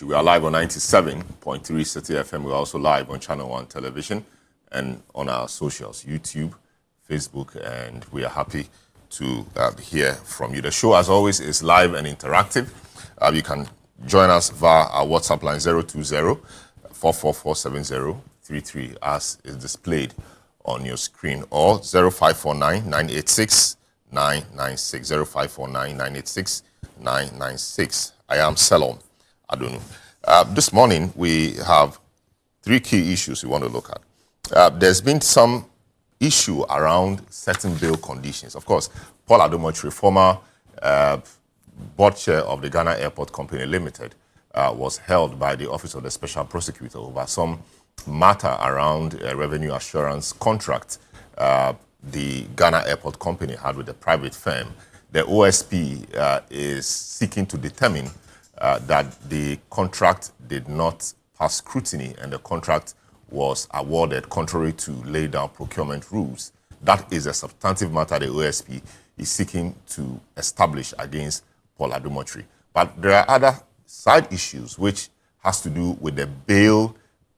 We are live on 97.3 City FM. We're also live on Channel 1 television and on our socials, YouTube, Facebook, and we are happy to hear from you. The show, as always, is live and interactive. You can join us via our WhatsApp line 020-444-7033 as is displayed on your screen, or 0549-986-996, 0549-986-996. I am Selom Adonu. This morning, we have three key issues we want to look at. There's been some issue around certain bail conditions. Of course, Paul Adomotri, former board chair of the Ghana Airport Company Limited, was held by the Office of the Special Prosecutor over some matter around a revenue assurance contract the Ghana Airport Company had with a private firm. The OSP is seeking to determine that the contract did not pass scrutiny and the contract was awarded contrary to laid down procurement rules. That is a substantive matter the OSP is seeking to establish against Paul Adomotri. But there are other side issues which has to do with the bail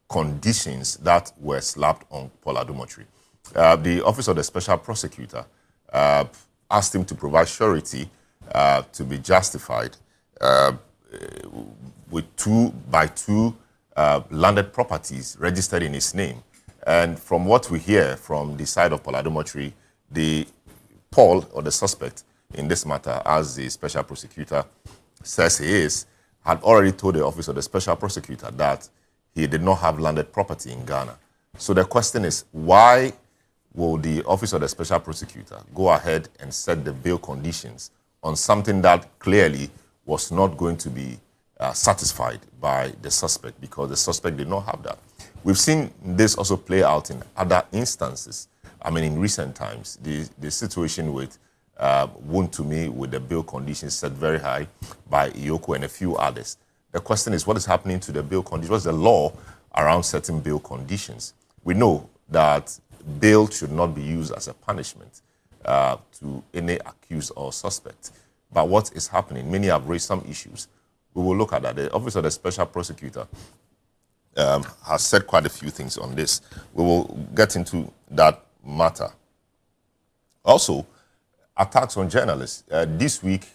conditions that were slapped on Paul Adomotri. The Office of the Special Prosecutor asked him to provide surety to be justified with two landed properties registered in his name. And from what we hear from the side of Paul Adomotri, Paul, or the suspect in this matter, as the special prosecutor says he is, had already told the Office of the Special Prosecutor that he did not have landed property in Ghana. So the question is, why will the Office of the Special Prosecutor go ahead and set the bail conditions on something that clearly was not going to be satisfied by the suspect, because the suspect did not have that? We've seen this also play out in other instances. I mean, in recent times, the situation with Wuntumi, with the bail conditions set very high by Iyoko and a few others. The question is, what is happening to the bail conditions? What's the law around certain bail conditions? We know that bail should not be used as a punishment to any accused or suspect. But what is happening? Many have raised some issues. We will look at that. The Office of the Special Prosecutor has said quite a few things on this. We will get into that matter. Also, attacks on journalists. This week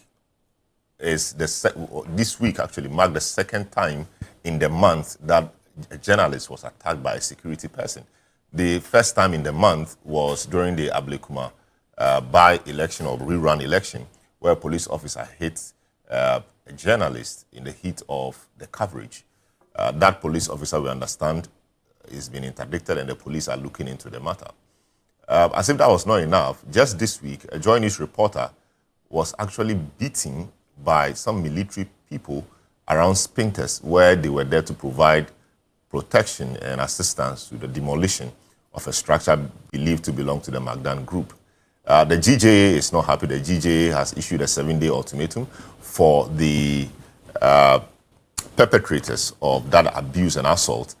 actually marked the second time in the month that a journalist was attacked by a security person. The first time in the month was during the Ablekuma by-election or rerun election, where a police officer hit a journalist in the heat of the coverage. That police officer, we understand, is being interdicted and the police are looking into the matter. As if that was not enough, just this week, a Joy News reporter was actually beaten by some military people around Spintex, where they were there to provide protection and assistance to the demolition of a structure believed to belong to the Magdan Group. The GJA is not happy. The GJA has issued a 7-day ultimatum for the perpetrators of that abuse and assault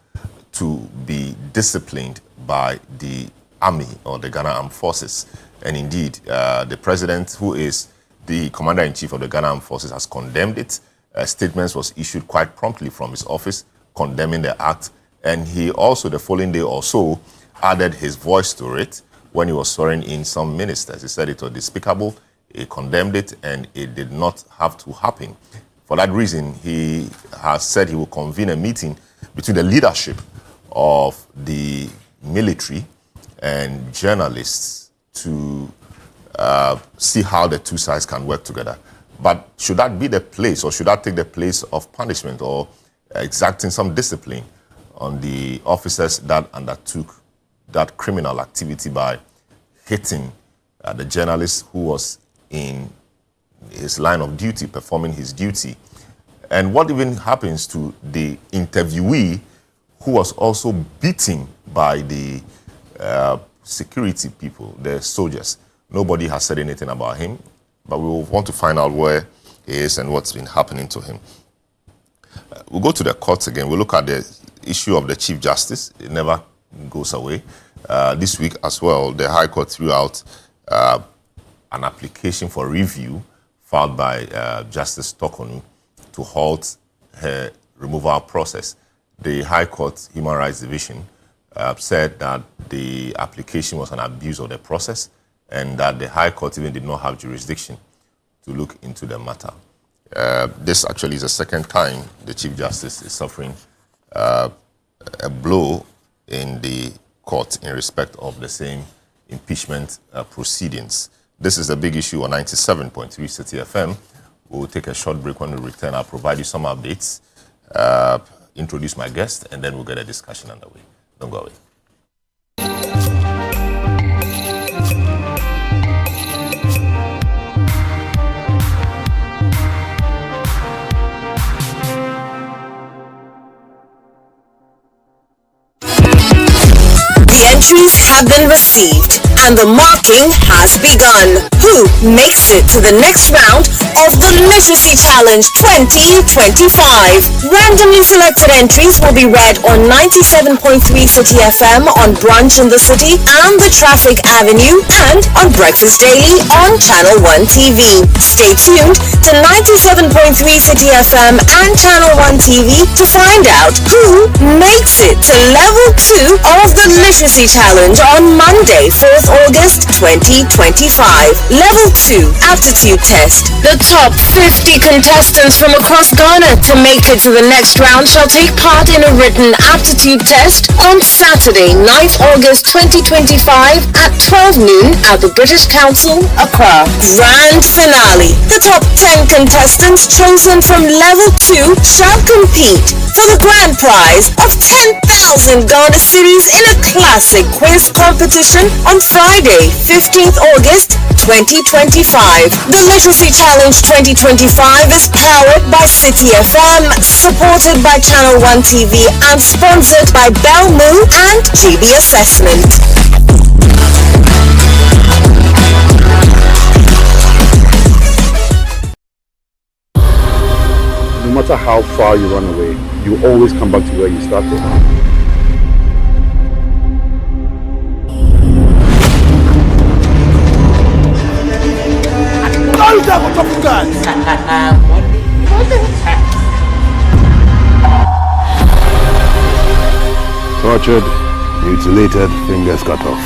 to be disciplined by the Army or the Ghana Armed Forces. And indeed, the president, who is the commander-in-chief of the Ghana Armed Forces, has condemned it. Statements was issued quite promptly from his office condemning the act. And he also, the following day or so, added his voice to it when he was swearing in some ministers. He said it was despicable, he condemned it, and it did not have to happen. For that reason, he has said he will convene a meeting between the leadership of the military and journalists to see how the two sides can work together. But should that be the place, or should that take the place of punishment or exacting some discipline on the officers that undertook that criminal activity by hitting the journalist who was in his line of duty, performing his duty? And what even happens to the interviewee who was also beaten by the security people, the soldiers? Nobody has said anything about him, but we will want to find out where he is and what's been happening to him. We'll go to the courts again. We'll look at the issue of the Chief Justice. It never goes away. This week as well, the High Court threw out an application for review filed by Justice Tokonu to halt her removal process. The High Court Human Rights Division said that the application was an abuse of the process and that the High Court even did not have jurisdiction to look into the matter. This actually is the second time the Chief Justice is suffering a blow in the court in respect of the same impeachment proceedings. This is a big issue on 97.3 City FM. We'll take a short break. When we return, I'll provide you some updates, introduce my guest, and then we'll get a discussion underway. Don't go away. Entries have been received and the marking has begun. Who makes it to the next round of the Literacy Challenge 2025? Randomly selected entries will be read on 97.3 City FM on Brunch in the City and the Traffic Avenue and on Breakfast Daily on Channel 1 TV. Stay tuned to 97.3 City FM and Channel 1 TV to find out who makes it to level 2 of the Literacy Challenge on Monday, 4th August 2025. Level 2 Aptitude Test. The top 50 contestants from across Ghana to make it to the next round shall take part in a written aptitude test on Saturday, 9th August 2025 at 12 noon at the British Council, Accra. Grand Finale. The top 10 contestants chosen from Level 2 shall compete for the grand prize of 10,000 Ghana cedis in a classic quiz competition on Friday, 15th August 2025. The Literacy Challenge 2025 is powered by City FM, supported by Channel 1 TV, and sponsored by Belmu and GB Assessment. No matter how far you run away, you always come back to where you started. How is that for top guns? Tortured, mutilated, fingers cut off.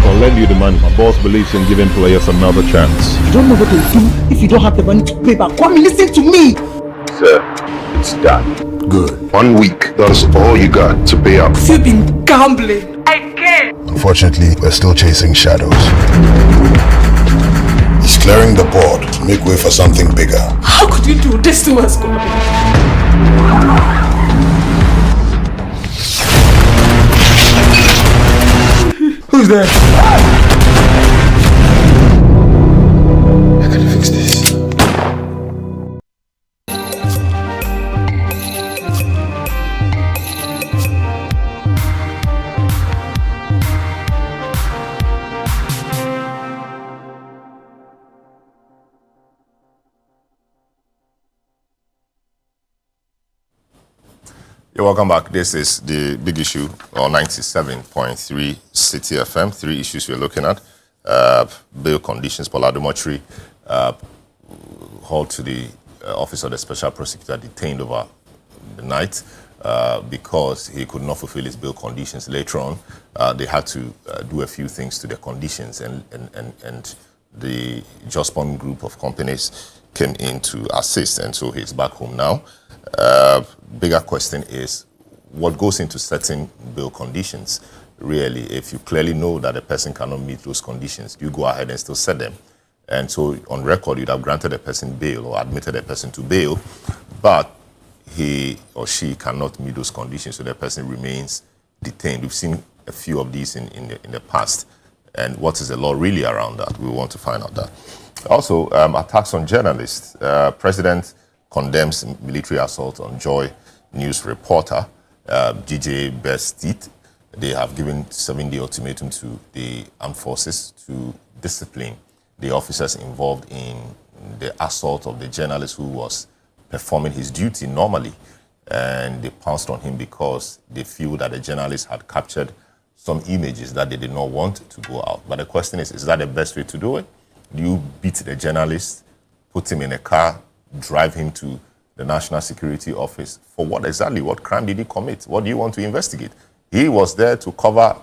I'll lend you the money. My boss believes in giving players another chance. You don't know what to do if you don't have the money to pay back. Come and listen to me. Sir, it's done. Good. 1 week. That's all you got to pay up. You've been gambling. Unfortunately, we're still chasing shadows. He's clearing the board to make way for something bigger. How could you do this to us, God? Who's there? I can fix this. You're welcome back. This is the big issue on 97.3 City FM. 3 issues we're looking at. Bail conditions. Paul Adomotri hauled to the office of the special prosecutor, detained over the night because he could not fulfill his bail conditions. Later on, they had to do a few things to the conditions, and the Jospon group of companies came in to assist, and so he's back home now. Bigger question is, what goes into setting bail conditions? Really, if you clearly know that a person cannot meet those conditions, you go ahead and still set them. And so on record, you'd have granted a person bail or admitted a person to bail, but he or she cannot meet those conditions, so the person remains detained. We've seen a few of these in the past. And what is the law really around that? We want to find out that. Also, attacks on journalists. President condemns military assault on Joy News reporter, GJ Bestit. They have given 7-day ultimatum to the armed forces to discipline the officers involved in the assault of the journalist who was performing his duty normally. And they pounced on him because they feel that the journalist had captured some images that they did not want to go out. But the question is that the best way to do it? Do you beat the journalist, put him in a car, drive him to the National Security Office. For what exactly? What crime did he commit? What do you want to investigate? He was there to cover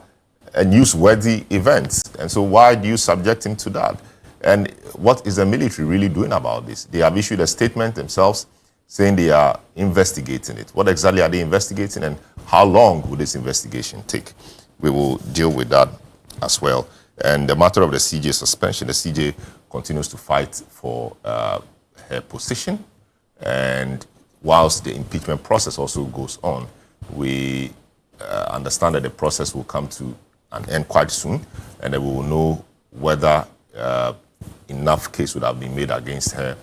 a newsworthy event. And so why do you subject him to that? And what is the military really doing about this? They have issued a statement themselves saying they are investigating it. What exactly are they investigating, and how long will this investigation take? We will deal with that as well. And the matter of the CJ suspension, the CJ continues to fight for her position. And whilst the impeachment process also goes on, we understand that the process will come to an end quite soon, and then we will know whether enough case would have been made against her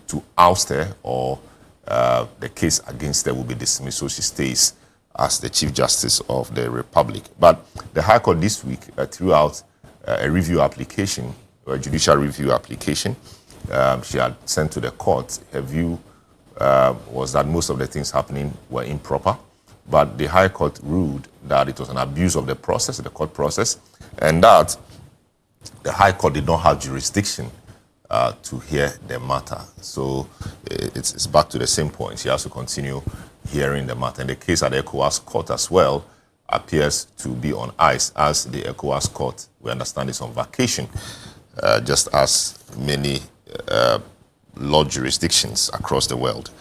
to oust her, or the case against her will be dismissed, so she stays as the Chief Justice of the Republic. But the High Court this week threw out a review application, a judicial review application. She had sent to the court. Her view was that most of the things happening were improper, but the High Court ruled that it was an abuse of the process, the court process, and that the High Court did not have jurisdiction to hear the matter. So it's back to the same point. She has to continue hearing the matter. And the case at the ECOWAS court as well appears to be on ice, as the ECOWAS court, we understand, is on vacation, just as many law jurisdictions across the world.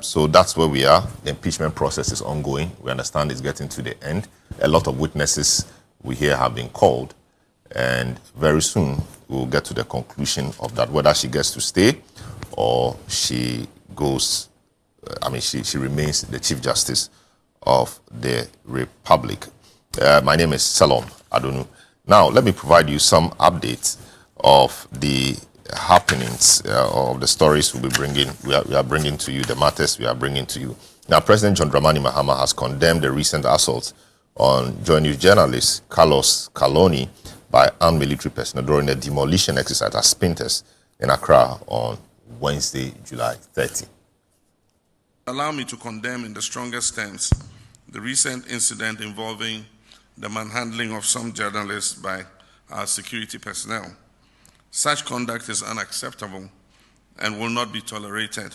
So that's where we are. The impeachment process is ongoing. We understand it's getting to the end. A lot of witnesses we hear have been called, and very soon we'll get to the conclusion of that, whether she gets to stay or she goes, she remains the Chief Justice of the Republic. My name is Salom Adonu. Now, let me provide you some updates of the happenings, of the stories we are bringing to you, the matters we are bringing to you. Now, President John Dramani Mahama has condemned the recent assault on Joy News journalist Carlos Kaloni by armed military personnel during a demolition exercise at Spintex in Accra on Wednesday, July 30. Allow me to condemn in the strongest terms the recent incident involving the manhandling of some journalists by our security personnel. Such conduct is unacceptable and will not be tolerated.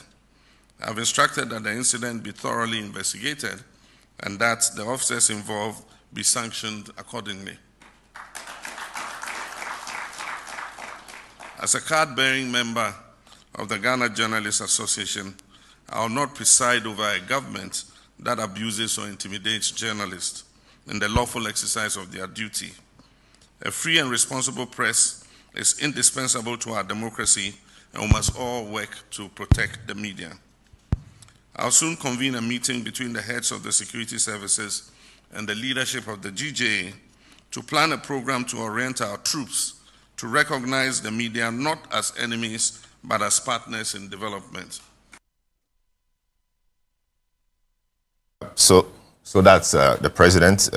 I have instructed that the incident be thoroughly investigated and that the officers involved be sanctioned accordingly. As a card-bearing member of the Ghana Journalists Association, I will not preside over a government that abuses or intimidates journalists in the lawful exercise of their duty. A free and responsible press is indispensable to our democracy, and we must all work to protect the media. I'll soon convene a meeting between the heads of the security services and the leadership of the GJA to plan a program to orient our troops to recognize the media not as enemies, but as partners in development. So that's the president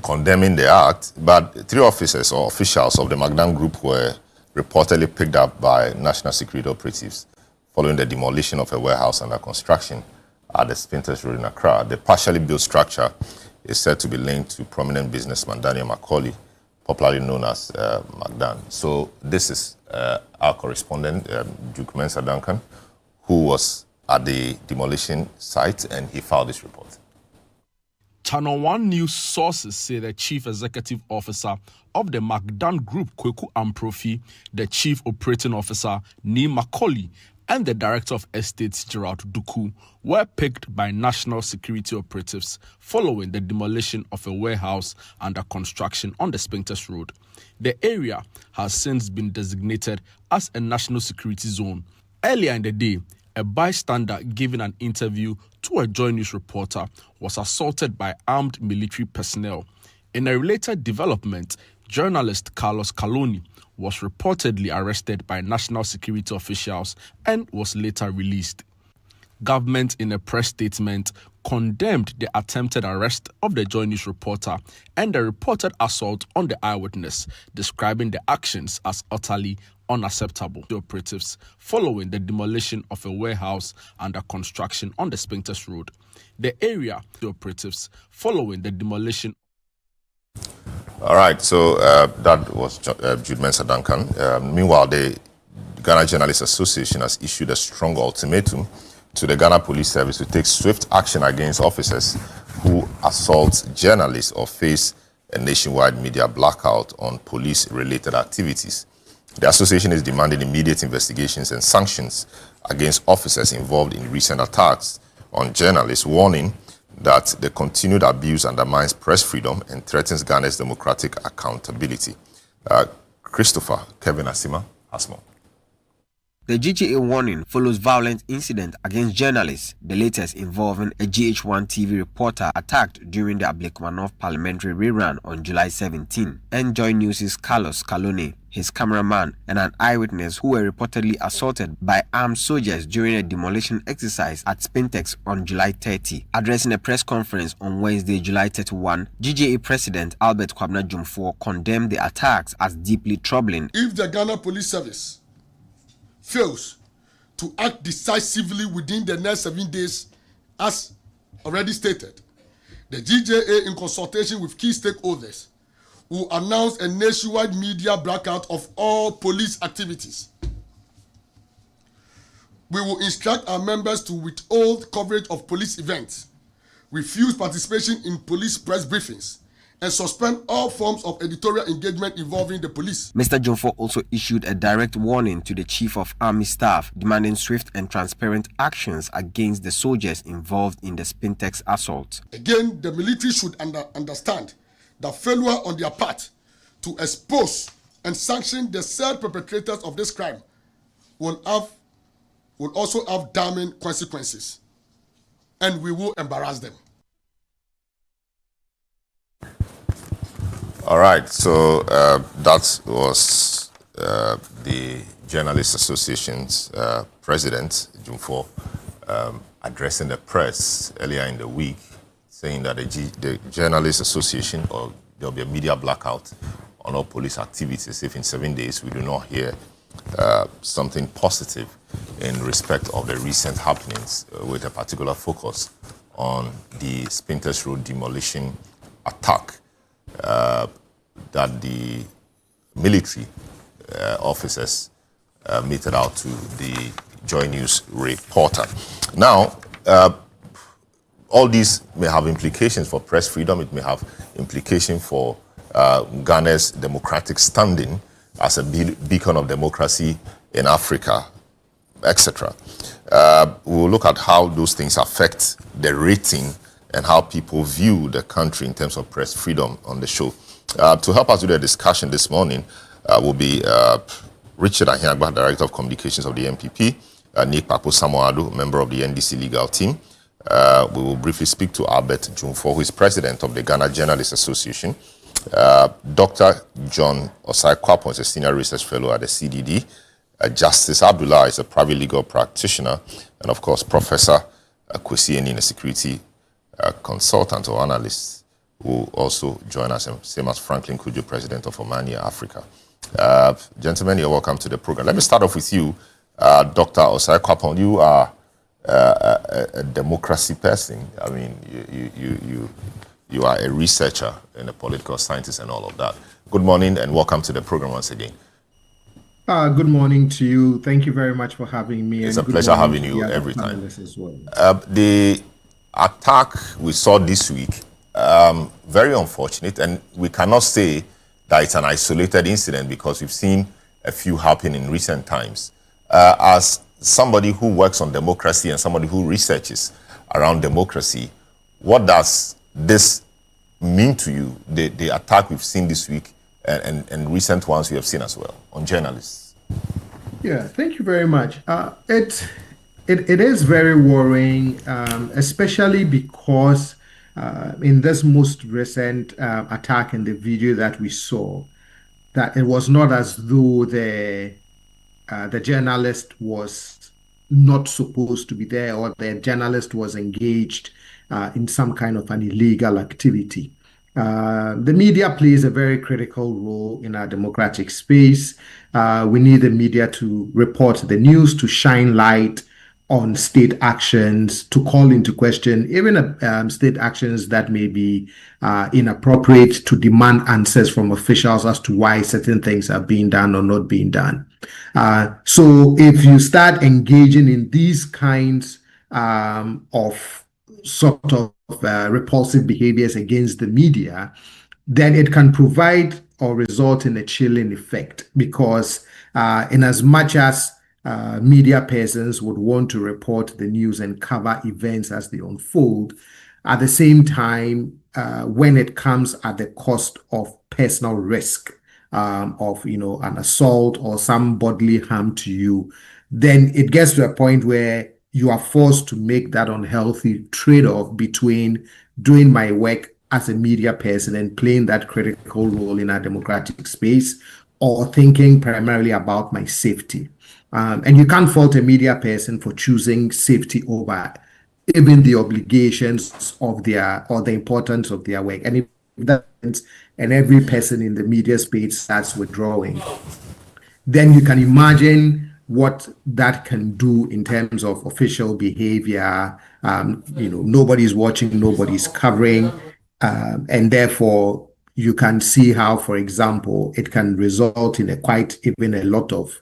condemning the act, but 3 officers or officials of the Magdan Group were reportedly picked up by national security operatives following the demolition of a warehouse under construction at the Spintex Road in Accra. The partially built structure is said to be linked to prominent businessman Daniel Macaulay, popularly known as Magdan. So this is our correspondent, Duke Mensa Duncan, who was at the demolition site, and he filed this report. Channel 1 News sources say the Chief Executive Officer of the Magdan Group, Kweku Amprofi, the Chief Operating Officer, Neil Macaulay, and the Director of Estates, Gerald Duku, were picked by national security operatives following the demolition of a warehouse under construction on the Spintex Road. The area has since been designated as a national security zone. Earlier in the day, a bystander giving an interview to a Joy News reporter was assaulted by armed military personnel. In a related development, journalist Carlos Kaloni was reportedly arrested by national security officials and was later released. Government, in a press statement, condemned the attempted arrest of the Joy News reporter and the reported assault on the eyewitness, describing the actions as utterly unacceptable. The operatives following the demolition of a warehouse under construction on the Spintex Road. The area, the operatives following the demolition. All right, so that was Jude Mensa Duncan. Meanwhile, the Ghana Journalists Association has issued a strong ultimatum to the Ghana Police Service to take swift action against officers who assault journalists or face a nationwide media blackout on police-related activities. The association is demanding immediate investigations and sanctions against officers involved in recent attacks on journalists, warning that the continued abuse undermines press freedom and threatens Ghana's democratic accountability. Christopher Kevin Asima has more. The GGA warning follows violent incident against journalists, the latest involving a GH1 TV reporter attacked during the Ablekmanov parliamentary rerun on July 17. Enjoy News' Carlos Calone, his cameraman, and an eyewitness who were reportedly assaulted by armed soldiers during a demolition exercise at Spintex on July 30. Addressing a press conference on Wednesday, July 31, GGA President Albert Kwabena Jumfor condemned the attacks as deeply troubling. If the Ghana Police Service fails to act decisively within the next 7 days, as already stated, the GJA, in consultation with key stakeholders, will announce a nationwide media blackout of all police activities. We will instruct our members to withhold coverage of police events, refuse participation in police press briefings, and suspend all forms of editorial engagement involving the police. Mr. Jumfor also issued a direct warning to the Chief of Army Staff, demanding swift and transparent actions against the soldiers involved in the Spintex assault. Again, the military should understand that failure on their part to expose and sanction the said perpetrators of this crime will also have damning consequences, and we will embarrass them. All right, so that was the Journalists Association's president, Jumfor, addressing the press earlier in the week, saying that the Journalists Association, or there'll be a media blackout on all police activities if in 7 days we do not hear something positive in respect of the recent happenings, with a particular focus on the Spintex Road demolition attack that the military officers meted out to the Joy News reporter. Now, all these may have implications for press freedom. It may have implications for Ghana's democratic standing as a beacon of democracy in Africa, etc. We will look at how those things affect the rating and how people view the country in terms of press freedom on the show. To help us with the discussion this morning will be Richard Ahiagba, Director of Communications of the MPP, Nick Papo Samoado, member of the NDC legal team. We will briefly speak to Albert Jumfor, who is President of the Ghana Journalists Association. Dr. John Osai Kwapon is a Senior Research Fellow at the CDD. Justice Abdullah is a private legal practitioner. And of course, Professor Kwesi Enin, a security consultant or analyst, who also join us, same as Franklin Kujo, President of Omania Africa. Gentlemen, you're welcome to the program. Let me start off with you, Dr. Osai Kwapon. You are a democracy person. I mean, you are a researcher and a political scientist and all of that. Good morning and welcome to the program once again. Good morning to you. Thank you very much for having me. It's a pleasure having you every time. As well. The attack we saw this week, very unfortunate, and we cannot say that it's an isolated incident because we've seen a few happen in recent times. As somebody who works on democracy and somebody who researches around democracy, what does this mean to you, the attack we've seen this week and recent ones we have seen as well on journalists? Yeah, thank you very much. It is very worrying, especially because in this most recent attack in the video that we saw, that it was not as though the journalist was not supposed to be there or the journalist was engaged in some kind of an illegal activity. The media plays a very critical role in our democratic space. We need the media to report the news, to shine light on state actions, to call into question even state actions that may be inappropriate, to demand answers from officials as to why certain things are being done or not being done. So if you start engaging in these kinds of sort of repulsive behaviors against the media, then it can provide or result in a chilling effect because in as much as media persons would want to report the news and cover events as they unfold, at the same time, when it comes at the cost of personal risk of an assault or some bodily harm to you, then it gets to a point where you are forced to make that unhealthy trade-off between doing my work as a media person and playing that critical role in our democratic space or thinking primarily about my safety. And you can't fault a media person for choosing safety over even the obligations of their or the importance of their work. And if that and every person in the media space starts withdrawing, then you can imagine what that can do in terms of official behavior. Nobody's watching, nobody's covering, and therefore you can see how, for example, it can result in even a lot of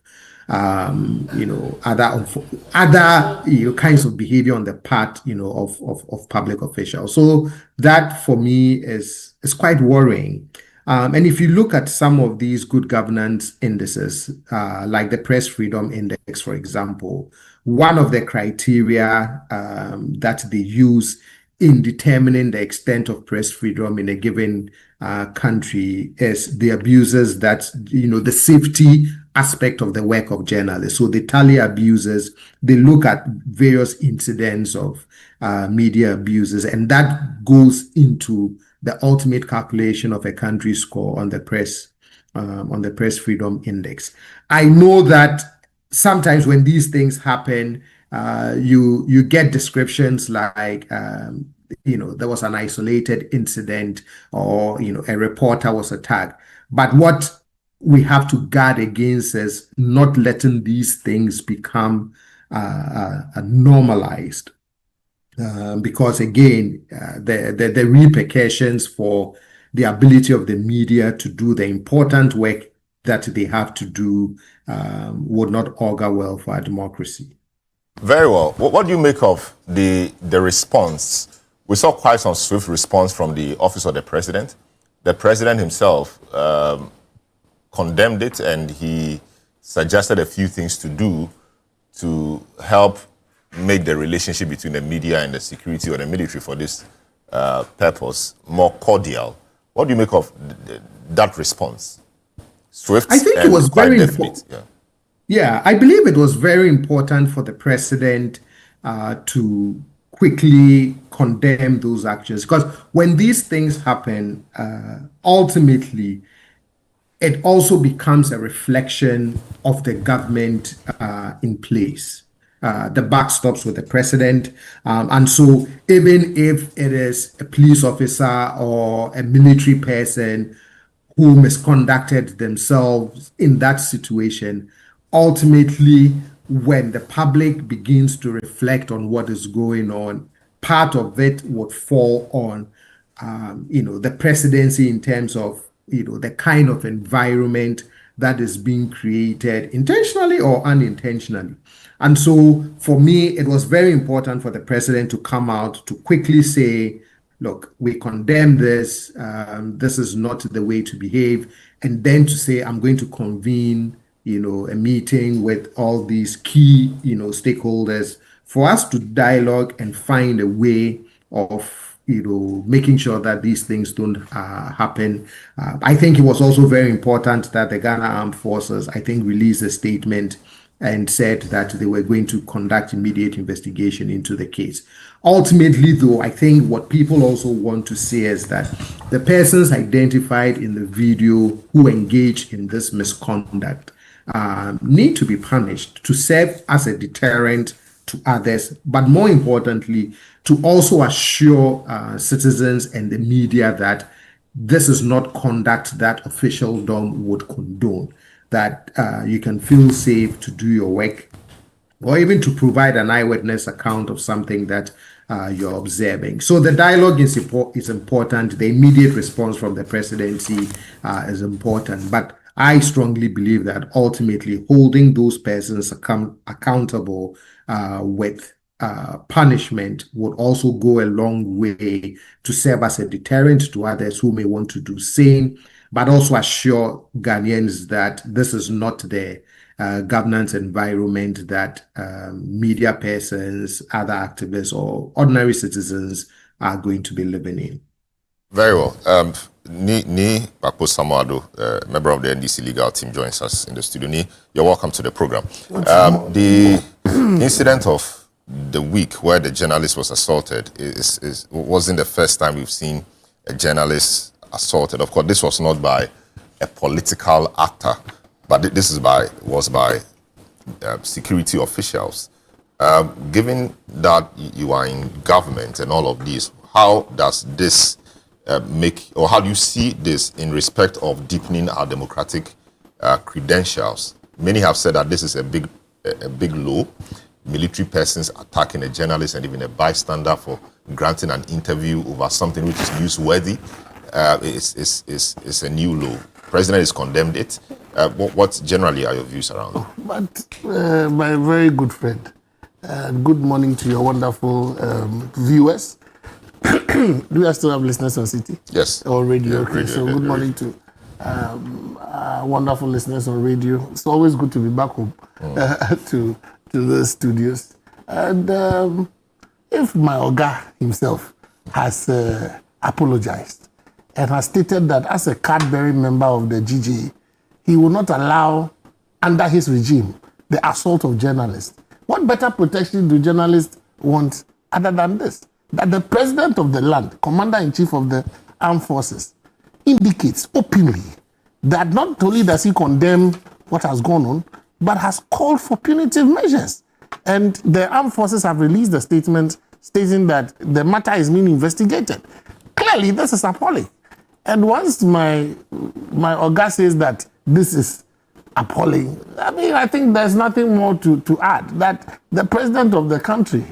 other kinds of behavior on the part of public officials. So that for me is quite worrying. And if you look at some of these good governance indices, like the Press Freedom Index, for example, one of the criteria that they use in determining the extent of press freedom in a given country is the abuses that, the safety aspect of the work of journalists. So they tally abuses, they look at various incidents of media abuses, and that goes into the ultimate calculation of a country's score on the press freedom index. I know that sometimes when these things happen, you get descriptions like there was an isolated incident or a reporter was attacked. But what we have to guard against is not letting these things become normalized. Because again, the repercussions for the ability of the media to do the important work that they have to do would not augur well for our democracy. Very well. What do you make of the response? We saw quite some swift response from the Office of the President. The President himself condemned it, and he suggested a few things to do to help make the relationship between the media and the security or the military for this purpose more cordial. What do you make of that response? Swift. I think it was very important. Yeah, I believe it was very important for the president to quickly condemn those actions, because when these things happen, ultimately, it also becomes a reflection of the government in place. The buck stops with the president. And so even if it is a police officer or a military person who misconducted themselves in that situation, ultimately, when the public begins to reflect on what is going on, part of it would fall on, the presidency in terms of, the kind of environment that is being created intentionally or unintentionally. And so for me, it was very important for the president to come out to quickly say, look, we condemn this. This is not the way to behave. And then to say, I'm going to convene, a meeting with all these key, stakeholders for us to dialogue and find a way of, making sure that these things don't happen. I think it was also very important that the Ghana Armed Forces, released a statement and said that they were going to conduct immediate investigation into the case. Ultimately, though, I think what people also want to say is that the persons identified in the video who engaged in this misconduct need to be punished to serve as a deterrent to others, but more importantly, to also assure citizens and the media that this is not conduct that officialdom would condone, that you can feel safe to do your work, or even to provide an eyewitness account of something that you're observing. So the dialogue is important. The immediate response from the presidency is important. But I strongly believe that ultimately holding those persons accountable with punishment would also go a long way to serve as a deterrent to others who may want to do same, but also assure Ghanaians that this is not the governance environment that media persons, other activists, or ordinary citizens are going to be living in. Very well. Ni Bakpo Samuado, member of the NDC legal team, joins us in the studio. Ni, you're welcome to the program. The incident of the week where the journalist was assaulted wasn't the first time we've seen a journalist assaulted. Of course, this was not by a political actor, but this was by security officials. Given that you are in government and all of this, how does this how do you see this in respect of deepening our democratic credentials? Many have said that this is a big law. Military persons attacking a journalist and even a bystander for granting an interview over something which is newsworthy is a new law. President has condemned it. What generally are your views around it? But my very good friend, good morning to your wonderful viewers. Do you still have listeners on City? Yes. Or radio? Yeah, okay. Radio, so good morning to wonderful listeners on radio. It's always good to be back home to the studios. And if my Oga himself has apologized and has stated that as a card-bearing member of the GGA, he will not allow, under his regime, the assault of journalists. What better protection do journalists want other than this? That the president of the land, commander-in-chief of the armed forces, indicates openly that not only does he condemn what has gone on, but has called for punitive measures. And the armed forces have released a statement stating that the matter is being investigated. Clearly, this is appalling. And once my Oga says that this is appalling, I think there's nothing more to add. That the president of the country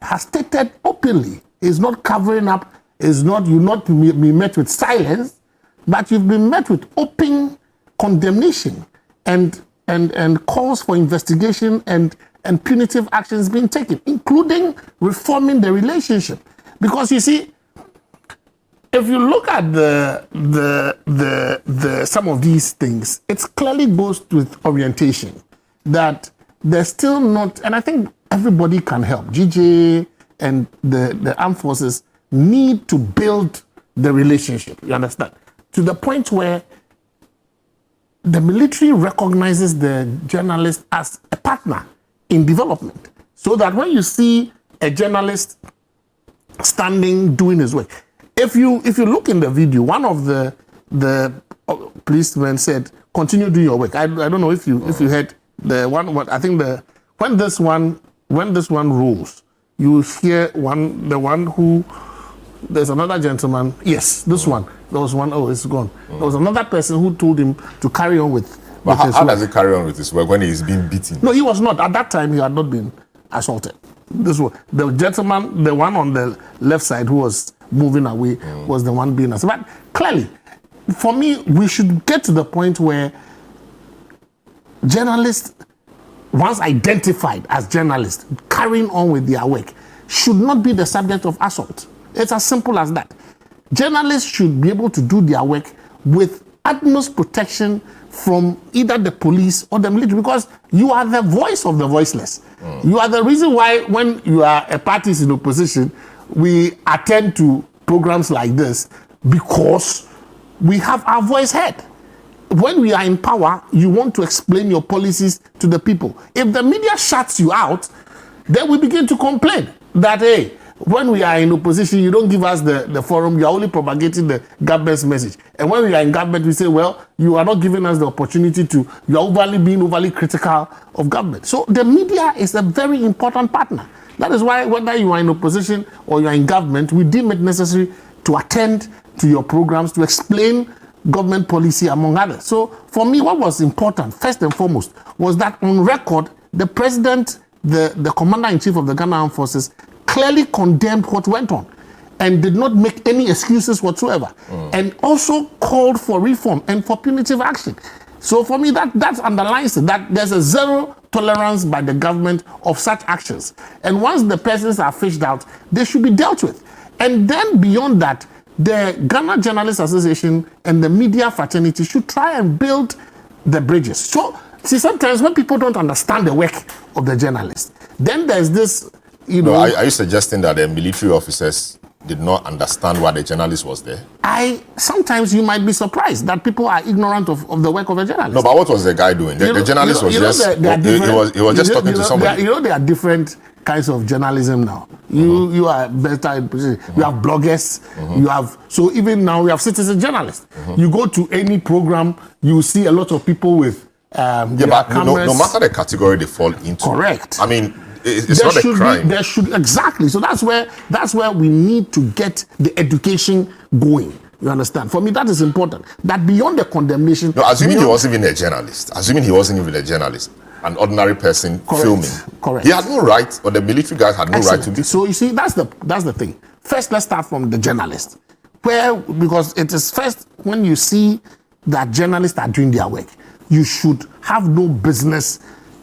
has stated openly, is not covering up, you not be met with silence, but you've been met with open condemnation and calls for investigation and punitive actions being taken, including reforming the relationship. Because you see, if you look at the some of these things, it clearly goes with orientation that they're still not, and I think everybody can help. GJ and the armed forces need to build the relationship, you understand? To the point where the military recognizes the journalist as a partner in development. So that when you see a journalist standing, doing his work, if you look in the video, one of the policemen said, continue doing your work. I don't know if you heard the one, I think when this one rolls, you hear the one who, there's another gentleman, yes, this one, there was one, oh, it's gone. There was another person who told him to carry on with But how does he carry on with his work when he's being beaten? No, he was not. At that time, he had not been assaulted. This was the gentleman, the one on the left side who was moving away was the one being assaulted. But clearly, for me, we should get to the point where journalists, once identified as journalists, carrying on with their work, should not be the subject of assault. It's as simple as that. Journalists should be able to do their work with utmost protection from either the police or the military, because you are the voice of the voiceless. You are the reason why when you are a party in opposition, we attend to programs like this, because we have our voice heard. When we are in power, you want to explain your policies to the people. If the media shuts you out, then we begin to complain that, hey, when we are in opposition, you don't give us the forum, you are only propagating the government's message. And when we are in government, we say, well, you are not giving us the opportunity to, you are being overly critical of government. So the media is a very important partner. That is why whether you are in opposition or you are in government, we deem it necessary to attend to your programs, to explain government policy, among others. So for me, what was important, first and foremost, was that on record, the president, the commander-in-chief of the Ghana Armed Forces, clearly condemned what went on and did not make any excuses whatsoever, and also called for reform and for punitive action. So for me, that underlines it, that there's a zero tolerance by the government of such actions. And once the persons are fished out, they should be dealt with. And then beyond that, the Ghana Journalists Association and the media fraternity should try and build the bridges. So, see, sometimes when people don't understand the work of the journalists, then there's this, you know... Are you suggesting that the military officers did not understand why the journalist was there? Sometimes you might be surprised that people are ignorant of the work of a journalist. No, but what was the guy doing? The journalist was just... He was just talking to somebody. There are different kinds of journalism now. You are better in position. You have bloggers. You have... So even now, we have citizen journalists. You go to any program, you see a lot of people with... but no matter the category they fall into. Correct. I mean, it's not a crime. There should, exactly. So that's where we need to get the education going. You understand? For me, that is important. That beyond the condemnation... No, assuming he wasn't even a journalist. An ordinary person filming. Correct. He had no right, or the military guys had no right to be. So you see, that's the thing. First, let's start from the journalist. Because it is first when you see that journalists are doing their work, you should have no business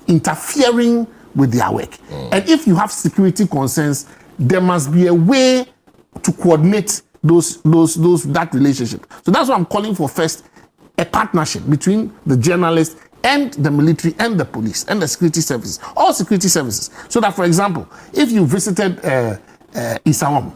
interfering with their work. And if you have security concerns, there must be a way to coordinate that relationship. So that's why I'm calling for first a partnership between the journalists and the military and the police and the security services, all security services. So that, for example, if you visited Isawam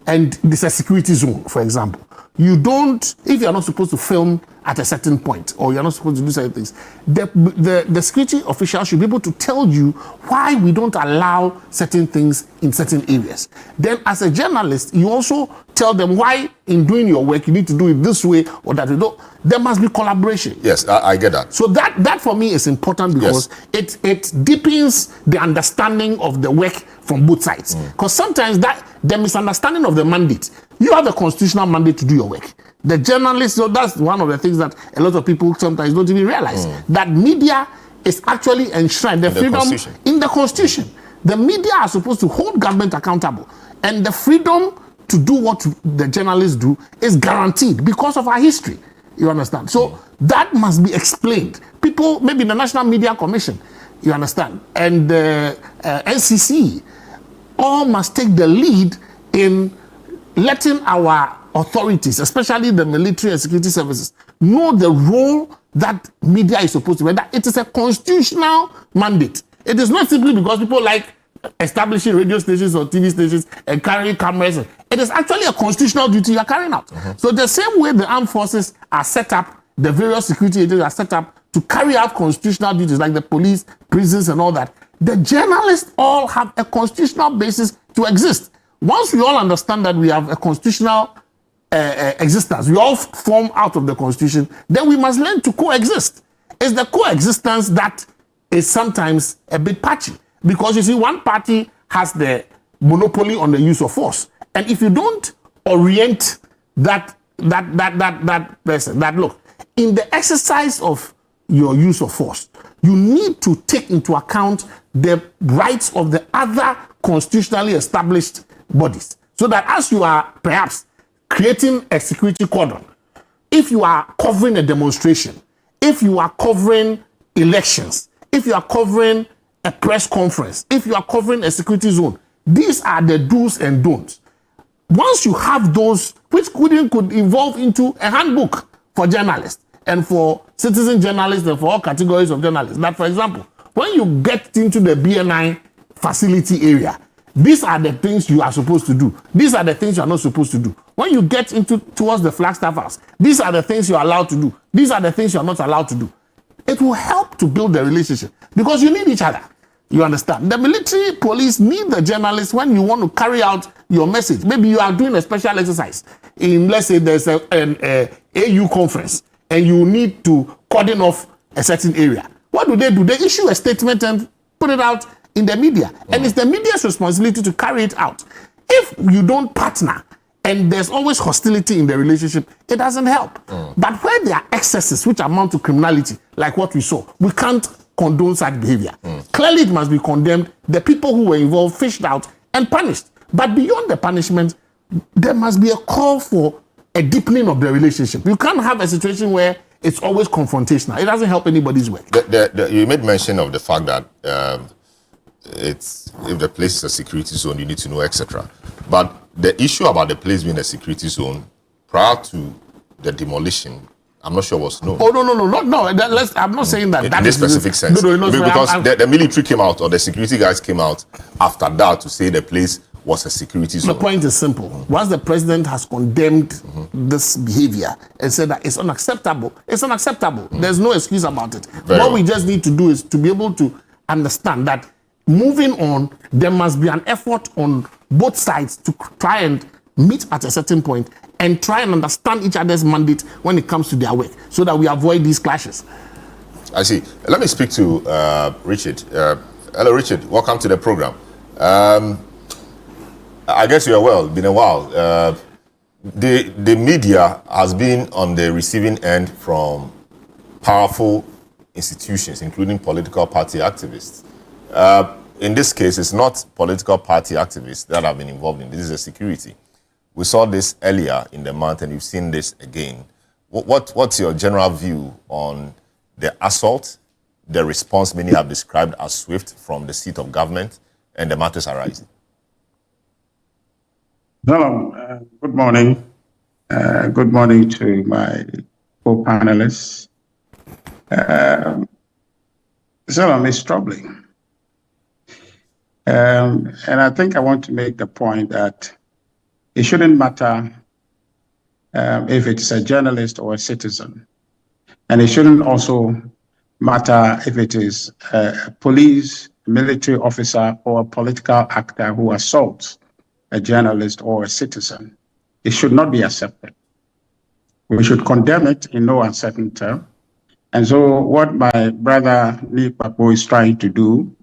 and there's a security zone, for example, if you're not supposed to film at a certain point or you're not supposed to do certain things, the security official should be able to tell you why we don't allow certain things in certain areas. Then as a journalist, you also tell them why in doing your work you need to do it this way or that. There must be collaboration. Yes, I get that. So that for me is important because it deepens the understanding of the work from both sides. Because sometimes the misunderstanding of the mandate, you have a constitutional mandate to do your work. The journalists, so that's one of the things that a lot of people sometimes don't even realize, that media is actually enshrined, the freedom in the Constitution. The media are supposed to hold government accountable, and the freedom to do what the journalists do is guaranteed because of our history. You understand? So that must be explained. People, maybe the National Media Commission, you understand, and the NCC, all must take the lead in letting our authorities, especially the military and security services, know the role that media is supposed to play. That it is a constitutional mandate. It is not simply because people like establishing radio stations or TV stations and carrying cameras. It is actually a constitutional duty you are carrying out. So the same way the armed forces are set up, the various security agencies are set up to carry out constitutional duties like the police, prisons and all that, the journalists all have a constitutional basis to exist. Once we all understand that we have a constitutional existence, we all form out of the Constitution, then we must learn to coexist. It's the coexistence that is sometimes a bit patchy. Because you see, one party has the monopoly on the use of force. And if you don't orient that person, that look, in the exercise of your use of force, you need to take into account the rights of the other constitutionally established bodies. So that as you are perhaps creating a security cordon, if you are covering a demonstration, if you are covering elections, if you are covering a press conference, if you are covering a security zone, these are the do's and don'ts. Once you have those, which could evolve into a handbook for journalists and for citizen journalists and for all categories of journalists. That, for example, when you get into the BNI facility area, these are the things you are supposed to do. These are the things you are not supposed to do. When you get towards the Flagstaff House, these are the things you are allowed to do. These are the things you are not allowed to do. It will help to build the relationship because you need each other. You understand? The military police need the journalists when you want to carry out your message. Maybe you are doing a special exercise in, let's say there's an AU conference and you need to cordon off a certain area. What do? They issue a statement and put it out in the media. And it's the media's responsibility to carry it out. If you don't partner and there's always hostility in the relationship, it doesn't help. But where there are excesses which amount to criminality, like what we saw, we can't condone such behavior. Clearly it must be condemned. The people who were involved fished out and punished. But beyond the punishment, there must be a call for a deepening of the relationship. You can't have a situation where it's always confrontational. It doesn't help anybody's work. You made mention of the fact that if the place is a security zone, you need to know, etc. But the issue about the place being a security zone prior to the demolition, I'm not sure was known. Oh, no. I'm not saying that. In this specific sense. Because the military came out, or the security guys came out after that to say the place was a security zone. The point is simple. Once the president has condemned this behavior and said that it's unacceptable, it's unacceptable. There's no excuse about it. We just need to do is to be able to understand that moving on, there must be an effort on both sides to try and meet at a certain point and try and understand each other's mandate when it comes to their work so that we avoid these clashes. I see. Let me speak to Richard. Hello, Richard. Welcome to the program. I guess you are well. Been a while. The media has been on the receiving end from powerful institutions, including political party activists. In this case, it's not political party activists that have been involved in this. This is a security. We saw this earlier in the month, and you've seen this again. What's your general view on the assault, the response many have described as swift from the seat of government, and the matters arising? Hello, good morning. Good morning to my co-panelists. Salam is troubling. And I think I want to make the point that it shouldn't matter if it's a journalist or a citizen. And it shouldn't also matter if it is a police, military officer, or a political actor who assaults a journalist or a citizen. It should not be accepted. We should condemn it in no uncertain term. And so what my brother Lee Papo is trying to do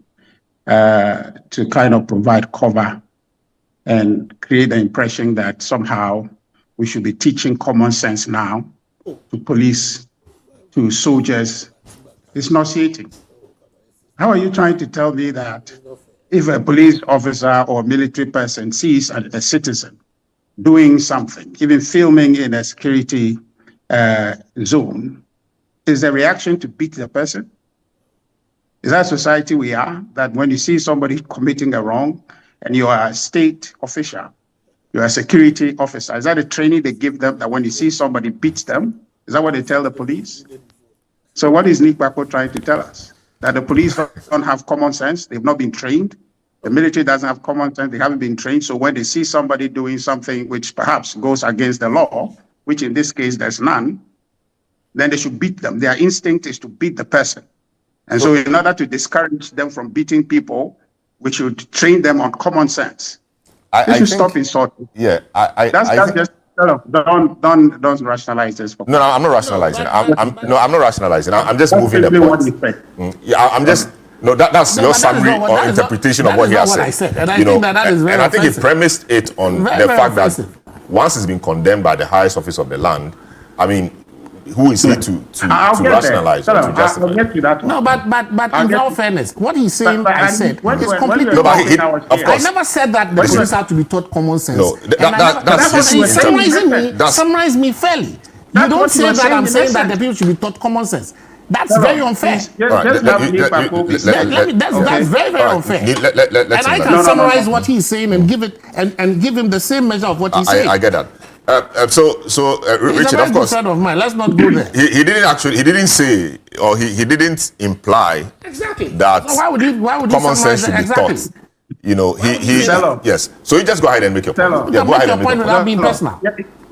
to kind of provide cover and create the impression that somehow we should be teaching common sense now to police, to soldiers, is nauseating. How are you trying to tell me that if a police officer or military person sees a citizen doing something, even filming in a security zone, is the reaction to beat the person? Is that society we are? That when you see somebody committing a wrong and you are a state official, you're a security officer, is that a training they give them that when you see somebody beat them? Is that what they tell the police? So what is Nick Bako trying to tell us? That the police don't have common sense, they've not been trained. The military doesn't have common sense, they haven't been trained. So when they see somebody doing something which perhaps goes against the law, which in this case there's none, then they should beat them. Their instinct is to beat the person. And so in order to discourage them from beating people, we should train them on common sense. They should stop insulting. Yeah, that's just don't rationalize this. No, I'm not rationalizing. I'm not rationalizing. I'm just moving the point. Yeah, I'm just. No, that's your summary or interpretation of what he has said. I said. And I think that is very and I think he premised it on the fact that once it's been condemned by the highest office of the land, I mean, who is he to rationalize or to justify? I'll get to that one. No, but in all fairness, what he's saying, I said, is completely wrong. I never said that the police have to be taught common sense. No, that's summarized me fairly. You don't say that I'm saying that the people should be taught common sense. That's very unfair. That's very, very unfair. And I can summarize what he's saying and give it and give him the same measure of what he's saying. I get that. Richard, of course, of mine. Let's not go there. He didn't say, or he didn't imply that so why would he common sense should be taught. You know, yes. So you just go ahead and make your point. Yeah, go ahead and make your point without being personal.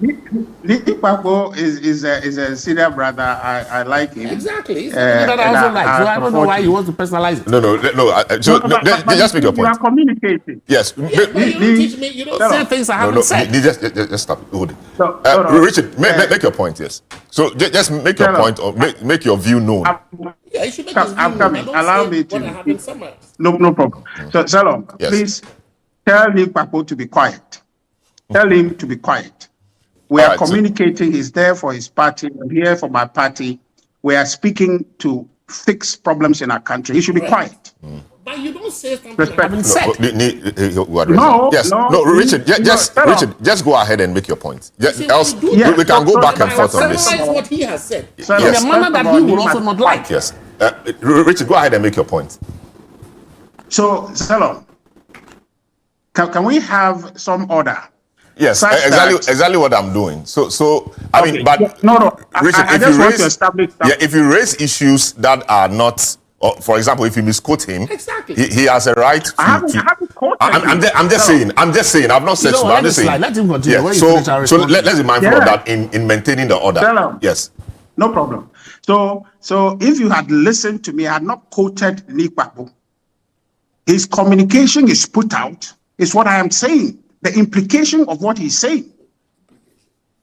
Nick Papo is a senior brother. I like him. Exactly. That I also like. So I don't know why he wants to personalize it. No. Just make your point. You are communicating. Yes. You don't teach me. You don't say things I haven't said. Just stop. Hold it. Richard, make your point. Yes. So just make your point or make your view known. Yeah, you should make his view known. Coming. Allow me to. No problem. So Salom, please tell Nick Papo to be quiet. Tell him to be quiet. We are communicating. He's there for his party. I'm here for my party. We are speaking to fix problems in our country. He should be quiet. But you don't say something Respect. I haven't said. Richard, just go ahead and make your point. Else we can go back and forth on this. What he has said. Yes. In a manner that you will also not like. Yes. Richard, go ahead and make your point. So, Salom, can we have some order? Yes, exactly what I'm doing. So I mean, but Richard, I just want to establish that. If you raise issues that are not, for example, if you misquote him, exactly, he has a right to. I haven't quoted I'm just saying. I'm saying. I've not said so. I'm just saying. Let him continue. Yeah. So let's be mindful of that in maintaining the order. Yes. No problem. So if you had listened to me, I had not quoted Nikwaku. His communication is put out, is what I am saying. The implication of what he's saying.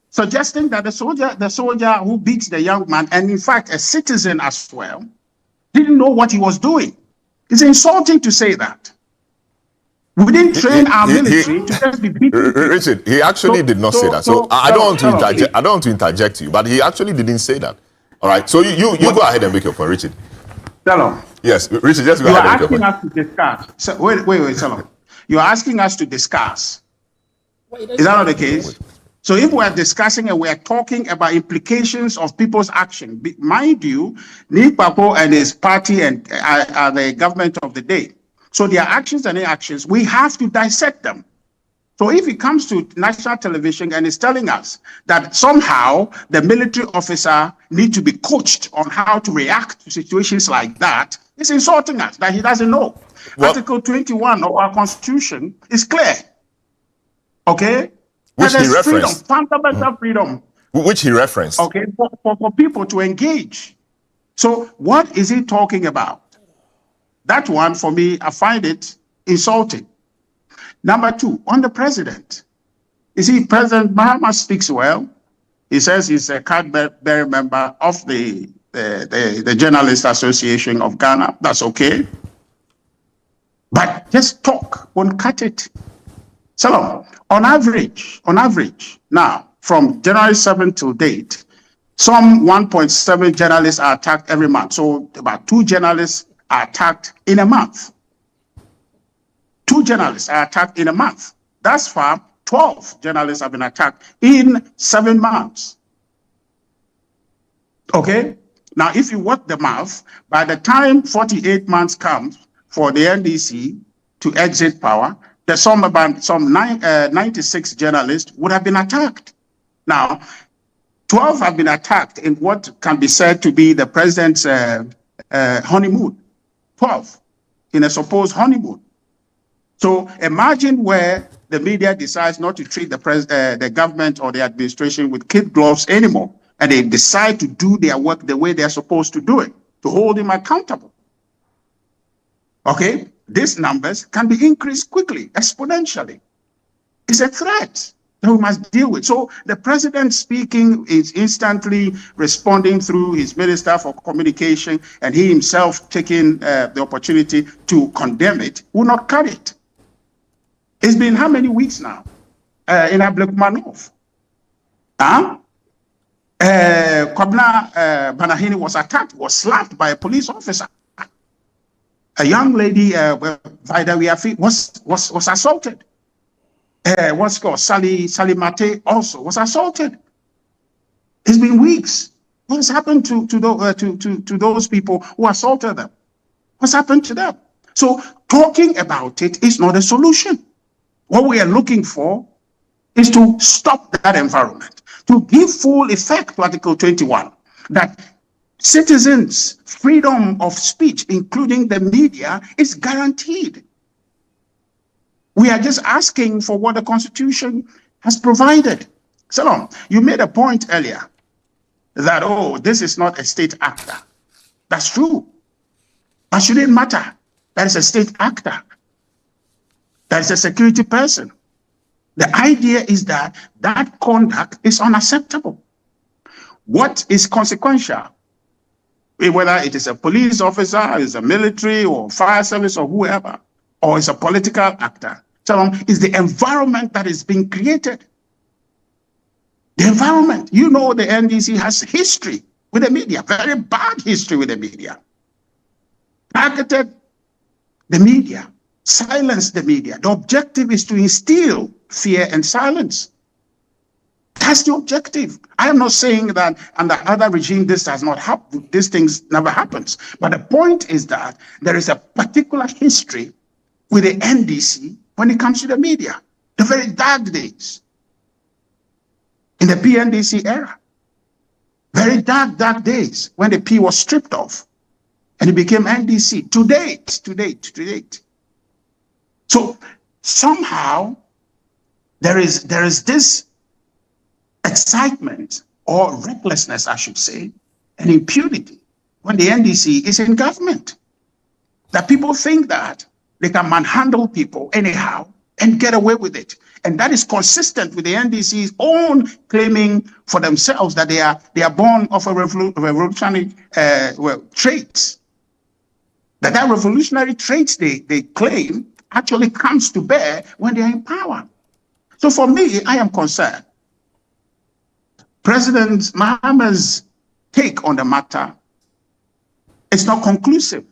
Suggesting that the soldier who beats the young man, and in fact a citizen as well, didn't know what he was doing. It's insulting to say that. We didn't train our military to just be beating. Richard, he actually did not say that. So I don't want to interject. I don't want to interject you, but he actually didn't say that. All right. So you go ahead and make your point, Richard. Salom. Yes, Richard, just go ahead and make your point. You are asking us to discuss. So, wait, Salom. You are asking us to discuss. Is that not the case? So if we are discussing and we are talking about implications of people's action, mind you, Nikwaku and his party and are the government of the day. So their actions and inactions, we have to dissect them. So if it comes to national television and is telling us that somehow the military officer needs to be coached on how to react to situations like that, it's insulting us that he doesn't know. Article 21 of our Constitution is clear. Okay? Which he referenced. Freedom, fundamental freedom. Which he referenced. Okay, for people to engage. So what is he talking about? That one, for me, I find it insulting. Number two, on the president. You see, President Mahama speaks well. He says he's a card-bearing member of the Journalists Association of Ghana. That's okay. But just talk, won't cut it. So, on average, now, from January 7th till date, some 1.7 journalists are attacked every month. So, about 2 journalists are attacked in a month. 2 journalists are attacked in a month. Thus far, 12 journalists have been attacked in 7 months. Okay? Now, if you work the math, by the time 48 months comes for the NDC to exit power, there's some 96 journalists would have been attacked. Now, 12 have been attacked in what can be said to be the president's honeymoon. 12 in a supposed honeymoon. So imagine where the media decides not to treat the government or the administration with kid gloves anymore, and they decide to do their work the way they're supposed to do it, to hold him accountable. Okay? These numbers can be increased quickly, exponentially. It's a threat that we must deal with. So the president speaking is instantly responding through his Minister for Communication, and he himself taking the opportunity to condemn it, will not cut it. It's been how many weeks now in Ablekumanov? Kwabna Banahini was attacked, was slapped by a police officer. A young lady, Vida Wiafi, was assaulted. What's called Sally Mate also was assaulted. It's been weeks. What's happened to those people who assaulted them? What's happened to them? So talking about it is not a solution. What we are looking for is to stop that environment, to give full effect to Article 21, that citizens' freedom of speech, including the media, is guaranteed. We are just asking for what the Constitution has provided. Salom, you made a point earlier that, oh, this is not a state actor. That's true. But shouldn't matter. That is a state actor. That is a security person. The idea is that that conduct is unacceptable. What is consequential? Whether it is a police officer, is a military or fire service or whoever, or is a political actor, is the environment that is being created. The environment. You know, the NDC has history with the media, very bad history with the media. Targeted the media, silence the media. The objective is to instill fear and silence. That's the objective. I am not saying that under other regime this does not happen, these things never happens. But the point is that there is a particular history with the NDC when it comes to the media. The very dark days in the PNDC era. Very dark days when the P was stripped off and it became NDC. To date. So somehow there is this excitement or recklessness, I should say, and impunity when the NDC is in government. That people think that they can manhandle people anyhow and get away with it. And that is consistent with the NDC's own claiming for themselves that they are born of a revolutionary traits. That revolutionary traits they claim actually comes to bear when they are in power. So for me, I am concerned. President Mahama's take on the matter is not conclusive.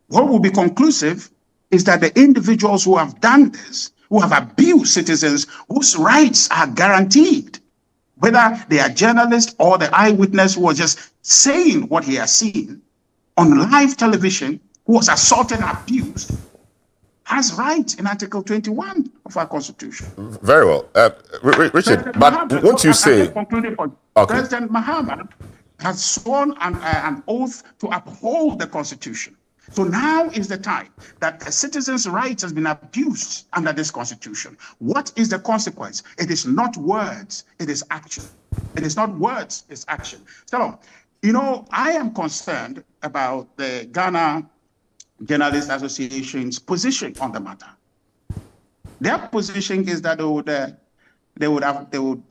What will be conclusive is that the individuals who have done this, who have abused citizens whose rights are guaranteed, whether they are journalists or the eyewitness who was just saying what he has seen on live television, who was assaulted and abused, has rights in Article 21 of our Constitution. Very well. Richard, but won't you say... President Mahama has sworn an oath to uphold the Constitution. So now is the time that a citizen's rights has been abused under this Constitution. What is the consequence? It is not words, it is action. It is not words, it's action. So, I am concerned about the Ghana Journalists Association's position on the matter. Their position is that they would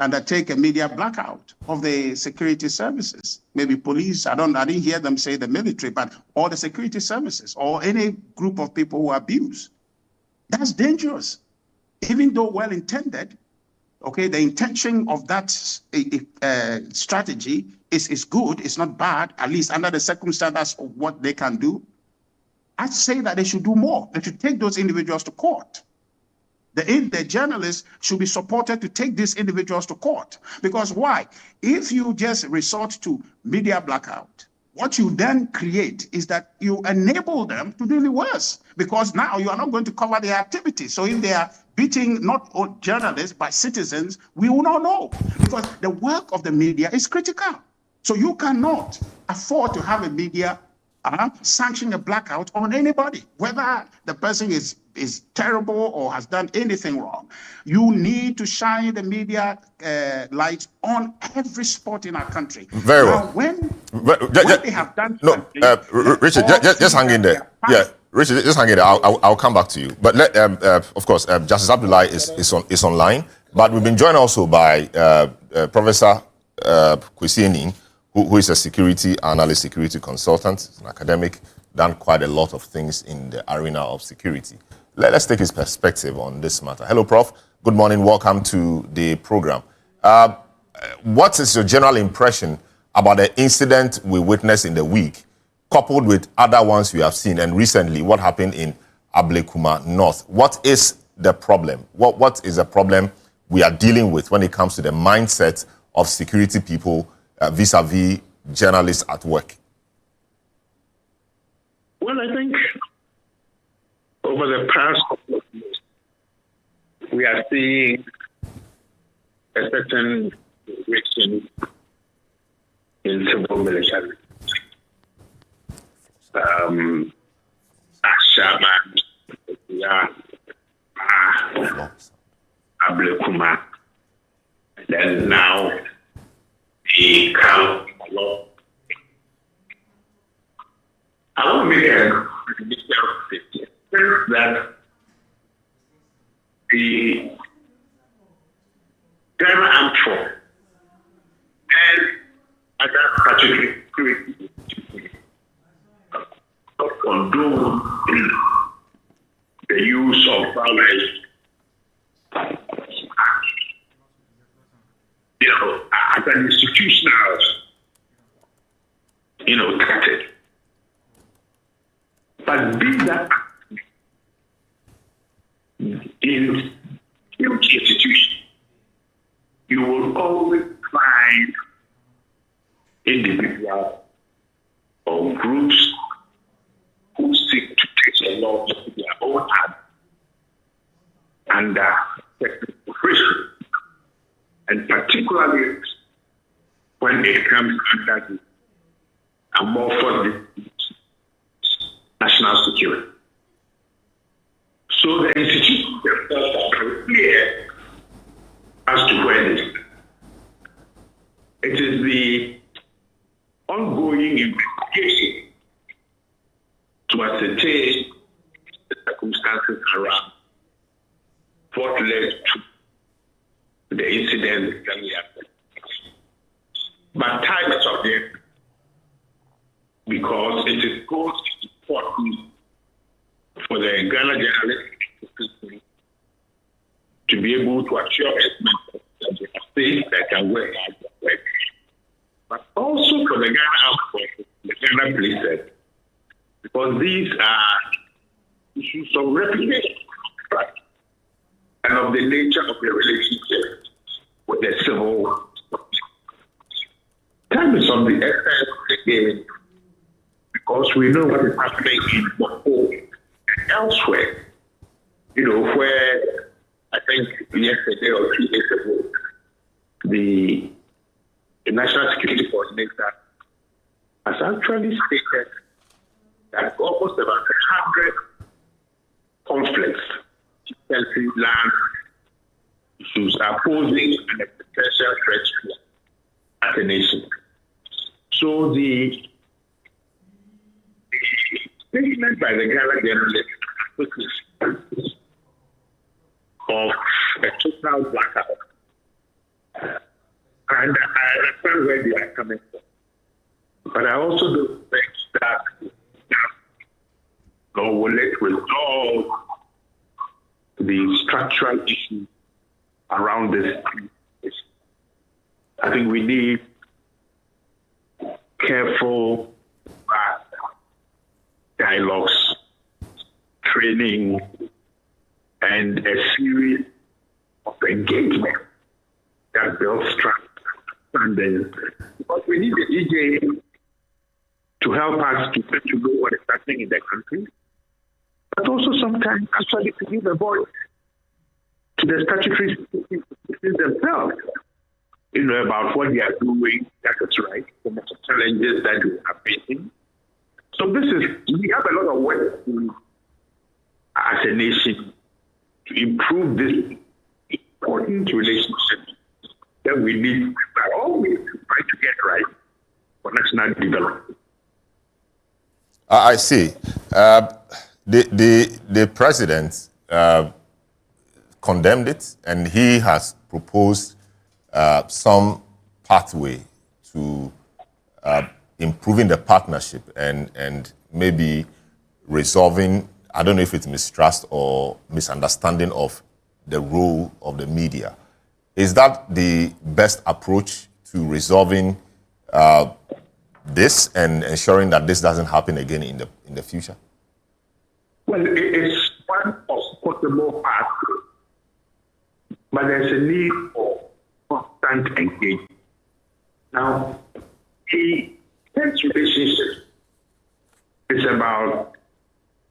undertake a media blackout of the security services, maybe police. I didn't hear them say the military, but all the security services or any group of people who abuse. That's dangerous. Even though well-intended, okay, the intention of that strategy is good, it's not bad, at least under the circumstances of what they can do. I'd say that they should do more. They should take those individuals to court. The journalists should be supported to take these individuals to court. Because why? If you just resort to media blackout, what you then create is that you enable them to do even worse. Because now you are not going to cover their activities. So if they are beating not all journalists but citizens, we will not know. Because the work of the media is critical. So you cannot afford to have a media sanction a blackout on anybody, whether the person is terrible or has done anything wrong. You need to shine the media light on every sport in our country. Very now, well. When they have done Richard, just hang in there. Yeah, Richard, just hang in there. I'll come back to you. But of course, Justice Abdullah is online. But we've been joined also by Professor Kwesi Enin, who is a security analyst, security consultant, an academic, done quite a lot of things in the arena of security. Let's take his perspective on this matter. Hello, Prof. Good morning. Welcome to the program. What is your general impression about the incident we witnessed in the week, coupled with other ones we have seen, and recently what happened in Ablekuma North? What is the problem? What is the problem we are dealing with when it comes to the mindset of security people vis-a-vis journalists at work? Well, I think over the past couple of years, we are seeing a certain direction in civil military. Ashaman, Ablekuma, then now the count a lot. I want to make a that the Ghana Armed Forces and other statutory condone the use of violence. As an institutional, tactic. But be that in huge institutions, you will always find individuals or groups who seek to take the law into their own hands under technical pressure, and particularly when it comes under the amorphous national security. So the institutions themselves are very clear as to where they stand. It is the ongoing investigation to ascertain the circumstances around what led to the incident that we have. But time is of the essence, because it is most important for the Ghana journalists to be able to assure us that they are safe, that can work out their work. But also for the Ghana Armed Forces, the Ghana Police Service, because these are issues of reputation, right? And of the nature of the relationship with the civil. Time is of the essence again, because we know what is happening in Boko and elsewhere. You know, where I think yesterday or 2 days ago, the National Security Coordinator has actually stated that almost about 100 conflicts, defensive land issues are posing an existential threat as a nation. So the statement by the Ghana journalist, which is of a total blackout, and I understand where they are coming from, but I also don't think that will let resolve the structural issue around this. I think we need careful dialogues, training, and a series of engagement that builds trust. Because we need the DJ to help us to get to know what is happening in the country, but also sometimes actually to give a voice to the statutory institutions themselves, you know, about what they are doing, that is right, some of the challenges that we are facing. So we have a lot of work to do as a nation to improve this important relationship that we need by always to try to get right for national development. I see. The president condemned it, and he has proposed some pathway to improving the partnership and maybe resolving, I don't know if it's mistrust or misunderstanding of the role of the media. Is that the best approach to resolving this and ensuring that this doesn't happen again in the future? Well, it's one of possible paths, but there's a need for constant engagement. Now, the tense relationship is about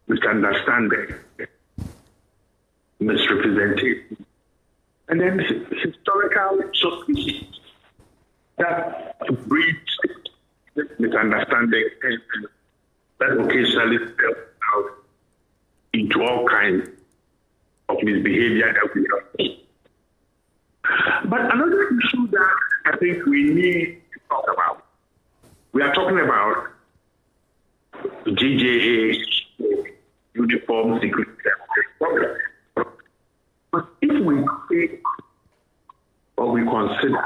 misunderstanding, misrepresentation, and then historical suspicions that breed misunderstanding and that occasionally spills out into all kinds of misbehavior that we have seen. But another issue that I think we need to talk about, we are talking about GJA, uniform security problem. But if we take or we consider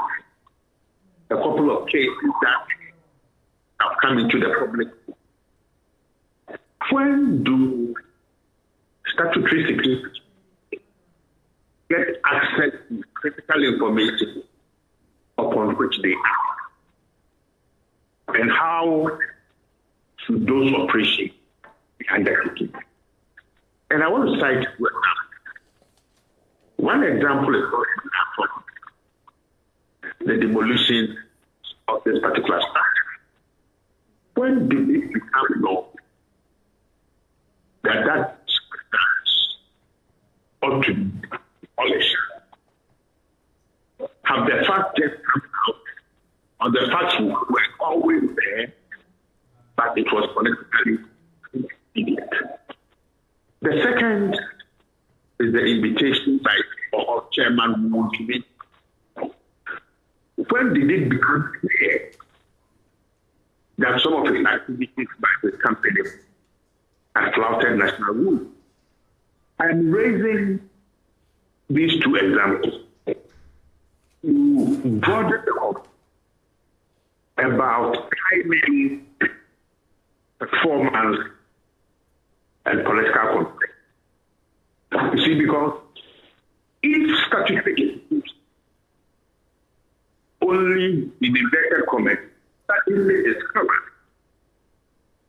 a couple of cases that have come into the public, when do statutory security get access to critical information upon which they act? And how should those operations the undertaking. And I want to cite one example is the demolition of this particular structure. When did it become law that ought to be abolished? Have the facts just come out? Or the facts were always there, but it was politically expedient? The second is the invitation by Chairman Woodley. When did it become clear that some of his activities by the company have flouted national rule? I'm raising these two examples to broaden up about timing, performance, and political context. You see, because if statutory institutions only in inverted commas suddenly discover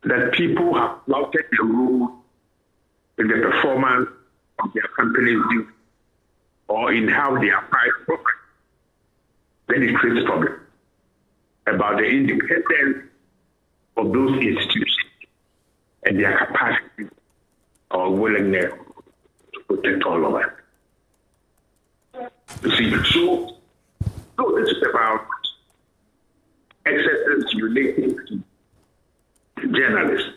that people have flouted the rule in the performance of their company's duty or in how they apply property, then it creates problems about the independence of those institutions and their capacity or willingness to protect all of us. You see, so this is about excesses relating to journalists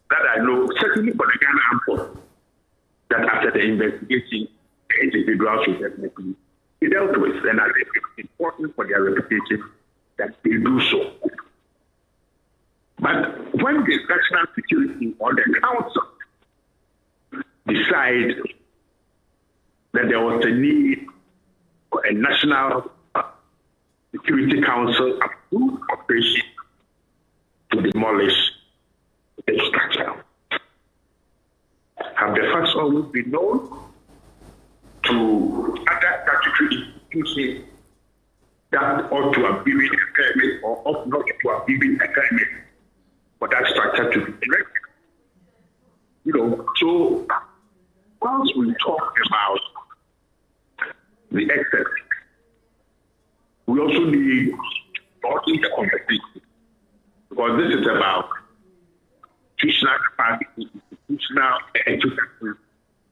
that I know, certainly for the Ghana Armed Forces, that after the investigation, the individuals should definitely be dealt with. And I think it's important for their reputation that they do so. But when the national security or the council decide that there was a need for a national security council approved operation to demolish the structure, have the facts always been known to other statutory institutions that ought to have given a permit or ought not to have given a permit for that structure to be erected? You know, so once we talk about the excess, we also need broadening the conversation, because this is about institutional capacity, institutional education,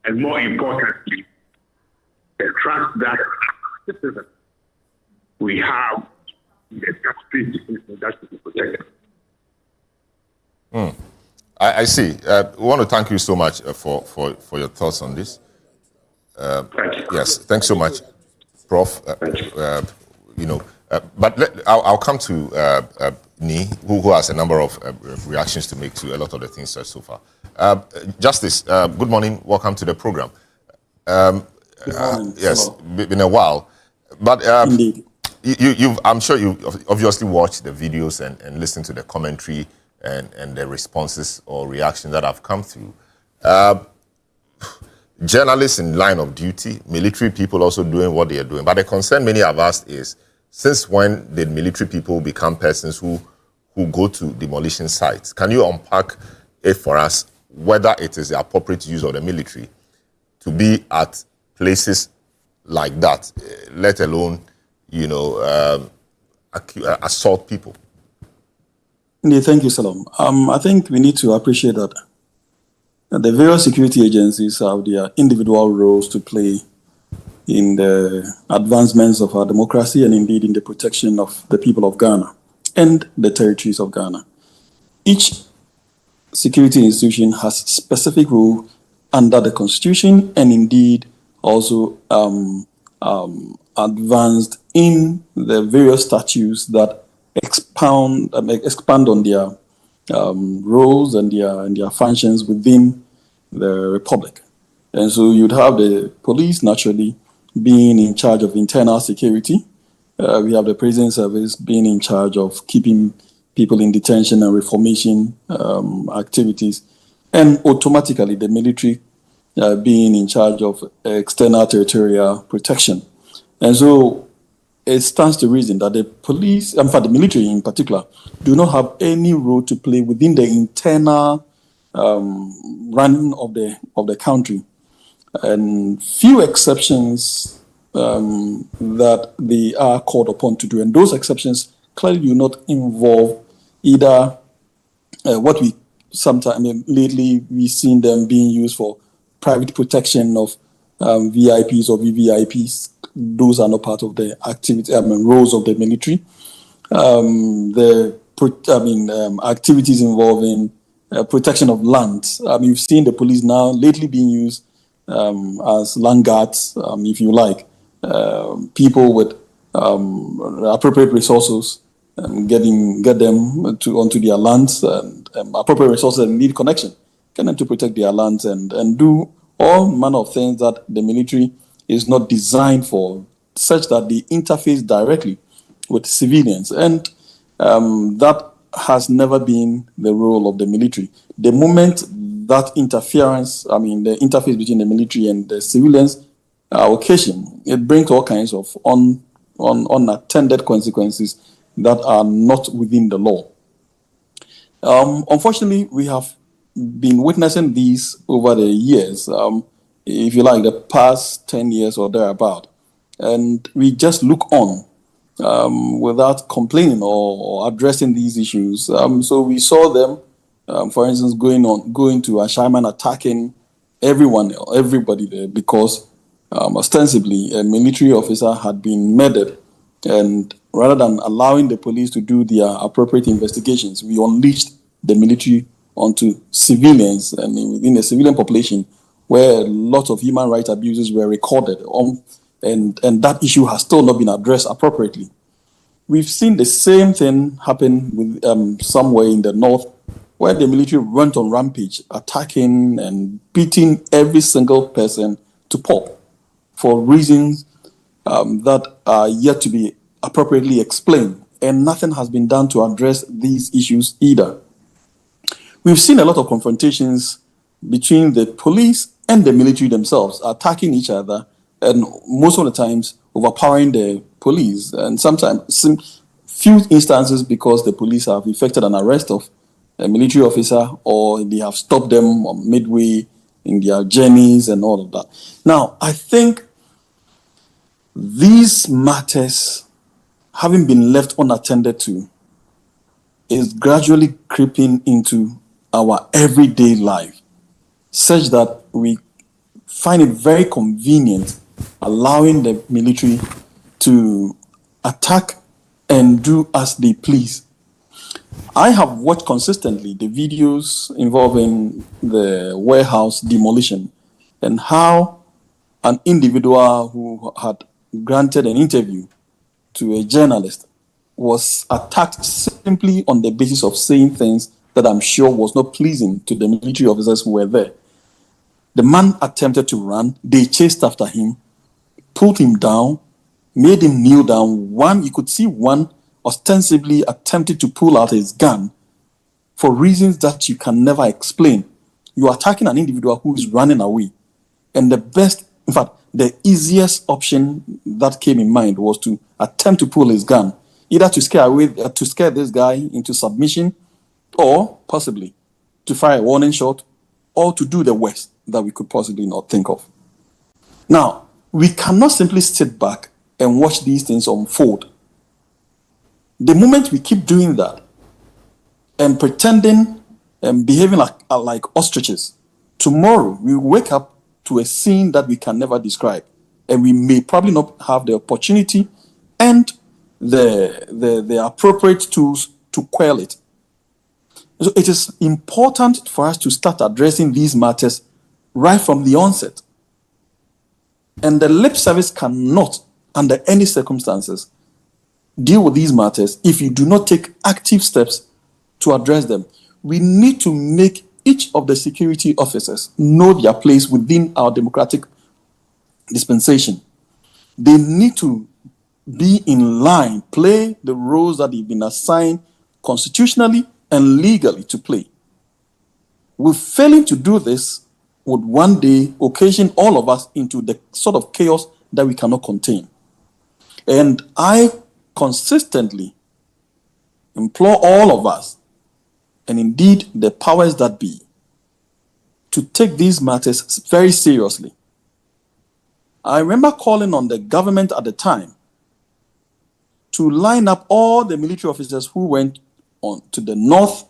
and more importantly, the trust that citizens we have in the statutory that should be protected. I see. I want to thank you so much for your thoughts on this. Thank you. Yes, thanks so much, Prof. Thank you. But I'll come to Ni, who has a number of reactions to make to a lot of the things said so far. Justice, good morning. Welcome to the program. Good morning. Yes, been a while, but indeed, I'm sure you obviously watched the videos and listened to the commentary and the responses or reactions that have come through. Journalists in line of duty, military people also doing what they are doing. But the concern many have asked is, since when did military people become persons who go to demolition sites? Can you unpack it for us, whether it is the appropriate use of the military to be at places like that, let alone, assault people? Indeed, thank you, Salam. I think we need to appreciate that the various security agencies have their individual roles to play in the advancements of our democracy and indeed in the protection of the people of Ghana and the territories of Ghana. Each security institution has specific role under the Constitution and indeed also advanced in the various statutes that expand on their roles and their functions within the Republic. And so you'd have the police naturally being in charge of internal security. We have the prison service being in charge of keeping people in detention and reformation activities. And automatically the military being in charge of external territorial protection. And so it stands to reason that the police, in fact the military in particular, do not have any role to play within the internal running of the country, and few exceptions that they are called upon to do, and those exceptions clearly do not involve either what we sometimes, lately we've seen them being used for private protection of VIPs or VVIPs. Those are not part of the activity, roles of the military. Activities involving protection of land. You've seen the police now lately being used as land guards, if you like. People with appropriate resources, get them onto their lands, and appropriate resources and need connection, get them to protect their lands and do all manner of things that the military is not designed for, such that they interface directly with civilians. And that has never been the role of the military. The moment that interference, the interface between the military and the civilians occasion, it brings all kinds of unattended consequences that are not within the law. Unfortunately, we have been witnessing these over the years, if you like, the past 10 years or thereabout. And we just look on without complaining or addressing these issues. So we saw them, for instance, going to Ashaiman, attacking everybody there, because ostensibly a military officer had been murdered, and rather than allowing the police to do their appropriate investigations, we unleashed the military onto civilians and within the civilian population, where a lot of human rights abuses were recorded, and that issue has still not been addressed appropriately. We've seen the same thing happen with somewhere in the north, where the military went on rampage, attacking and beating every single person to pulp for reasons that are yet to be appropriately explained, and nothing has been done to address these issues either. We've seen a lot of confrontations between the police and the military themselves, attacking each other, and most of the times overpowering the police, and sometimes few instances because the police have effected an arrest of a military officer, or they have stopped them midway in their journeys and all of that. Now, I think these matters, having been left unattended to, is gradually creeping into our everyday life, such that we find it very convenient allowing the military to attack and do as they please. I have watched consistently the videos involving the warehouse demolition, and how an individual who had granted an interview to a journalist was attacked simply on the basis of saying things that I'm sure was not pleasing to the military officers who were there. The man attempted to run. They chased after him, pulled him down, made him kneel down. You could see one ostensibly attempted to pull out his gun for reasons that you can never explain. You are attacking an individual who is running away. And the easiest option that came in mind was to attempt to pull his gun, either to scare this guy into submission, or possibly to fire a warning shot, or to do the worst that we could possibly not think of. Now, we cannot simply sit back and watch these things unfold. The moment we keep doing that and pretending and behaving like ostriches, tomorrow we wake up to a scene that we can never describe, and we may probably not have the opportunity and the appropriate tools to quell it. So it is important for us to start addressing these matters right from the onset. And the lip service cannot, under any circumstances, deal with these matters if you do not take active steps to address them. We need to make each of the security officers know their place within our democratic dispensation. They need to be in line, play the roles that they've been assigned constitutionally and legally to play. With failing to do this would one day occasion all of us into the sort of chaos that we cannot contain. And I consistently implore all of us, and indeed the powers that be, to take these matters very seriously. I remember calling on the government at the time to line up all the military officers who went on to the north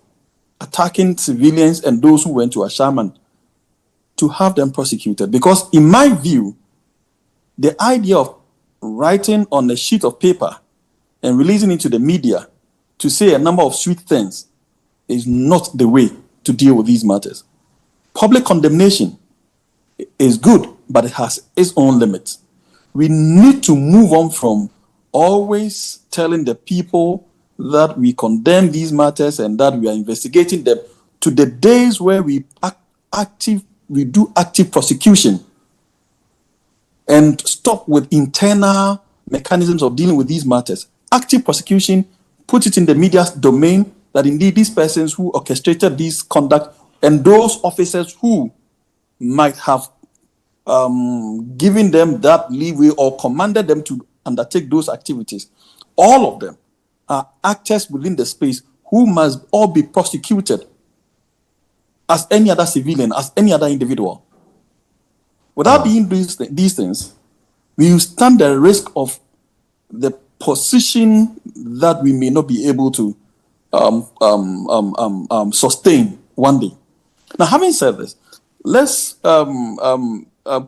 attacking civilians and those who went to Ashaman to have them prosecuted. Because in my view, the idea of writing on a sheet of paper and releasing it to the media to say a number of sweet things is not the way to deal with these matters. Public condemnation is good, but it has its own limits. We need to move on from always telling the people that we condemn these matters and that we are investigating them to the days where we do active prosecution and stop with internal mechanisms of dealing with these matters. Active prosecution, put it in the media's domain that indeed these persons who orchestrated this conduct and those officers who might have given them that leeway or commanded them to undertake those activities, all of them are actors within the space who must all be prosecuted as any other civilian, as any other individual. Without being these things, we will stand the risk of the position that we may not be able to sustain one day. Now, having said this, let's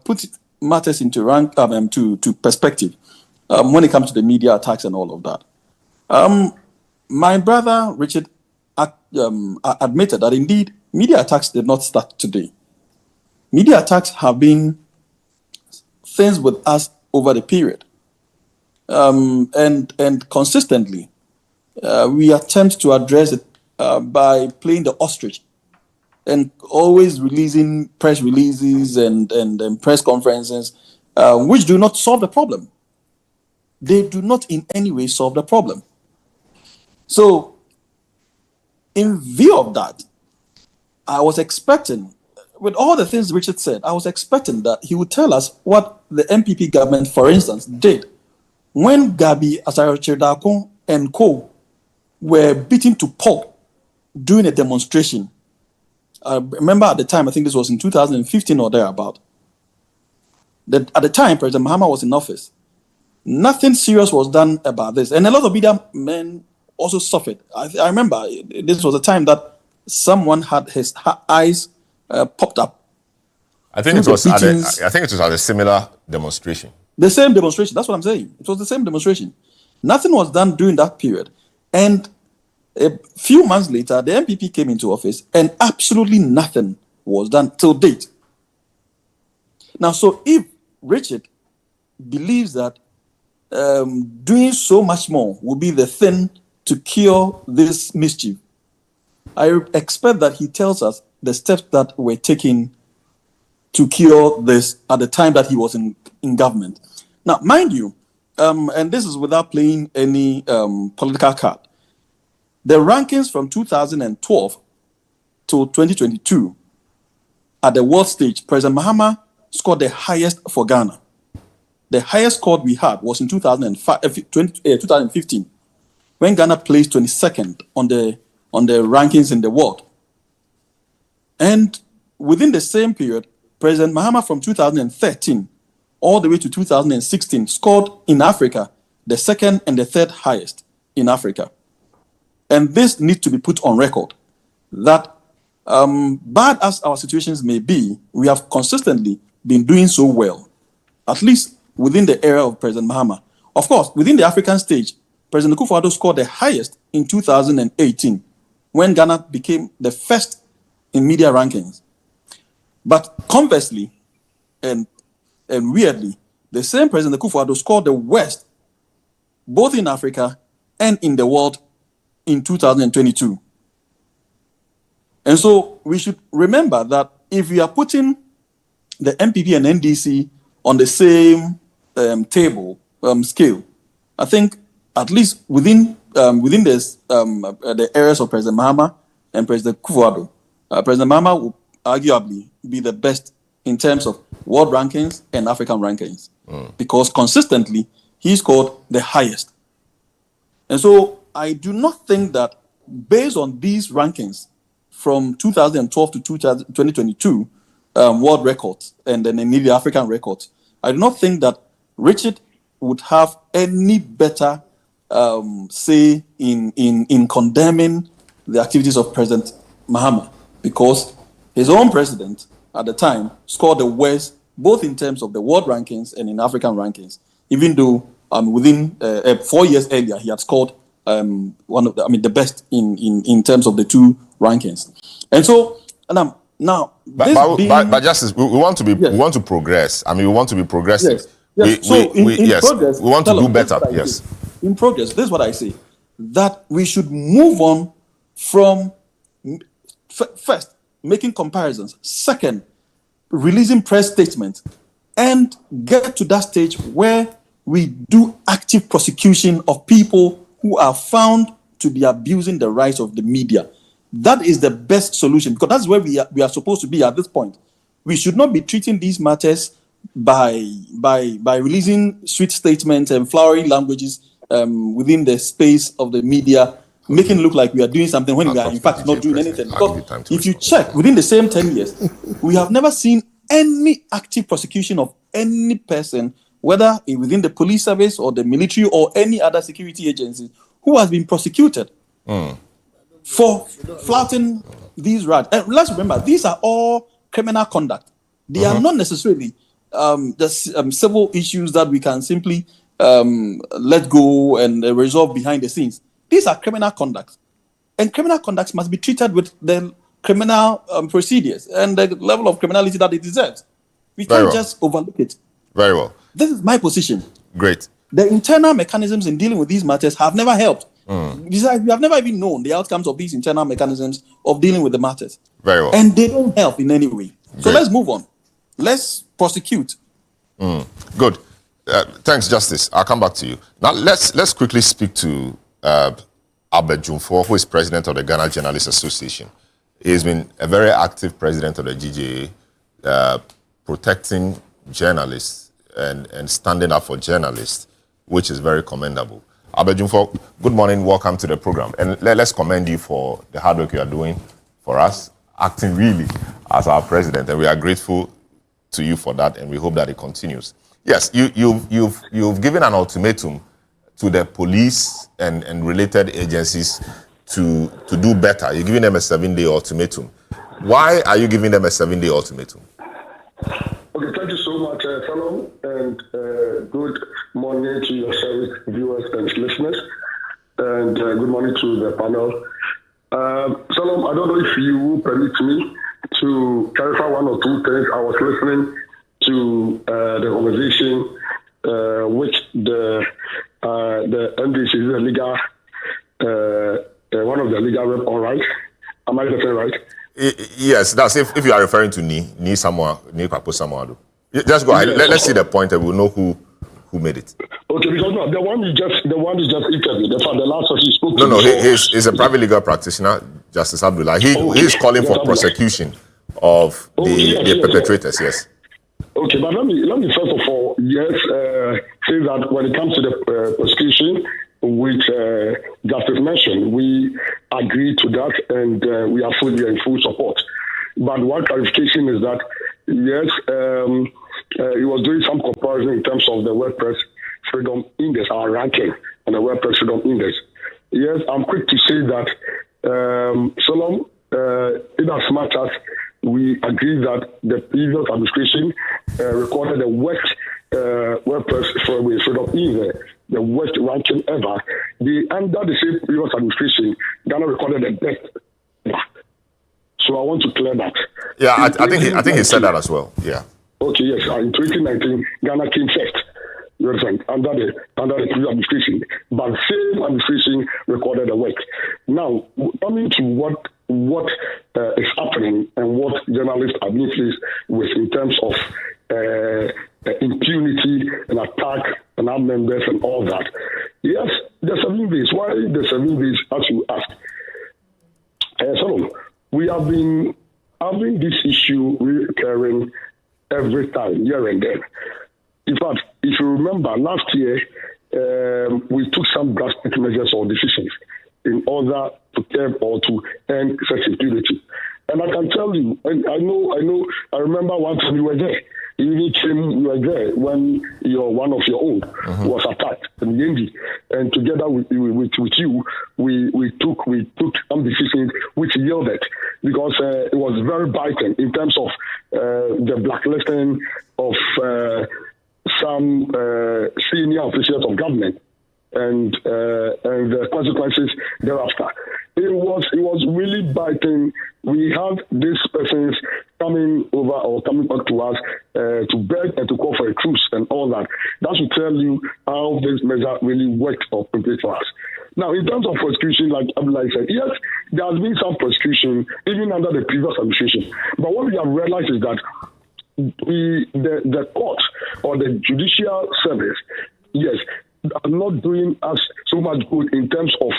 put matters into to perspective when it comes to the media attacks and all of that. My brother Richard admitted that indeed media attacks did not start today. Media attacks have been things with us over the period. And consistently, we attempt to address it by playing the ostrich and always releasing press releases and press conferences, which do not solve the problem. They do not in any way solve the problem. So, in view of that, I was expecting, with all the things Richard said, I was expecting that he would tell us what the MPP government, for instance, did when Gabi Asare-Chirdakun and co were beaten to pulp during a demonstration. I remember at the time, I think this was in 2015 or thereabout, that at the time, President Mahama was in office. Nothing serious was done about this. And a lot of media men also suffered. I remember this was a time that someone had his eyes popped up. I think it was at a similar demonstration. The same demonstration. That's what I'm saying. It was the same demonstration. Nothing was done during that period. And a few months later, the MPP came into office and absolutely nothing was done till date. Now, so if Richard believes that doing so much more will be the thing to cure this mischief, I expect that he tells us the steps that were taken to cure this at the time that he was in government. Now, mind you, and this is without playing any political card, the rankings from 2012 to 2022 at the world stage, President Mahama scored the highest for Ghana. The highest score we had was in 2015, when Ghana placed 22nd on the rankings in the world. And within the same period, President Mahama from 2013 all the way to 2016 scored in Africa the second and the third highest in Africa. And this needs to be put on record that bad as our situations may be, we have consistently been doing so well, at least within the era of President Mahama. Of course, within the African stage, President Akufo-Addo scored the highest in 2018 when Ghana became the first in media rankings. But conversely, and weirdly, the same President Akufo-Addo scored the worst both in Africa and in the world in 2022. And so we should remember that if we are putting the MPP and NDC on the same scale, I think at least within this, the areas of President Mahama and President Akufo-Addo, President Mahama will arguably be the best in terms of world rankings and African rankings, because consistently he scored the highest. And so I do not think that based on these rankings from 2012 to 2022, world records and then indeed the African records, I do not think that Richard would have any better say in condemning the activities of President Mahama, because his own president at the time scored the worst both in terms of the world rankings and in African rankings, even though within 4 years earlier he had scored the best in terms of the two rankings. And so but Justice, we want to be we want to progress. I mean, we want to be progressive. Yes. In progress, we want to do better. Yes. In progress, this is what I say, that we should move on from first making comparisons, second releasing press statements, and get to that stage where we do active prosecution of people who are found to be abusing the rights of the media. That is the best solution, because that's where we are supposed to be at this point. We should not be treating these matters by releasing sweet statements and flowery languages within the space of the media, making it look like we are doing something when we are in fact not doing anything. Because if you check within the same 10 years, we have never seen any active prosecution of any person, whether within the police service or the military or any other security agency, who has been prosecuted for flouting these rights. And let's remember, these are all criminal conduct. They are not necessarily civil issues that we can simply let go and resolve behind the scenes. These are criminal conducts, and criminal conducts must be treated with the criminal procedures and the level of criminality that it deserves. We can't just overlook it. Very well. This is my position. Great. The internal mechanisms in dealing with these matters have never helped. Besides, we have never even known the outcomes of these internal mechanisms of dealing with the matters. Very well. And they don't help in any way. So let's move on. Let's prosecute. Good. Thanks, Justice. I'll come back to you. Now, let's quickly speak to Albert Jumfor, who is president of the Ghana Journalists Association. He's been a very active president of the GJA, protecting journalists and standing up for journalists, which is very commendable. Albert Jumfor, good morning. Welcome to the program. And let's commend you for the hard work you are doing for us, acting really as our president. And we are grateful to you for that, and we hope that it continues. Yes, you've given an ultimatum to the police and related agencies to do better. You're giving them a 7-day ultimatum. Why are you giving them a 7-day ultimatum? Okay, thank you so much, Salom, and good morning to your service viewers and listeners, and good morning to the panel. Salom, I don't know if you will permit me to clarify one or two things. I was listening to the conversation which the NDC is a legal, one of the legal rep, all right? Am I saying right? Yes, that's if you are referring to Ni Papo Samoado. Just go ahead. Let's see the point and we'll know who made it. Okay, because no, the one you just interviewed, the last one he spoke to. No, he's a private legal practitioner, Justice Abdullah. He's calling for prosecution of the perpetrators, yes. Okay, but let me first of all, say that when it comes to the prosecution, which Justice mentioned, we agree to that, and we are fully in full support. But one clarification is that, yes, he was doing some comparison in terms of the WordPress Freedom Index, our ranking on the WordPress Freedom Index. Yes, I'm quick to say that, Solomon, in as much as we agree that the previous administration recorded the worst WordPress Freedom Index, the worst ranking ever. Under the same previous administration, Ghana recorded the best. So I want to clear that. Yeah, I think he said that as well. Yeah. Okay, yes. In 2019, Ghana came first. You understand? Under the previous administration, but same administration recorded the work. Now, coming to what is happening and what journalists are being faced with in terms of impunity and attack on our members and all that. Yes, the 7 days. Why the 7 days, as you asked? So we have been having this issue recurring every time, here and there. In fact, if you remember, last year, we took some drastic measures or decisions in order to curb or to end such impunity. And I can tell you, and I remember one time you were there. You were there when one of your own was attacked in Yendi, and together with you, we took some decisions which yielded, because it was very biting in terms of the blacklisting of some senior officials of government and the consequences thereafter. It was really biting. We had these persons coming over or coming back to us to beg and to call for a truce and all that. That should tell you how this measure really worked or prepared for us. Now, in terms of prosecution, like Abdullah said, yes, there has been some prosecution even under the previous administration. But what we have realized is that the court or the judicial service, yes, are not doing us so much good in terms of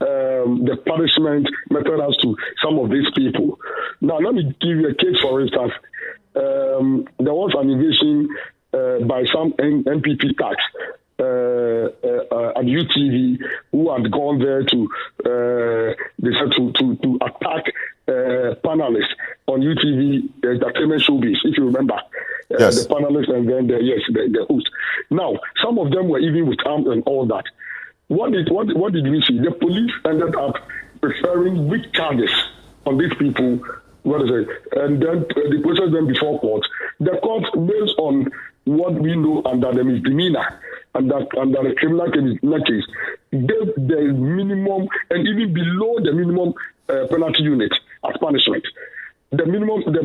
the punishment method as to some of these people. Now, let me give you a case, for instance. There was an invasion by some NPP tax at UTV who had gone there to attack panelists on UTV entertainment showbiz, if you remember. Yes. The panelists and then the host. Now, some of them were even with arms and all that. What did we see? The police ended up preferring weak charges on these people, and then they processed them before court. The court, based on what we know under the misdemeanor, under the criminal case, gave the minimum and even below the minimum penalty unit as punishment. The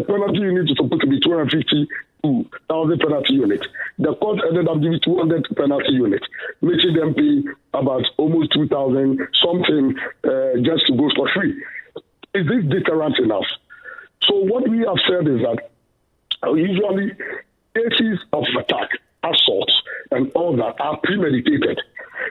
penalty unit is supposed to be 252,000 penalty unit. The court ended up giving 200 penalty units, making them pay about almost 2,000 something just to go for free. Is this deterrent enough? So what we have said is that usually cases of attack, assaults, and all that are premeditated.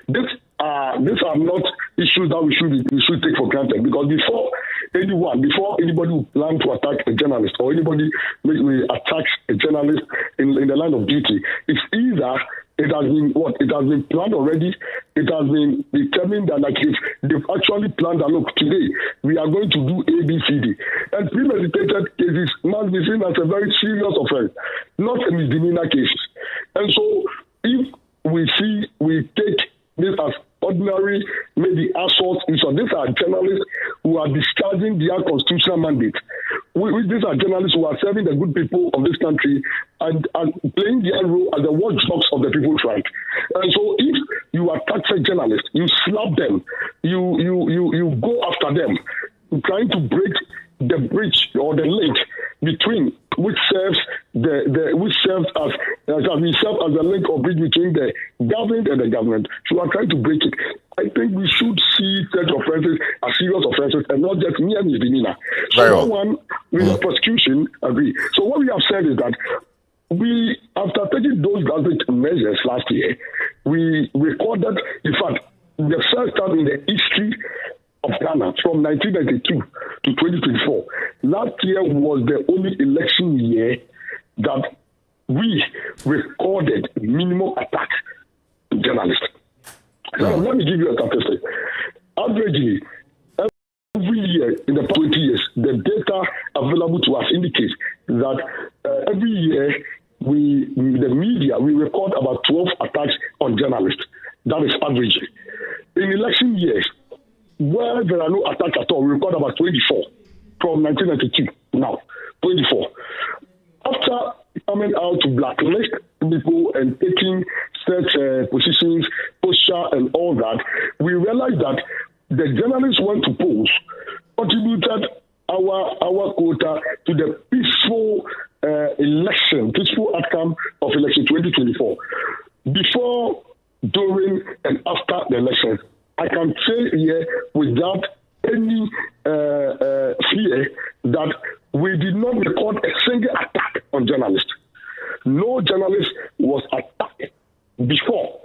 These are not issues that we should take for granted, because before anybody would plan to attack a journalist or anybody attacks a journalist in the line of duty, it's either it has been planned already. It has been determined that like if they've actually planned that, look, today we are going to do ABCD. And premeditated cases must be seen as a very serious offense, not a misdemeanor case. And so if we take this as ordinary, maybe assault issue. These are journalists who are discharging their constitutional mandate. These are journalists who are serving the good people of this country and playing their role as the watchdogs of the people's right. And so if you attack a journalist, you slap them, you go after them, trying to break the bridge or the link between which serves as the link or bridge between the government and the government. So I'm trying to break it. I think we should see such offenses as serious offenses and not just mere misdemeanor. So no one with the prosecution agree. So what we have said is that we, after taking those drastic measures last year, we recorded, in fact, the first time in the history of Ghana from 1992 to 2024. Last year was the only election year that we recorded minimum attack to journalists. Now, let me give you a statistic. Averagely, every year in the past 20 years, the data available to us indicates that every year the media, we record about 12 attacks on journalists. That is average. In election years, where there are no attacks at all, we record about 24 from 1992 now, 24. After coming out to blacklist people and taking such positions, posture and all that, we realized that the journalists went to polls, contributed our quota to the peaceful peaceful outcome of election 2024. Before, during, and after the elections, I can say here without any fear that we did not record a single attack on journalists. No journalist was attacked before,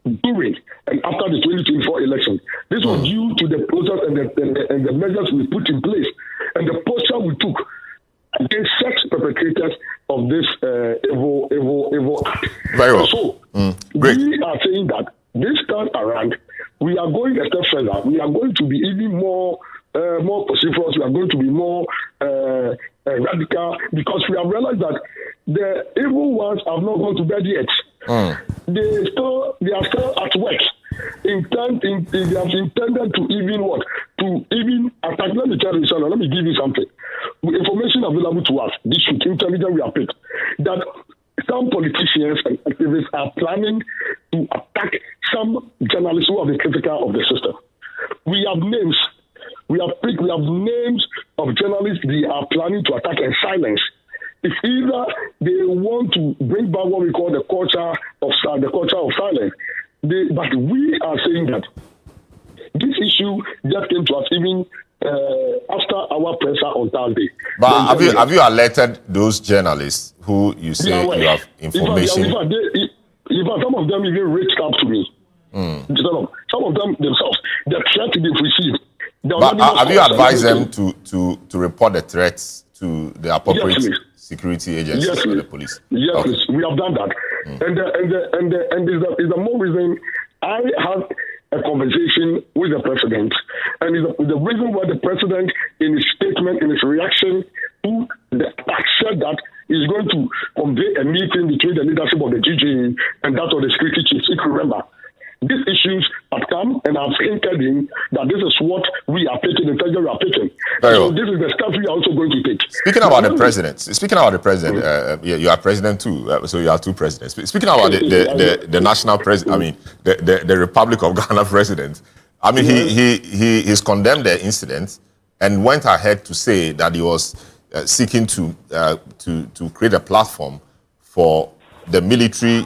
during, and after the 2024 election. This was due to the process and the measures we put in place and the posture we took against such perpetrators of this evil act. Very well. So, we are saying that this time around, we are going a step further. We are going to be even more more vociferous. We are going to be more radical, because we have realized that the evil ones have not gone to bed yet. They are still at work. They have intended to even what? To even attack. Let me tell you something. Let me give you something. Information available to us, this week, intelligence we have picked, that some politicians and activists are planning to attack some journalists who are the critical of the system. We have names. We have names of journalists they are planning to attack and silence. It's either they want to bring back what we call the culture of silence. But we are saying that this issue just came to us even after our presser on Thursday. But have you alerted those journalists who you say you have information? In fact, some of them even reached out to me. Some of them themselves, the threat they've received. But have you advised them to report the threats to the appropriate security agencies or the police? Yes, okay. We have done that. And is the more reason I have a conversation with the president, and the reason why the president, in his statement, in his reaction to the attack, said that he's going to convey a meeting between the leadership of the GGA and that of the security chiefs. If you remember, these issues have come, and I've hinted in that this is what we are taking, the intelligence we are taking. So this is the stuff we are also going to take. Speaking about the president, you are president too, so you are two presidents. Speaking about the national president, I mean, the Republic of Ghana president, I mean, he's condemned the incident and went ahead to say that he was seeking to create a platform for the military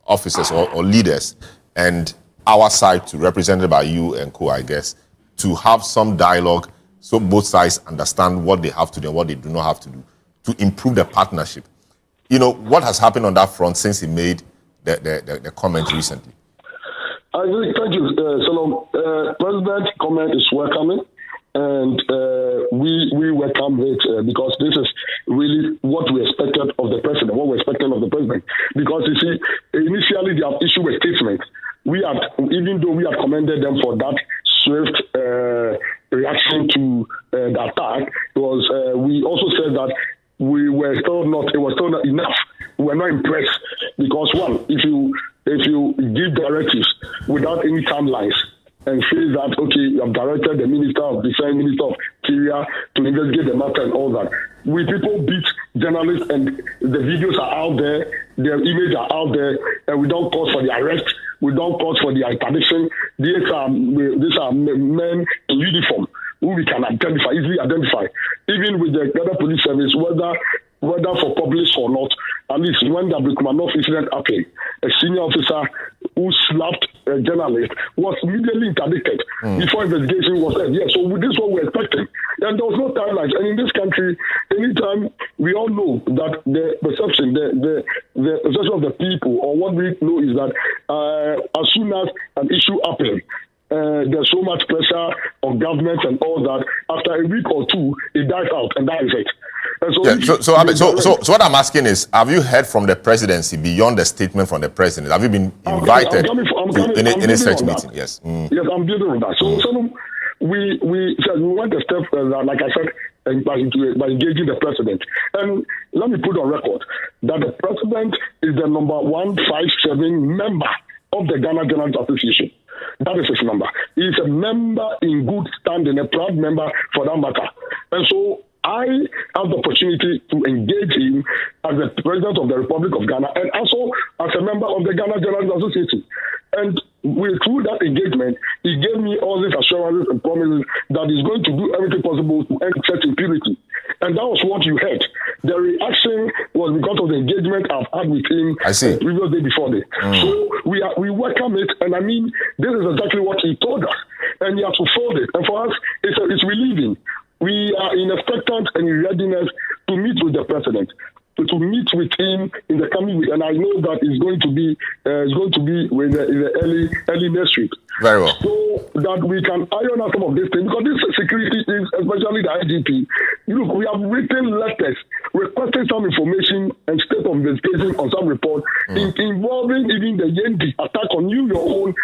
officers or leaders and our side, to represented by you and co, I guess, to have some dialogue so both sides understand what they have to do and what they do not have to do to improve the partnership. You know, what has happened on that front since he made the comment recently? Thank you, Solomon. President's comment is welcoming, and we welcome it because this is really what we expected of the president, what we expected of the president. Because you see, initially they have issued a statement. Even though we had commended them for that swift reaction to the attack, we also said that it was still not enough. We were not impressed because, one, if you give directives without any timelines and say that, okay, you have directed the Minister of Defense, Minister of Interior to investigate the matter and all that. We people beat journalists, and the videos are out there, their images are out there, and we don't call for the arrest. We don't call for the interdiction. These are men in uniform who we can easily identify. Even with the Ghana Police Service, whether for publish or not, at least when the Promotional incident happened, a senior officer who slapped a journalist was immediately interdicted before investigation was said. Yes, so this is what we're expecting. And there was no timeline. And in this country, anytime we all know that the perception, the perception of the people, or what we know is that as soon as an issue happens, there's so much pressure on government and all that. After a week or two, it dies out, and that is it. So what I'm asking is, have you heard from the presidency beyond the statement from the president? Have you been invited to any such meeting? Yes. Yes, I'm building on that. So we went a step further, like I said, by engaging the president. And let me put on record that the president is the number 157 member of the Ghana Journalists Association. That is his number. He is a member in good standing, a proud member for that matter. And so I have the opportunity to engage him as the president of the Republic of Ghana and also as a member of the Ghana Journalists Association. And through that engagement, he gave me all these assurances and promises that he's going to do everything possible to end such impunity. And that was what you heard. The reaction was because of the engagement I've had with him the previous day before day. So we welcome it, and I mean, this is exactly what he told us, and he has fulfilled it. And for us, it's relieving. We are in expectant and in readiness to meet with the president, to meet with him in the coming week, and I know that it's going to be in the early next week. Very well. So that we can iron out some of these things, because this security things, especially the IGP, look, we have written letters requesting some information and state of investigation on some report involving even the Yendi attack on your own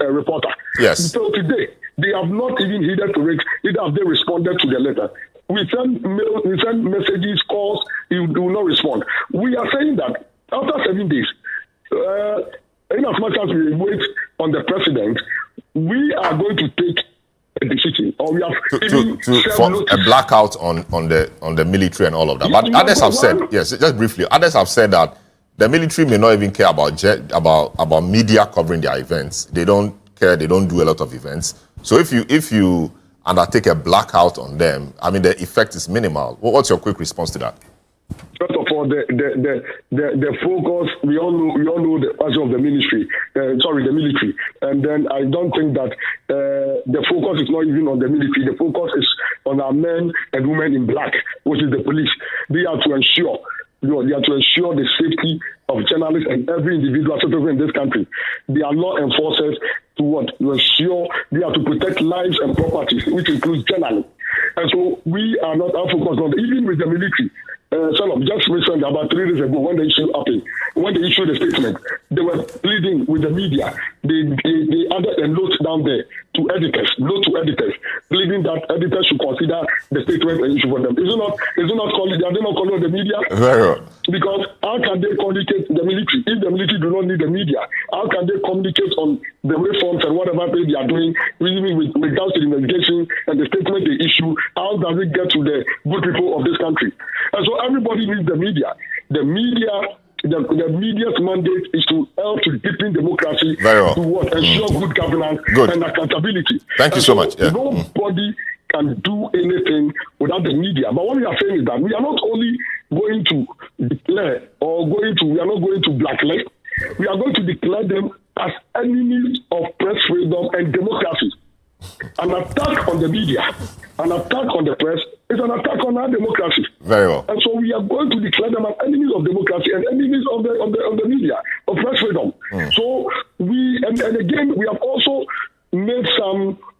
reporter. Yes. So today, They have not even heeded to it, neither have they responded to the letter. We send mail, we send messages, calls, you do not respond. We are saying that after 7 days, in as much as we wait on the president, we are going to take a decision, or we have for a blackout on the military and all of that. But others have said, yes, just briefly, others have said that the military may not even care about media covering their events. They don't care. They don't do a lot of events. So if you undertake a blackout on them, I mean, the effect is minimal. What's your quick response to that? First of all, the focus, we all know the issue of the military, the military. And then I don't think that the focus is not even on the military. The focus is on our men and women in black, which is the police. They are to ensure, the safety of journalists and every individual citizen in this country. They are law enforcers to ensure they are to protect lives and properties, which includes journalists. And so we are not focused on, even with the military. Just recently, about 3 days ago, when they issued a statement, they were pleading with the media. They added a note down there to editors, pleading that editors should consider the statement and issue for them. Are they not calling the media? Very well. Because how can they communicate the military? If the military do not need the media, how can they communicate on the reforms and whatever they are doing, even with regards to the investigation and the statement they issue? How does it get to the good people of this country? And so everybody needs the media. The media's mandate is to help to deepen democracy, to ensure good governance and accountability. Thank you so much. Yeah. Nobody can do anything without the media. But what we are saying is that we are not only going to declare we are not going to blacklist, we are going to declare them as enemies of press freedom and democracy. An attack on the media, an attack on the press is an attack on our democracy. Very well. And so we are going to declare them as enemies of democracy and enemies of the media, of press freedom. So we again we have also made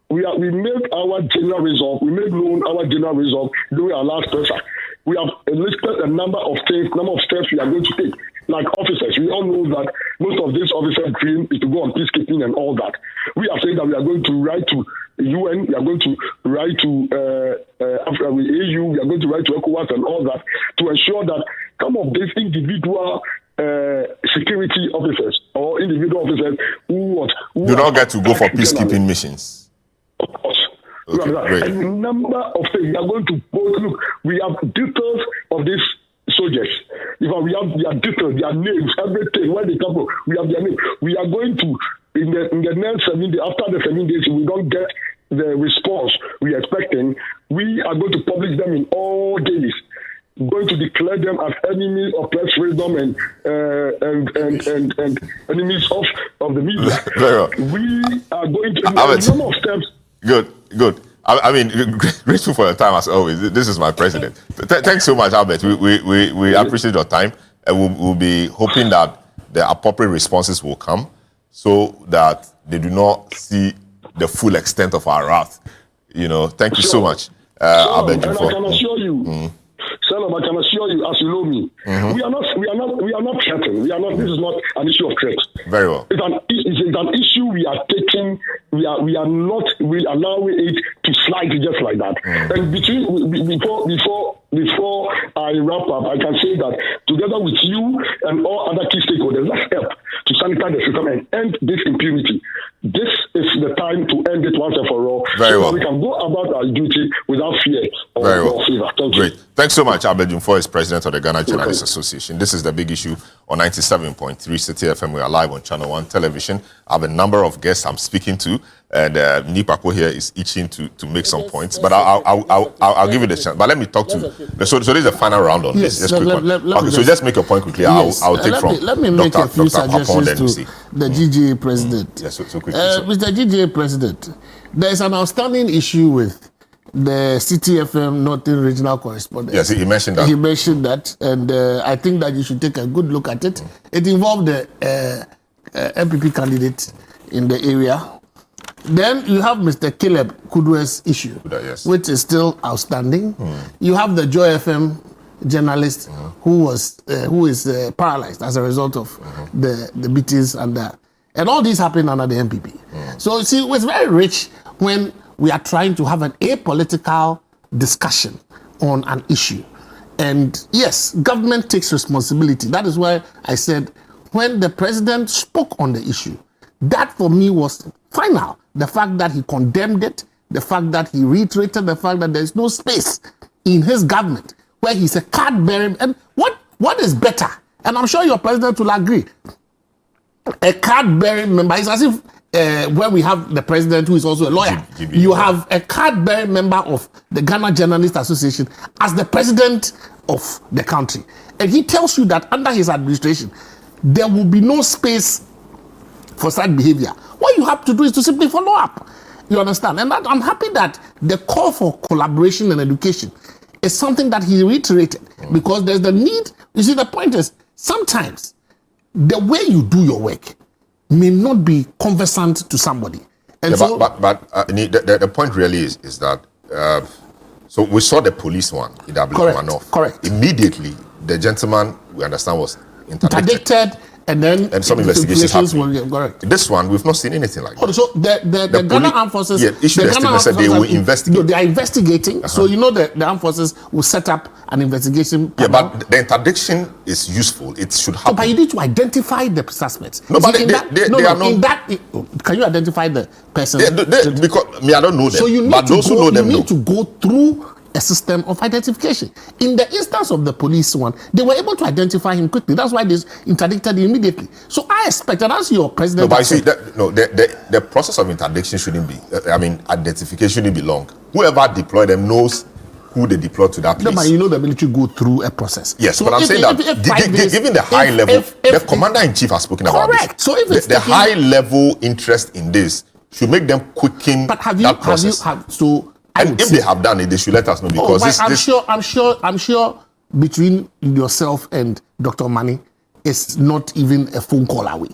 we made our general resolve. We made known our general resolve during our last presser. We have listed a number of steps we are going to take. Like officers, we all know that most of these officers' dream is to go on peacekeeping and all that. We are saying that we are going to write to UN, we are going to write to AU, we are going to write to ECOWAS and all that to ensure that some of these individual security officers or individual officers who do not get to go for peacekeeping missions. Of course. Okay, great. A number of things. We are going to look. We have details of these soldiers. We have their details, their names, everything, where they come from. We have their names. We are going to, in the next 7 days, after the 7 days, we don't get the response we are expecting. We are going to publish them in all days. Going to declare them as enemies of press freedom and enemies of the media. We are going to do a number of steps. Good. I mean, grateful for your time as always. This is my president. Thanks so much, Albert. We appreciate your time, and we'll be hoping that the appropriate responses will come, so that they do not see the full extent of our wrath. Thank you so much, Albert. And I can assure you. I can assure you, as you know me, we are not threatened. This is not an issue of threat. Very well. It's an issue we are taking. We are not allowing it to slide just like that. And before I wrap up, I can say that together with you and all other key stakeholders, let's help to sanitize the system and end this impunity. This is the time to end it once and for all. Very well. That we can go about our duty without fear or fever. Thank you. Great. Thanks so much, Albert Jumfo is president of the Ghana Journalists Association. This is The Big Issue on 97.3 City FM. We are live on Channel 1 television. I have a number of guests I'm speaking to, and Nipako here is itching to make some points, but I'll give you the chance. But let me talk to. So this is the final round on this. Just quick one. Okay, so just make your point quickly. Yes. I'll take from. Let me make a few suggestions to the GGA president. Yes, so quickly. Mr. GGA president, there is an outstanding issue with the City FM Northern Regional Correspondent. Yes, he mentioned that. He mentioned that, and I think that you should take a good look at it. It involved the MPP candidate in the area. Then you have Mr. Caleb Kudwe's issue, which is still outstanding. You have the Joy FM journalist who is paralyzed as a result of the beatings and all these happened under the MPP. So see, it's very rich when we are trying to have an apolitical discussion on an issue. And yes, government takes responsibility. That is why I said when the president spoke on the issue, that for me was final. The fact that he condemned it, the fact that he reiterated the fact that there is no space in his government where he's a card-bearing. And what is better? And I'm sure your president will agree. A card-bearing member, it's as if where we have the president who is also a lawyer, you have a card-bearing member of the Ghana Journalists Association as the president of the country. And he tells you that under his administration, there will be no space for such behavior. What you have to do is to simply follow up. You understand? And I'm happy that the call for collaboration and education is something that he reiterated, because there's the need. You see, the point is, sometimes the way you do your work may not be conversant to somebody. And yeah, so, the point really is that, so we saw the police one, correct. Immediately, the gentleman, we understand, was interdicted, and some investigations happening. Correct. This one, we've not seen anything like that. So the Ghana Armed Forces, issued a statement said they will investigate. No, they are investigating. So you know the Armed Forces will set up an investigation panel. Yeah, but the interdiction is useful. It should happen. So, but you need to identify the suspects. No, but they are not. Can you identify the person? Because I don't know them. So you need but those who know them you need to go through a system of identification. In the instance of the police one, they were able to identify him quickly. That's why they interdicted him immediately. So I expect that as your president. No, but you see, the process of interdiction shouldn't be. Identification shouldn't be long. Whoever deployed them knows who they deployed to that place. No, but you know the military go through a process. Yes, so but I'm saying that given the high level, the commander in chief has spoken about this. So if it's the high level interest in this should make them quicken that process. And if they have done it, they should let us know, because I'm sure between yourself and Dr. Mani, it's not even a phone call away.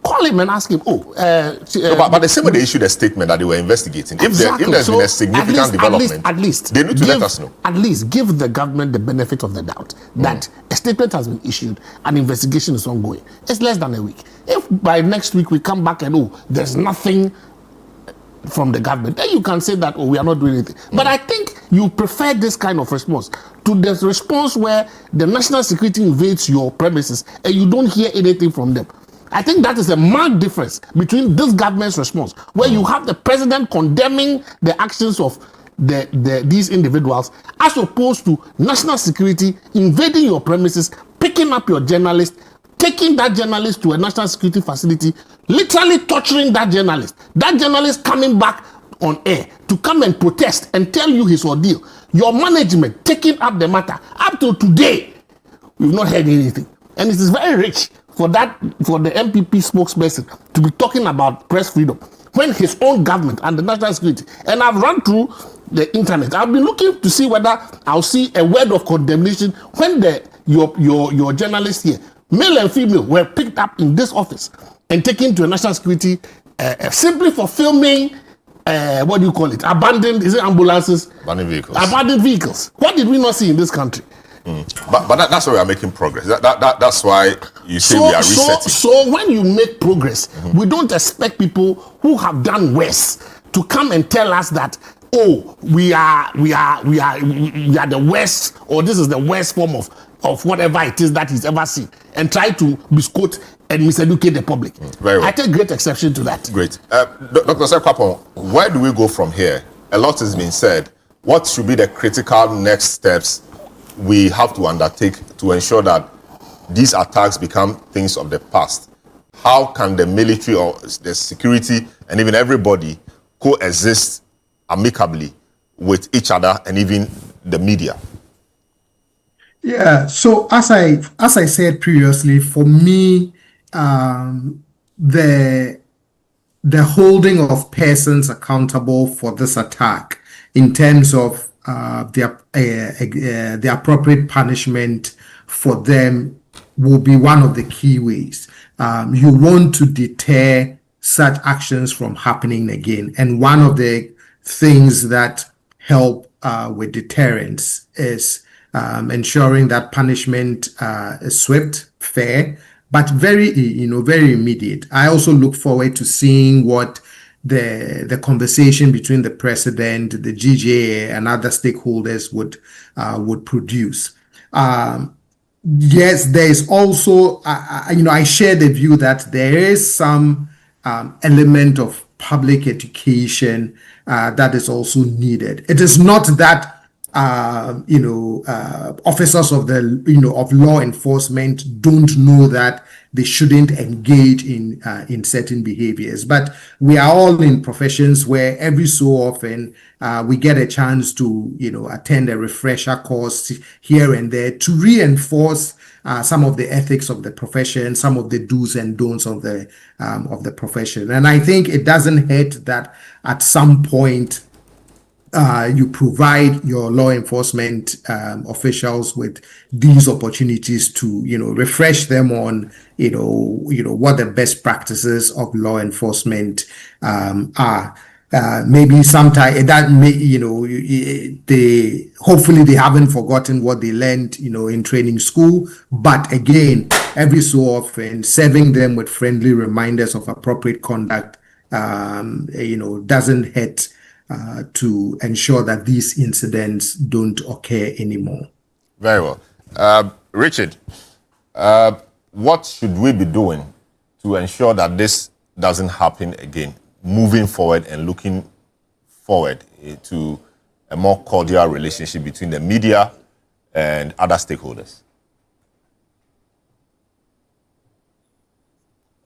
Call him and ask him. But the same way they issued a statement that they were investigating. Exactly. If there's been a significant development, at least they need to let us know. At least give the government the benefit of the doubt that a statement has been issued, an investigation is ongoing. It's less than a week. If by next week we come back and there's nothing from the government, then you can say that we are not doing anything. But I think you prefer this kind of response to the response where the national security invades your premises and you don't hear anything from them. I think that is a marked difference between this government's response, where you have the president condemning the actions of these individuals, as opposed to national security invading your premises, picking up your journalist, taking that journalist to a national security facility, literally torturing that journalist coming back on air to come and protest and tell you his ordeal. Your management taking up the matter. Up to today, we've not heard anything. And it is very rich for the MPP spokesperson to be talking about press freedom when his own government and the national security. And I've run through the internet. I've been looking to see whether I'll see a word of condemnation when your journalists here, male and female, were picked up in this office and taken to a national security simply for filming, abandoned ambulances? Abandoned vehicles. What did we not see in this country? But that's why we are making progress. That's why you say we are resetting. So when you make progress, we don't expect people who have done worse to come and tell us that, we are the worst, or this is the worst form of whatever it is that he's ever seen, and try to misquote and miseducate the public. Very well. I take great exception to that. Great. Dr. Sekwapo, where do we go from here? A lot has been said. What should be the critical next steps we have to undertake to ensure that these attacks become things of the past? How can the military or the security and even everybody coexist amicably with each other and even the media? Yeah, so as I said previously, for me, the holding of persons accountable for this attack in terms of the appropriate punishment for them will be one of the key ways. You want to deter such actions from happening again. And one of the things that help with deterrence is ensuring that punishment is swift, fair, but very immediate. I also look forward to seeing what the conversation between the president, the GJA, and other stakeholders would produce. Yes, there is also, I share the view that there is some element of public education that is also needed. It is not that officers of of law enforcement don't know that they shouldn't engage in certain behaviors, but we are all in professions where every so often we get a chance to attend a refresher course here and there to reinforce some of the ethics of the profession, some of the do's and don'ts of the profession. And I think it doesn't hurt that at some point you provide your law enforcement officials with these opportunities to, refresh them on, what the best practices of law enforcement are. Maybe sometime that may, hopefully they haven't forgotten what they learned, in training school. But again, every so often, serving them with friendly reminders of appropriate conduct, doesn't hurt. To ensure that these incidents don't occur anymore. Very well. Richard, what should we be doing to ensure that this doesn't happen again, moving forward and looking forward to a more cordial relationship between the media and other stakeholders?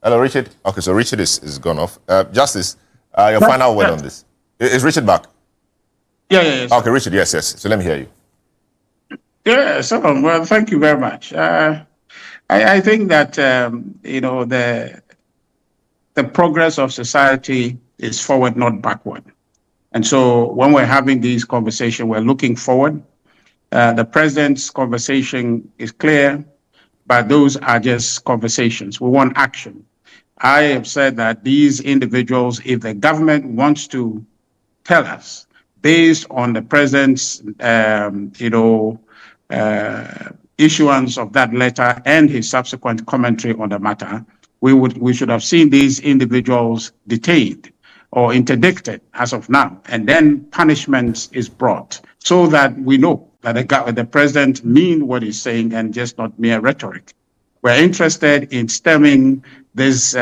Hello, Richard. Okay, so Richard is gone off. Justice, your final word on this. Is Richard back? Yeah. Okay, Richard, yes. So let me hear you. Yeah, so, well, thank you very much. I think that, the progress of society is forward, not backward. And so when we're having these conversations, we're looking forward. The president's conversation is clear, but those are just conversations. We want action. I have said that these individuals, if the government wants to tell us, based on the president's, issuance of that letter and his subsequent commentary on the matter, we should have seen these individuals detained or interdicted as of now, and then punishment is brought so that we know that the president means what he's saying and just not mere rhetoric. We're interested in stemming this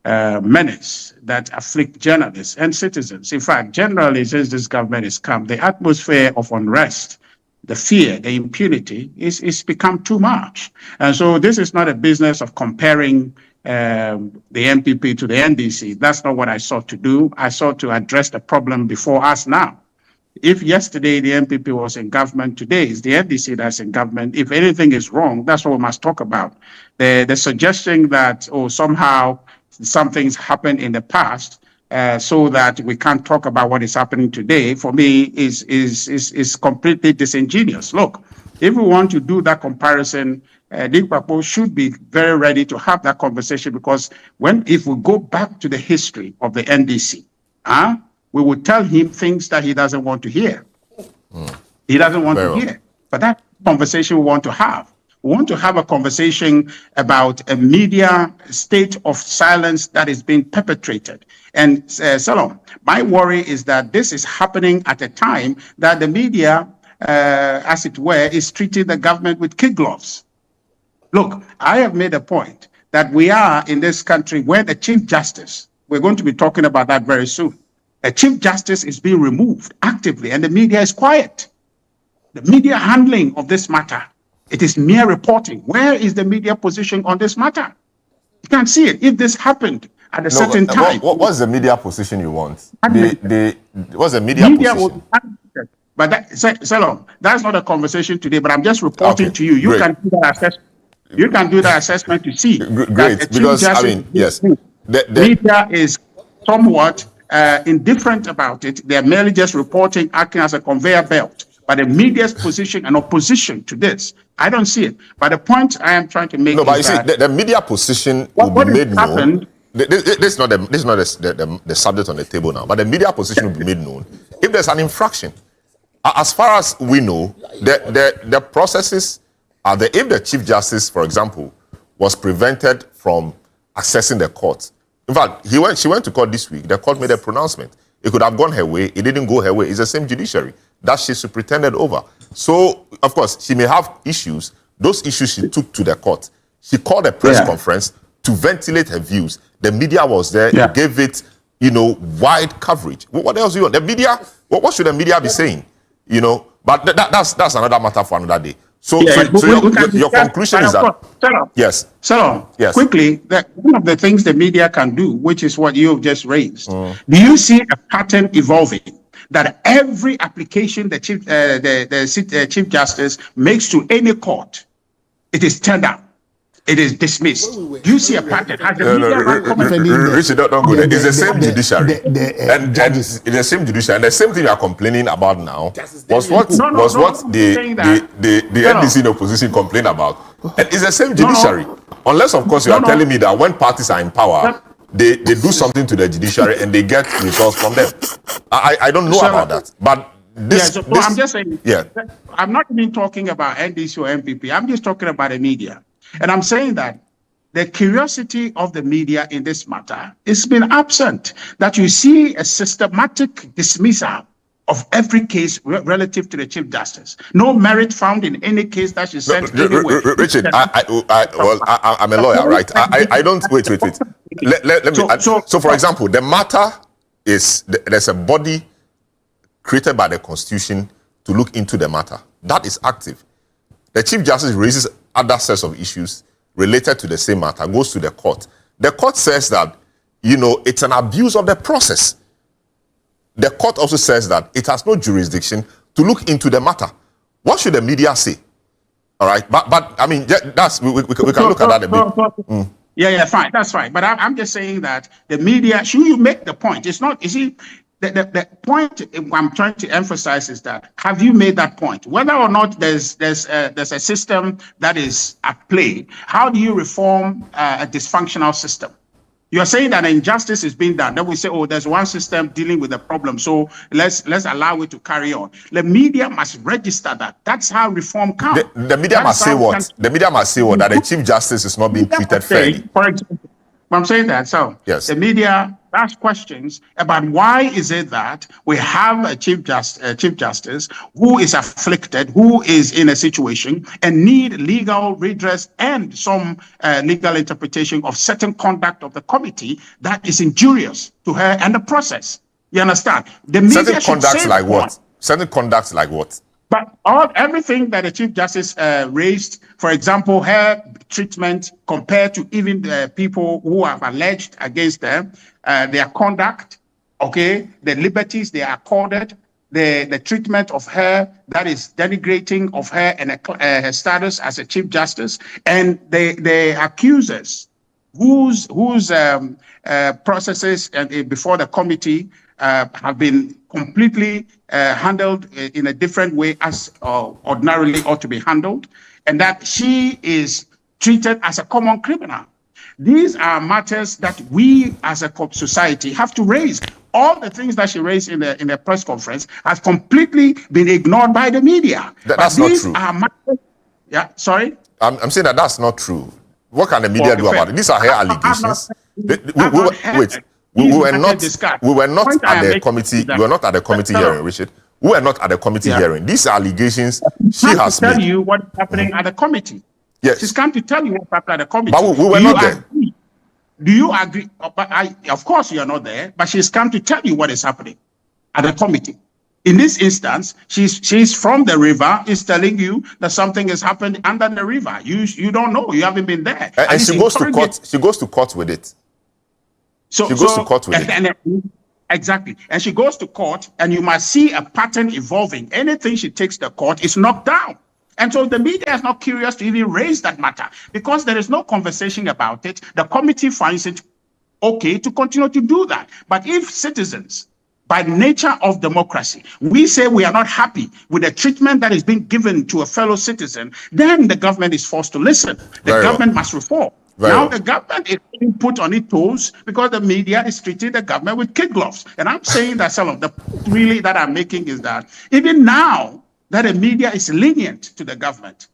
menace that afflict journalists and citizens. In fact, generally, since this government has come, the atmosphere of unrest, the fear, the impunity is become too much. And so this is not a business of comparing the NPP to the NDC. That's not what I sought to do. I sought to address the problem before us now. If yesterday the NPP was in government, today is the NDC that's in government. If anything is wrong, that's what we must talk about. The suggestion that, somehow something's happened in the past so that we can't talk about what is happening today, for me, is completely disingenuous. Look, if we want to do that comparison, Dinkwapo should be very ready to have that conversation, because if we go back to the history of the NDC, we would tell him things that he doesn't want to hear. He doesn't want to hear. But that conversation we want to have. We want to have a conversation about a media state of silence that is being perpetrated. And Salom, my worry is that this is happening at a time that the media, as it were, is treating the government with kid gloves. Look, I have made a point that we are in this country where the Chief Justice, we're going to be talking about that very soon. A Chief Justice is being removed actively and the media is quiet. The media handling of this matter, it is mere reporting. Where is the media position on this matter? You can't see it. If this happened at a certain time. What's the media position you want? What's the media position? But Salom, that's not a conversation today, but I'm just reporting to you. You can do that assessment. You can do that assessment to see. Great, because yes. The media is somewhat indifferent about it. They're merely just reporting, acting as a conveyor belt. But the media's position and opposition to this, I don't see it. But the point I am trying to make is that the media position will be made known. This is not the subject on the table now. But the media position will be made known if there's an infraction. As far as we know, the processes are if the Chief Justice, for example, was prevented from accessing the court In fact, she went to court this week. The court made a pronouncement. It could have gone her way. It didn't go her way. It's the same judiciary that she superintended over. So, of course, she may have issues. Those issues she took to the court. She called a press conference to ventilate her views. The media was there. It gave it, wide coverage. What else do you want? The media, what should the media be saying? But that's another matter for another day. So your conclusion is that... Yes. So, yes. Quickly, one of the things the media can do, which is what you've just raised, do you see a pattern evolving that every application the Chief Justice makes to any court, it is turned down? It is dismissed. Do you see a pattern? Richard, don't go there. It's the same judiciary. And it's the same judiciary. And the same thing you are complaining about now was what the NDC in opposition complained about. And it's the same judiciary. Unless, of course, you are telling me that when parties are in power, they do something to the judiciary and they get results from them. I don't know about that. But I'm just saying, I'm not even talking about NDC or MPP. I'm just talking about the media. And I'm saying that the curiosity of the media in this matter has been absent, that you see a systematic dismissal of every case relative to the Chief Justice. No merit found in any case that she sent anywhere. Richard, I'm a lawyer, right? I don't... Wait. Let me... So, for example, the matter is... There's a body created by the Constitution to look into the matter. That is active. The Chief Justice raises other sets of issues related to the same matter, goes to the court. The court says that, it's an abuse of the process. The court also says that it has no jurisdiction to look into the matter. What should the media say? All right, but I mean, that's we can look at that a bit. Yeah, fine, that's fine. But I'm just saying that the media, should you make the point? It's not, you see, the point I'm trying to emphasize is that, have you made that point? Whether or not there's a system that is at play, how do you reform a dysfunctional system? You're saying that injustice is being done. Then we say, there's one system dealing with the problem, so let's allow it to carry on. The media must register that. That's how reform comes. The media must say what? The media must say what? That the Chief Justice is not being treated fairly. For example, I'm saying that. So yes. The media ask questions about why is it that we have a Chief Justice who is afflicted, who is in a situation and need legal redress and some legal interpretation of certain conduct of the committee that is injurious to her and the process. You understand? The media certain conducts like what? Certain conducts like what? But everything that the Chief Justice raised, for example, her treatment compared to even the people who have alleged against them, their conduct, the liberties they are accorded, the treatment of her that is denigrating of her and her status as a Chief Justice, and the accusers whose processes before the committee have been completely handled in a different way as ordinarily ought to be handled, and that she is treated as a common criminal. These are matters that we as a society have to raise. All the things that she raised in the press conference has completely been ignored by the media. That's not true. Yeah, sorry? I'm saying that's not true. What can the media do about it? These are her allegations. We were not at the committee. We were not at the committee hearing, Richard. We were not at the committee hearing. These allegations she has made. Tell you what's happening at the committee. Yes. She's come to tell you what's happening at the committee. But we were not there. Do you agree? Of course you are not there, but she's come to tell you what is happening at the committee. In this instance, she's from the river, is telling you that something has happened under the river. You don't know. You haven't been there. And she goes to court. She goes to court with it. She goes to court with it. Exactly. And she goes to court, and you must see a pattern evolving. Anything she takes to court is knocked down. And so the media is not curious to even raise that matter because there is no conversation about it. The committee finds it okay to continue to do that. But if citizens, by nature of democracy, we say we are not happy with the treatment that is being given to a fellow citizen, then the government is forced to listen. The government must reform. Now the government is being put on its toes because the media is treating the government with kid gloves. And I'm saying that some of the point really that I'm making is that even now that the media is lenient to the government,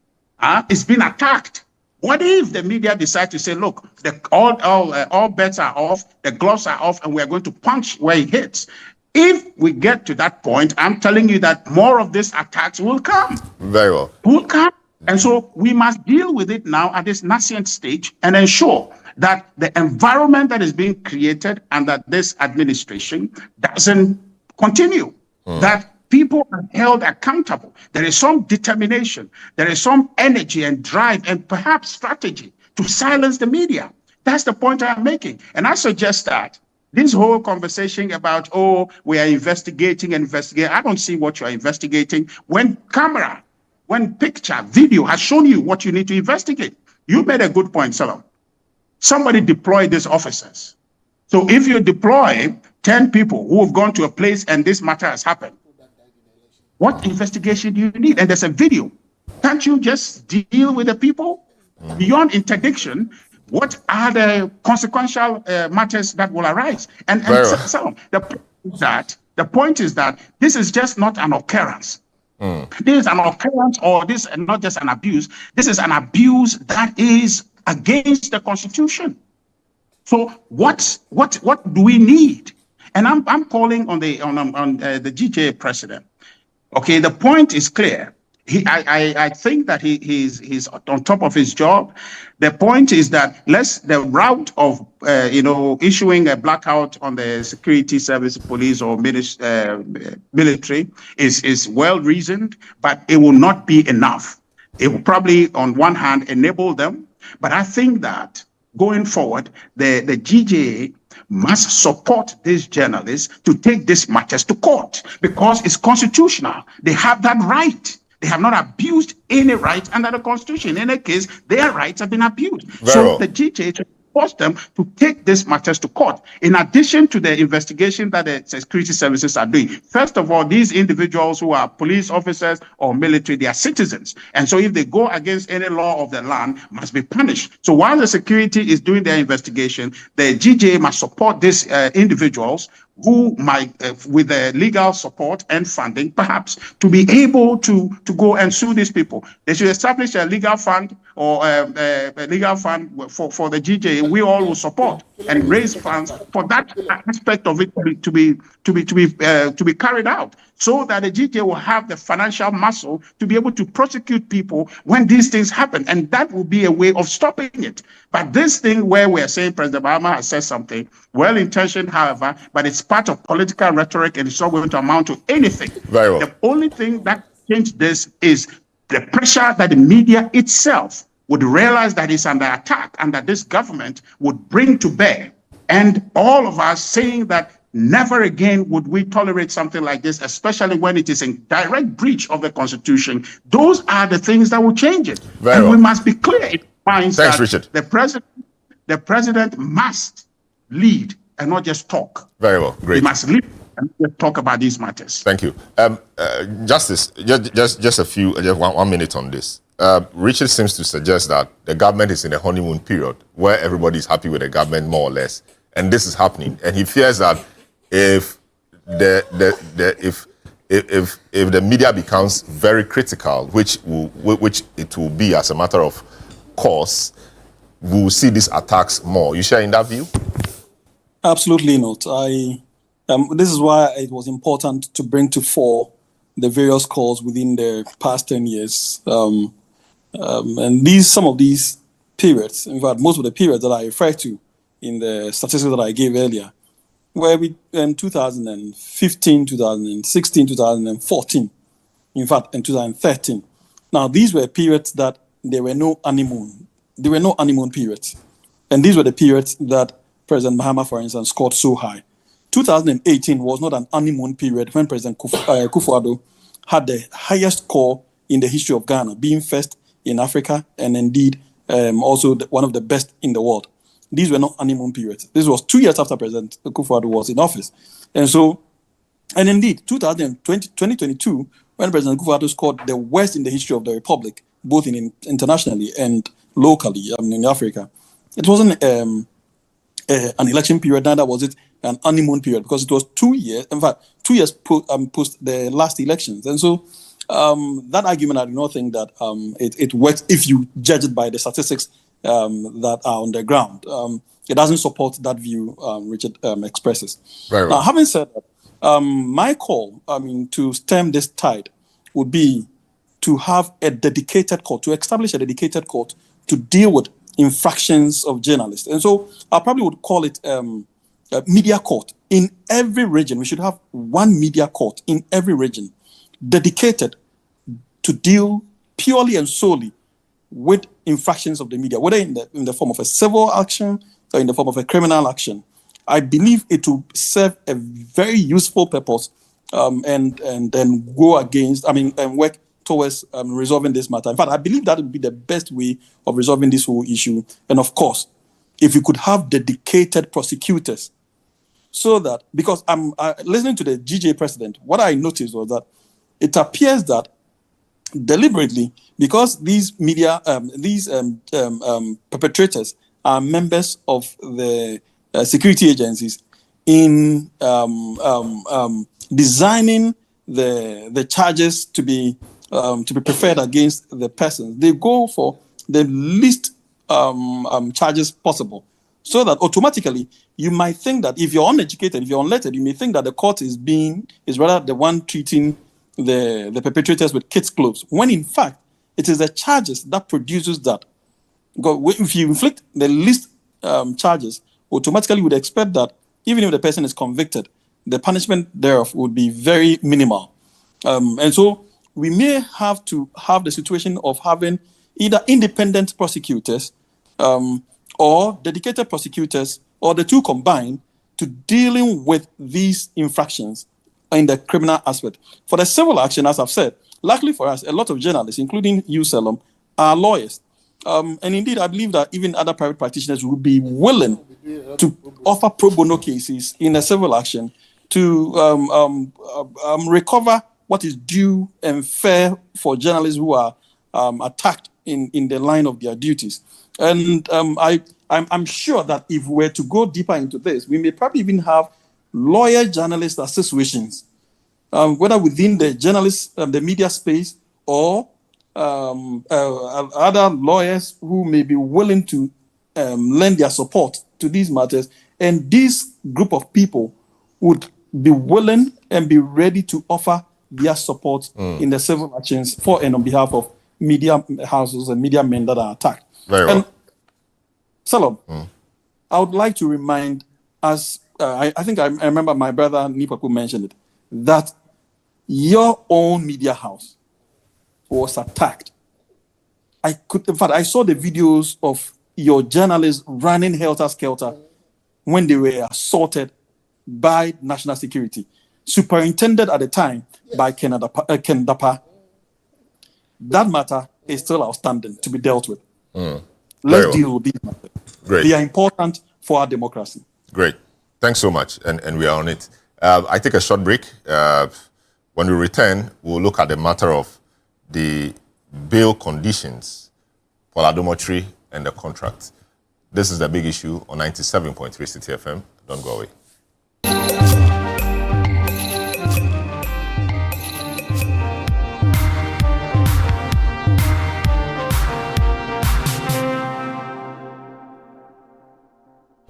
it's been attacked What if the media decide to say, look, all bets are off, the gloves are off, and we're going to punch where it hits? If we get to that point, I'm telling you that more of these attacks will come. Very well. Will come. And so we must deal with it now at this nascent stage and ensure that the environment that is being created under this administration doesn't continue. That people are held accountable. There is some determination, there is some energy and drive and perhaps strategy to silence the media. That's the point I'm making. And I suggest that this whole conversation about, oh, we are investigating, I don't see what you are investigating when camera, when picture, video has shown you what you need to investigate. You made a good point, Salam. Somebody deployed these officers. So if you deploy 10 people who have gone to a place and this matter has happened, what investigation do you need? And there's a video. Can't you just deal with the people? Beyond interdiction, what are the consequential matters that will arise? And so the point is that this is just not an occurrence. This is an occurrence, or this is not just an abuse. This is an abuse that is against the Constitution. So what do we need? And I'm calling on the GJA president. Okay, the point is clear. I think that he's on top of his job. The point is that the route of issuing a blackout on the security service, police or military is well reasoned, but it will not be enough. It will probably, on one hand, enable them, but I think that going forward, the GJA must support these journalists to take these matters to court because it's constitutional. They have that right. They have not abused any right under the Constitution. In any case, their rights have been abused. The GJA should force them to take these matters to court. In addition to the investigation that the security services are doing, first of all, these individuals who are police officers or military, they are citizens. And so if they go against any law of the land, must be punished. So while the security is doing their investigation, the GJA must support these individuals who might, with the legal support and funding, perhaps, to be able to go and sue these people. They should establish a legal fund or a legal fund for the GJA. We all will support and raise funds for that aspect of it to be carried out, so that the GJA will have the financial muscle to be able to prosecute people when these things happen, and that will be a way of stopping it. But this thing where we're saying President Obama has said something well-intentioned, however, but it's part of political rhetoric and it's not going to amount to anything. Very well. The only thing that changed this is the pressure that the media itself would realize that it's under attack and that this government would bring to bear. And all of us saying that never again would we tolerate something like this, especially when it is in direct breach of the Constitution. Those are the things that will change it. Very well. We must be clear in minds that Richard. the president must lead and not just talk. Very well. Great. He must lead and not talk about these matters. Thank you. Justice, just 1 minute on this. Richard seems to suggest that the government is in a honeymoon period where everybody is happy with the government more or less, and this is happening. And he fears that if the media becomes very critical, which it will be as a matter of course, we will see these attacks more. You share in that view? Absolutely not. This is why it was important to bring to fore the various calls within the past 10 years. And some of these periods, in fact, most of the periods that I referred to in the statistics that I gave earlier, were in 2015, 2016, 2014, in fact, in 2013. Now, these were periods that there were no honeymoon. There were no honeymoon periods. And these were the periods that President Mahama, for instance, scored so high. 2018 was not an honeymoon period when President Kufuor had the highest score in the history of Ghana, being first in Africa and indeed also one of the best in the world. These were not honeymoon periods. This was 2 years after President Kufuor was in office. And indeed, 2022, when President Kufuor scored the worst in the history of the Republic, both internationally and locally in Africa, it wasn't an election period, neither was it an honeymoon period, because it was 2 years, in fact, 2 years post the last elections. And so that argument, I do not think that it works if you judge it by the statistics that are on the ground. It doesn't support that view Richard expresses. Very well. Now, having said that, my call, to stem this tide would be to have a dedicated court, to establish a dedicated court to deal with infractions of journalists. And so I probably would call it a media court. In every region, we should have one media court in every region dedicated to deal purely and solely with infractions of the media, whether in the form of a civil action or in the form of a criminal action. I believe it will serve a very useful purpose and then go against, and work towards resolving this matter. In fact, I believe that would be the best way of resolving this whole issue. And of course, if you could have dedicated prosecutors, so that, because I'm listening to the GJ president, what I noticed was that it appears that deliberately, because these media, perpetrators are members of the security agencies, in designing the charges to be preferred against the person, they go for the least charges possible, so that automatically you might think that if you're uneducated, if you're unlettered, you may think that the court is rather the one treating the perpetrators with kids' gloves, when in fact it is the charges that produces that. Because if you inflict the least charges, automatically you would expect that even if the person is convicted, the punishment thereof would be very minimal. And so we may have to have the situation of having either independent prosecutors or dedicated prosecutors, or the two combined, to dealing with these infractions in the criminal aspect. For the civil action, as I've said, luckily for us, a lot of journalists, including you, Selom, are lawyers. And indeed, I believe that even other private practitioners will be willing to offer pro bono cases in a civil action to recover what is due and fair for journalists who are attacked in the line of their duties. And I'm sure that if we were to go deeper into this, we may probably even have lawyer-journalist associations, whether within the journalist, the media space, or other lawyers who may be willing to lend their support to these matters. And this group of people would be willing and be ready to offer their support in the civil actions for and on behalf of media houses and media men that are attacked. Very well. Salom, I would like to remind us, I think I remember my brother Nipaku mentioned it, that your own media house was attacked. I saw the videos of your journalists running helter-skelter when they were assaulted by national security, superintended at the time by Ken Dapa. That matter is still outstanding to be dealt with. Let's deal with these matters. Great. They are important for our democracy. Great. Thanks so much, and we are on it. I take a short break. When we return, we'll look at the matter of the bail conditions for Adomotri and the contract. This is the big issue on 97.3 City FM. Don't go away.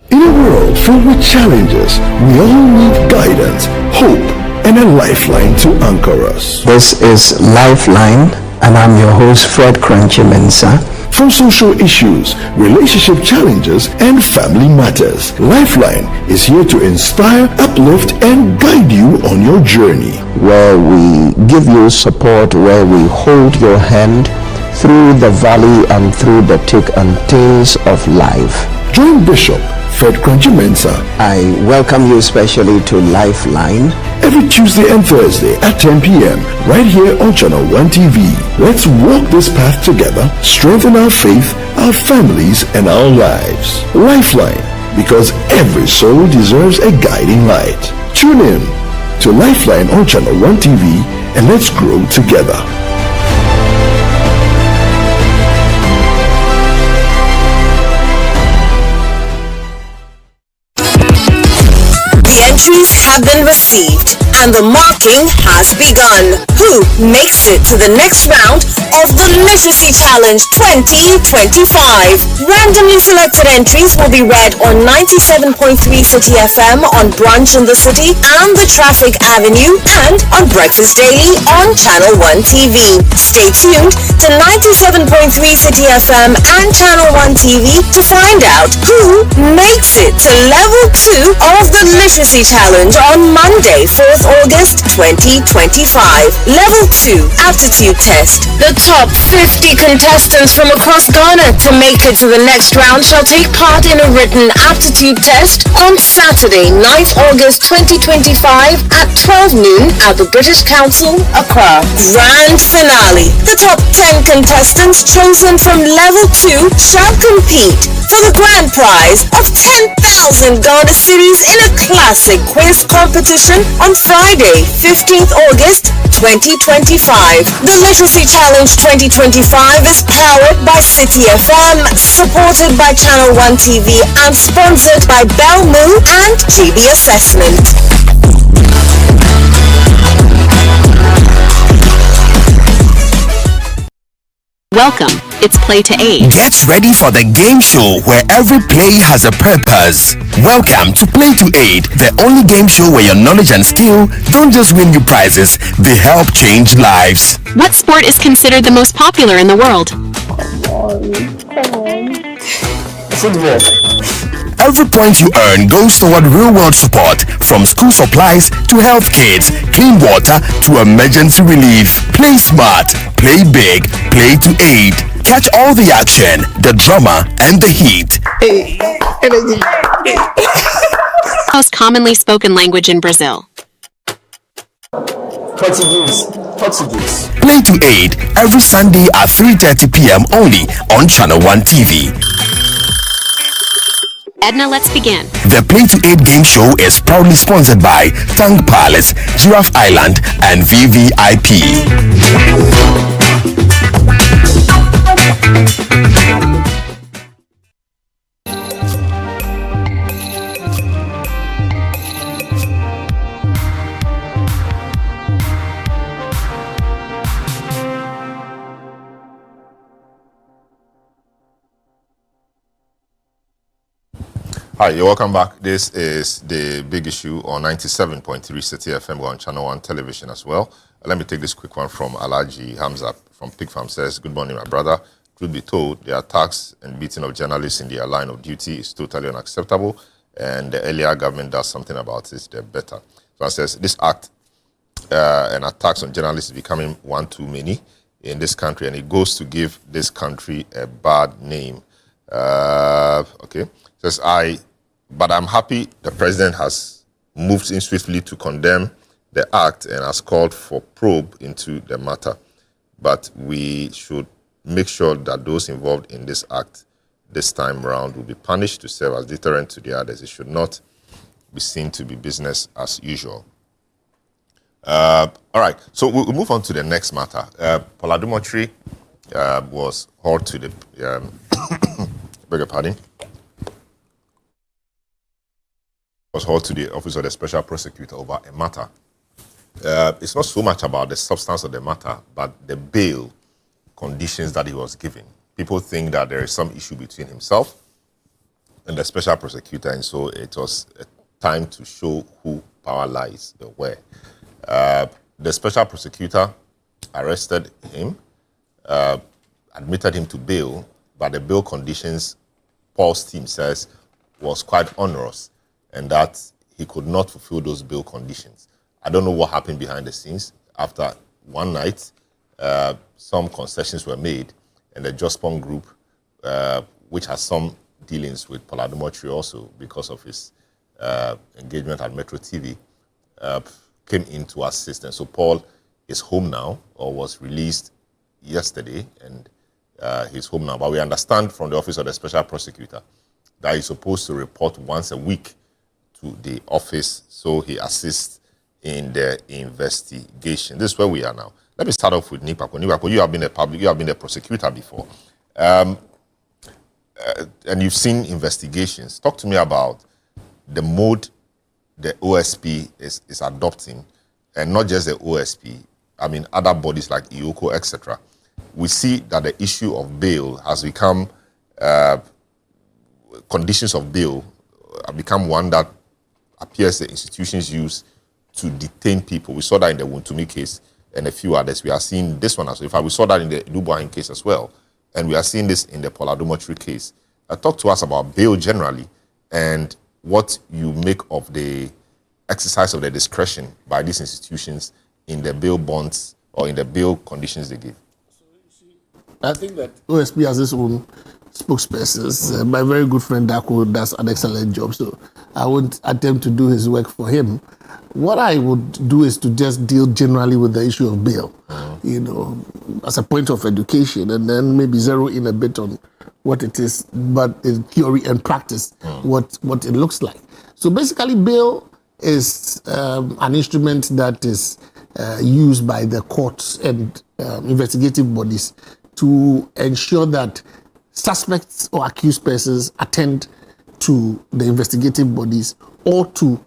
In a world filled with challenges, we all need guidance, hope, and a lifeline to anchor us. This is Lifeline, and I'm your host, Fred Crunchy Mensa. From social issues, relationship challenges, and family matters, Lifeline is here to inspire, uplift, and guide you on your journey. Where we give you support, where we hold your hand through the valley and through the thick and thins of life. Join Bishop Fred Crunchy Mensa. I welcome you especially to Lifeline. Every Tuesday and Thursday at 10 p.m. right here on Channel 1 TV. Let's walk this path together, strengthen our faith, our families, and our lives. Lifeline, because every soul deserves a guiding light. Tune in to Lifeline on Channel 1 TV and let's grow together. Entries have been received and the marking has begun. Who makes it to the next round of the Literacy Challenge 2025? Randomly selected entries will be read on 97.3 City FM on Brunch in the City and the Traffic Avenue, and on Breakfast Daily on Channel 1 TV. Stay tuned to 97.3 City FM and Channel 1 TV to find out who makes it to level 2 of the Literacy Challenge on Monday, 4th August 2025. Level 2 Aptitude Test. The top 50 contestants from across Ghana to make it to the next round shall take part in a written aptitude test on Saturday, 9th August 2025 at 12 noon at the British Council, Accra. Grand Finale. The top 10 contestants chosen from level 2 shall compete for the grand prize of 10,000 Ghana cedis in a classic quiz competition on Friday, 15th August 2025. The Literacy Challenge 2025 is powered by City FM, supported by Channel 1 TV, and sponsored by Belmu and GB Assessment. Welcome, it's Play to 8. Get ready for the game show where every play has a purpose. Welcome to Play to 8, the only game show where your knowledge and skill don't just win you prizes, they help change lives. What sport is considered the most popular in the world? Football. Every point you earn goes toward real-world support, from school supplies to health kits, clean water to emergency relief. Play smart, play big, play to 8. Catch all the action, the drama, and the heat. Most commonly spoken language in Brazil. Portuguese. Play to 8 every Sunday at 3:30 p.m. only on Channel 1 TV. Edna, let's begin. The Play to 8 game show is proudly sponsored by Tank Palace, Giraffe Island, and VVIP. Hi, you're welcome back. This is the big issue on 97.3 City FM. We're on Channel 1 television as well. Let me take this quick one from Alaji Hamza from Pig Farm. Says, good morning, my brother. Truth be told, the attacks and beating of journalists in their line of duty is totally unacceptable, and the earlier government does something about it, they're better. So I says, this act and attacks on journalists is becoming one too many in this country, and it goes to give this country a bad name. Okay. Says, but I'm happy the president has moved in swiftly to condemn the act and has called for probe into the matter. But we should make sure that those involved in this act this time around will be punished to serve as deterrent to the others. It should not be seen to be business as usual. All right, so we'll move on to the next matter. Paul Adumotri was hauled to the beg your pardon. Was hauled to the office of the special prosecutor over a matter. It's not so much about the substance of the matter, but the bail conditions that he was given. People think that there is some issue between himself and the special prosecutor, and so it was a time to show who power lies where. The special prosecutor arrested him, admitted him to bail, but the bail conditions, Paul's team says, was quite onerous, and that he could not fulfill those bail conditions. I don't know what happened behind the scenes. After one night, some concessions were made, and the Jospong Group, which has some dealings with Paul Adumotri also because of his engagement at Metro TV, came in to assist. And so Paul is home now, or was released yesterday, and he's home now. But we understand from the Office of the Special Prosecutor that he's supposed to report once a week to the office, so he assists in the investigation. This is where we are now. Let me start off with Nipapo. Nipapo, you have been a prosecutor before, and you've seen investigations. Talk to me about the mode the OSP is adopting and not just the OSP, I mean other bodies like IOCO, etc., we see that the issue of bail has become, conditions of bail have become one that appears the institutions use to detain people. We saw that in the Wuntumi case and a few others. We are seeing this one as well. In fact, we saw that in the Dubois case as well. And we are seeing this in the Paula Domotry case. Talk to us about bail generally and what you make of the exercise of the discretion by these institutions in the bail bonds or in the bail conditions they give. I think that OSP has its own spokespersons. My very good friend Dako does an excellent job, so I won't attempt to do his work for him. What I would do is to just deal generally with the issue of bail, you know, as a point of education, and then maybe zero in a bit on what it is, but in theory and practice, what it looks like. So basically, bail is an instrument that is used by the courts and investigative bodies to ensure that suspects or accused persons attend to the investigative bodies or to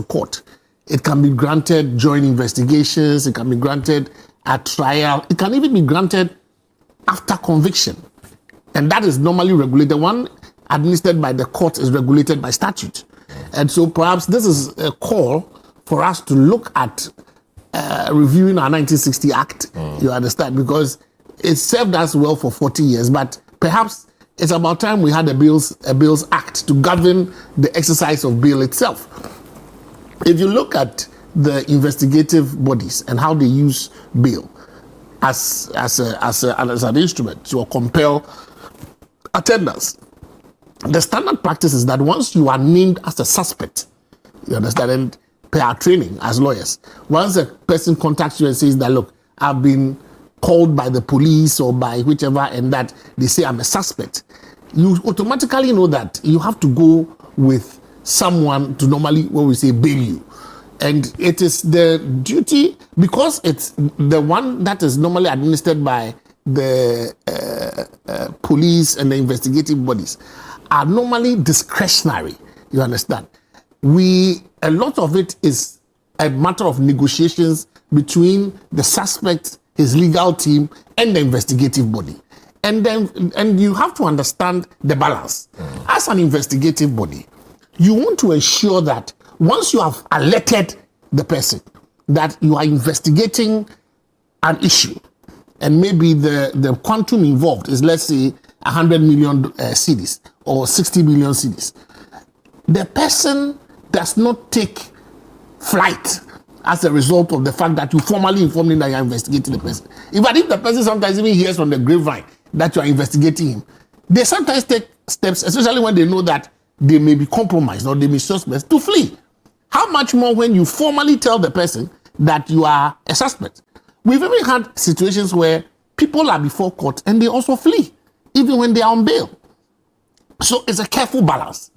court. It can be granted during investigations, it can be granted at trial, it can even be granted after conviction. And that is normally regulated. One administered by the court is regulated by statute. And so perhaps this is a call for us to look at reviewing our 1960 Act, you understand, because it served us well for 40 years, but perhaps it's about time we had a Bills Act to govern the exercise of bail itself. If you look at the investigative bodies and how they use bail as an instrument to compel attendance, the standard practice is that once you are named as a suspect, you understand, and per our training as lawyers, once a person contacts you and says that, look, I've been called by the police or by whichever, and that they say I'm a suspect, you automatically know that you have to go with someone to normally, what we say, bail you. And it is the duty, because it's the one that is normally administered by the police and the investigative bodies, are normally discretionary, you understand. A lot of it is a matter of negotiations between the suspect, his legal team, and the investigative body. And you have to understand the balance. As an investigative body, you want to ensure that once you have alerted the person that you are investigating an issue, and maybe the quantum involved is, let's say, 100 million cedis or 60 million cedis, the person does not take flight as a result of the fact that you formally informed him that you are investigating the person. Even if the person sometimes even hears from the grapevine that you are investigating him, they sometimes take steps, especially when they know that they may be compromised or they may suspect, to flee. How much more when you formally tell the person that you are a suspect? We've even had situations where people are before court and they also flee, even when they are on bail. So it's a careful balance.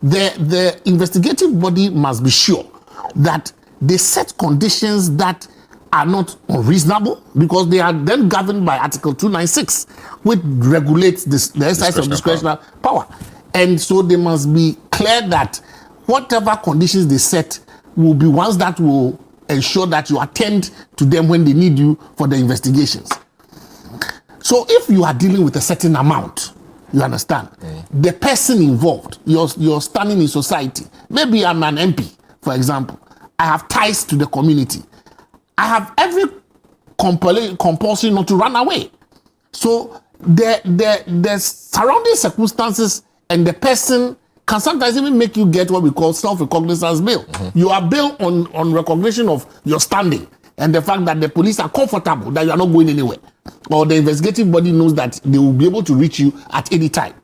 The investigative body must be sure that they set conditions that are not unreasonable, because they are then governed by Article 296, which regulates the exercise of discretionary power. And so they must be clear that whatever conditions they set will be ones that will ensure that you attend to them when they need you for the investigations. So if you are dealing with a certain amount, you understand, the person involved, you're standing in society. Maybe I'm an MP, for example. I have ties to the community. I have every compulsion not to run away. So the surrounding circumstances and the person can sometimes even make you get what we call self-recognizance bail. You are bail on recognition of your standing and the fact that the police are comfortable that you are not going anywhere, or the investigative body knows that they will be able to reach you at any time.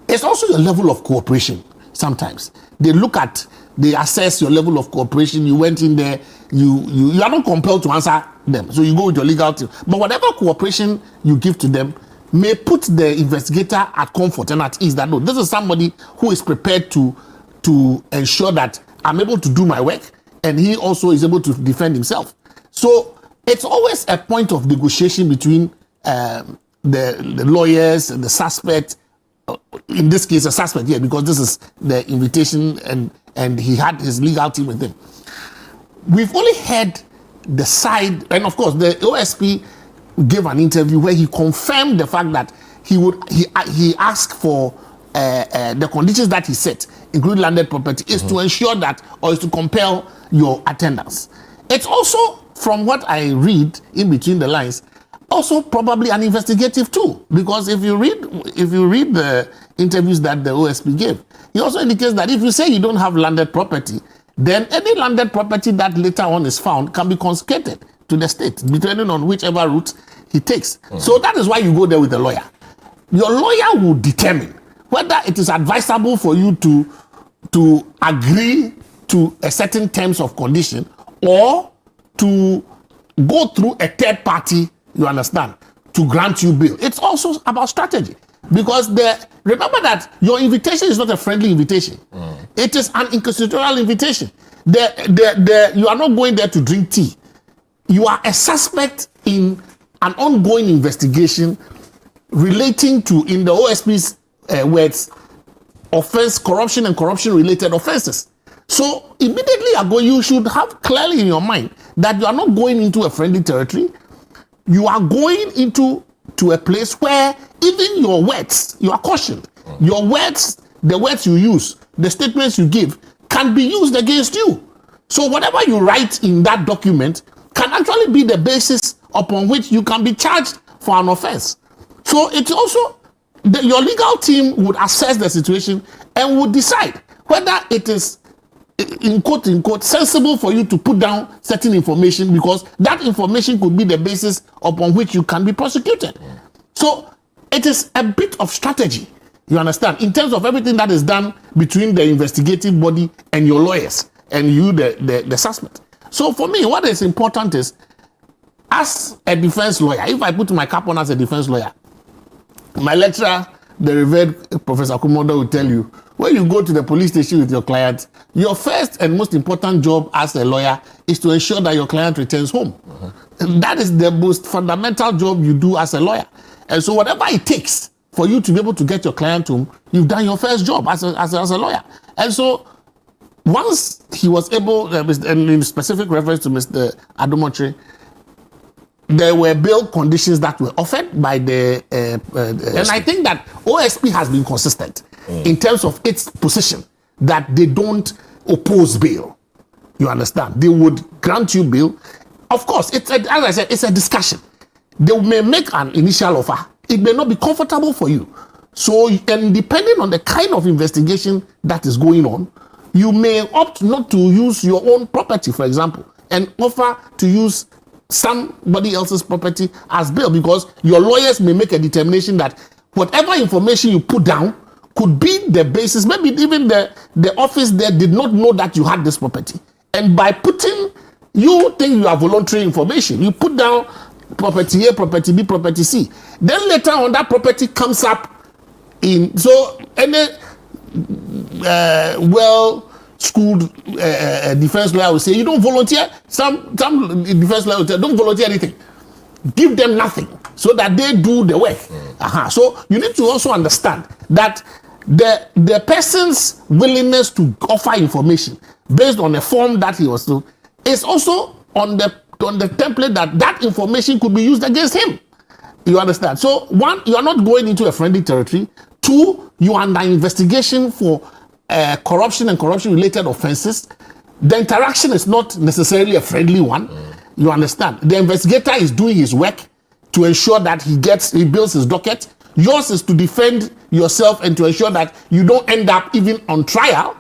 It's also your level of cooperation. Sometimes they assess your level of cooperation. You went in there, you are not compelled to answer them, so you go with your legal team. But whatever cooperation you give to them may put the investigator at comfort and at ease that, no, this is somebody who is prepared to ensure that I'm able to do my work, and he also is able to defend himself. So it's always a point of negotiation between the lawyers and the suspect. In this case, a suspect, because this is the invitation, and he had his legal team with him. we've only heard the side, and of course, the OSP gave an interview where he confirmed the fact that he asked for the conditions that he set, including landed property, is to ensure that, or is to compel your attendance. It's also, from what I read in between the lines, also probably an investigative tool, because if you read the interviews that the OSP gave, he also indicates that if you say you don't have landed property, then any landed property that later on is found can be confiscated to the state, depending on whichever route he takes. So that is why you go there with a lawyer. Your lawyer will determine whether it is advisable for you to agree to a certain terms of condition or to go through a third party, you understand, to grant you bail. It's also about strategy, because remember that your invitation is not a friendly invitation. It is an inquisitorial invitation. You are not going there to drink tea. You are a suspect in an ongoing investigation relating to, in the OSP's words, offense, corruption and corruption-related offenses. So immediately you should have clearly in your mind that you are not going into a friendly territory. You are going into a place where even your words, you are cautioned. Your words, the words you use, the statements you give can be used against you. So whatever you write in that document can actually be the basis upon which you can be charged for an offense. So it's also, your legal team would assess the situation and would decide whether it is, in quote unquote, sensible for you to put down certain information, because that information could be the basis upon which you can be prosecuted. So it is a bit of strategy, you understand, in terms of everything that is done between the investigative body and your lawyers and you, the suspect. So for me, what is important is, as a defense lawyer, if I put my cap on as a defense lawyer, my lecturer, the revered Professor Kumodo, will tell you, when you go to the police station with your client, your first and most important job as a lawyer is to ensure that your client returns home. That is the most fundamental job you do as a lawyer. And so whatever it takes for you to be able to get your client home, you've done your first job as a lawyer. And so once he was able, and in specific reference to Mr. Adomotre, there were bail conditions that were offered by the and I think that OSP has been consistent in terms of its position that they don't oppose bail. You understand? They would grant you bail. Of course, as I said, it's a discussion. They may make an initial offer. It may not be comfortable for you. So, and depending on the kind of investigation that is going on, you may opt not to use your own property, for example, and offer to use somebody else's property as bail, because your lawyers may make a determination that whatever information you put down could be the basis. Maybe even the office there did not know that you had this property. And by putting, you think you are voluntary information, you put down property A, property B, property C. Then later on that property comes up in, so any well-schooled defense lawyer will say, you don't volunteer. Some defense lawyer will say, don't volunteer anything. Give them nothing so that they do the work. So you need to also understand that the person's willingness to offer information based on a form that he was told is also on the template that information could be used against him. You understand? So one, you are not going into a friendly territory. Two, you are under investigation for corruption and corruption-related offenses. The interaction is not necessarily a friendly one. You understand? The investigator is doing his work to ensure that he builds his docket. Yours is to defend yourself and to ensure that you don't end up even on trial.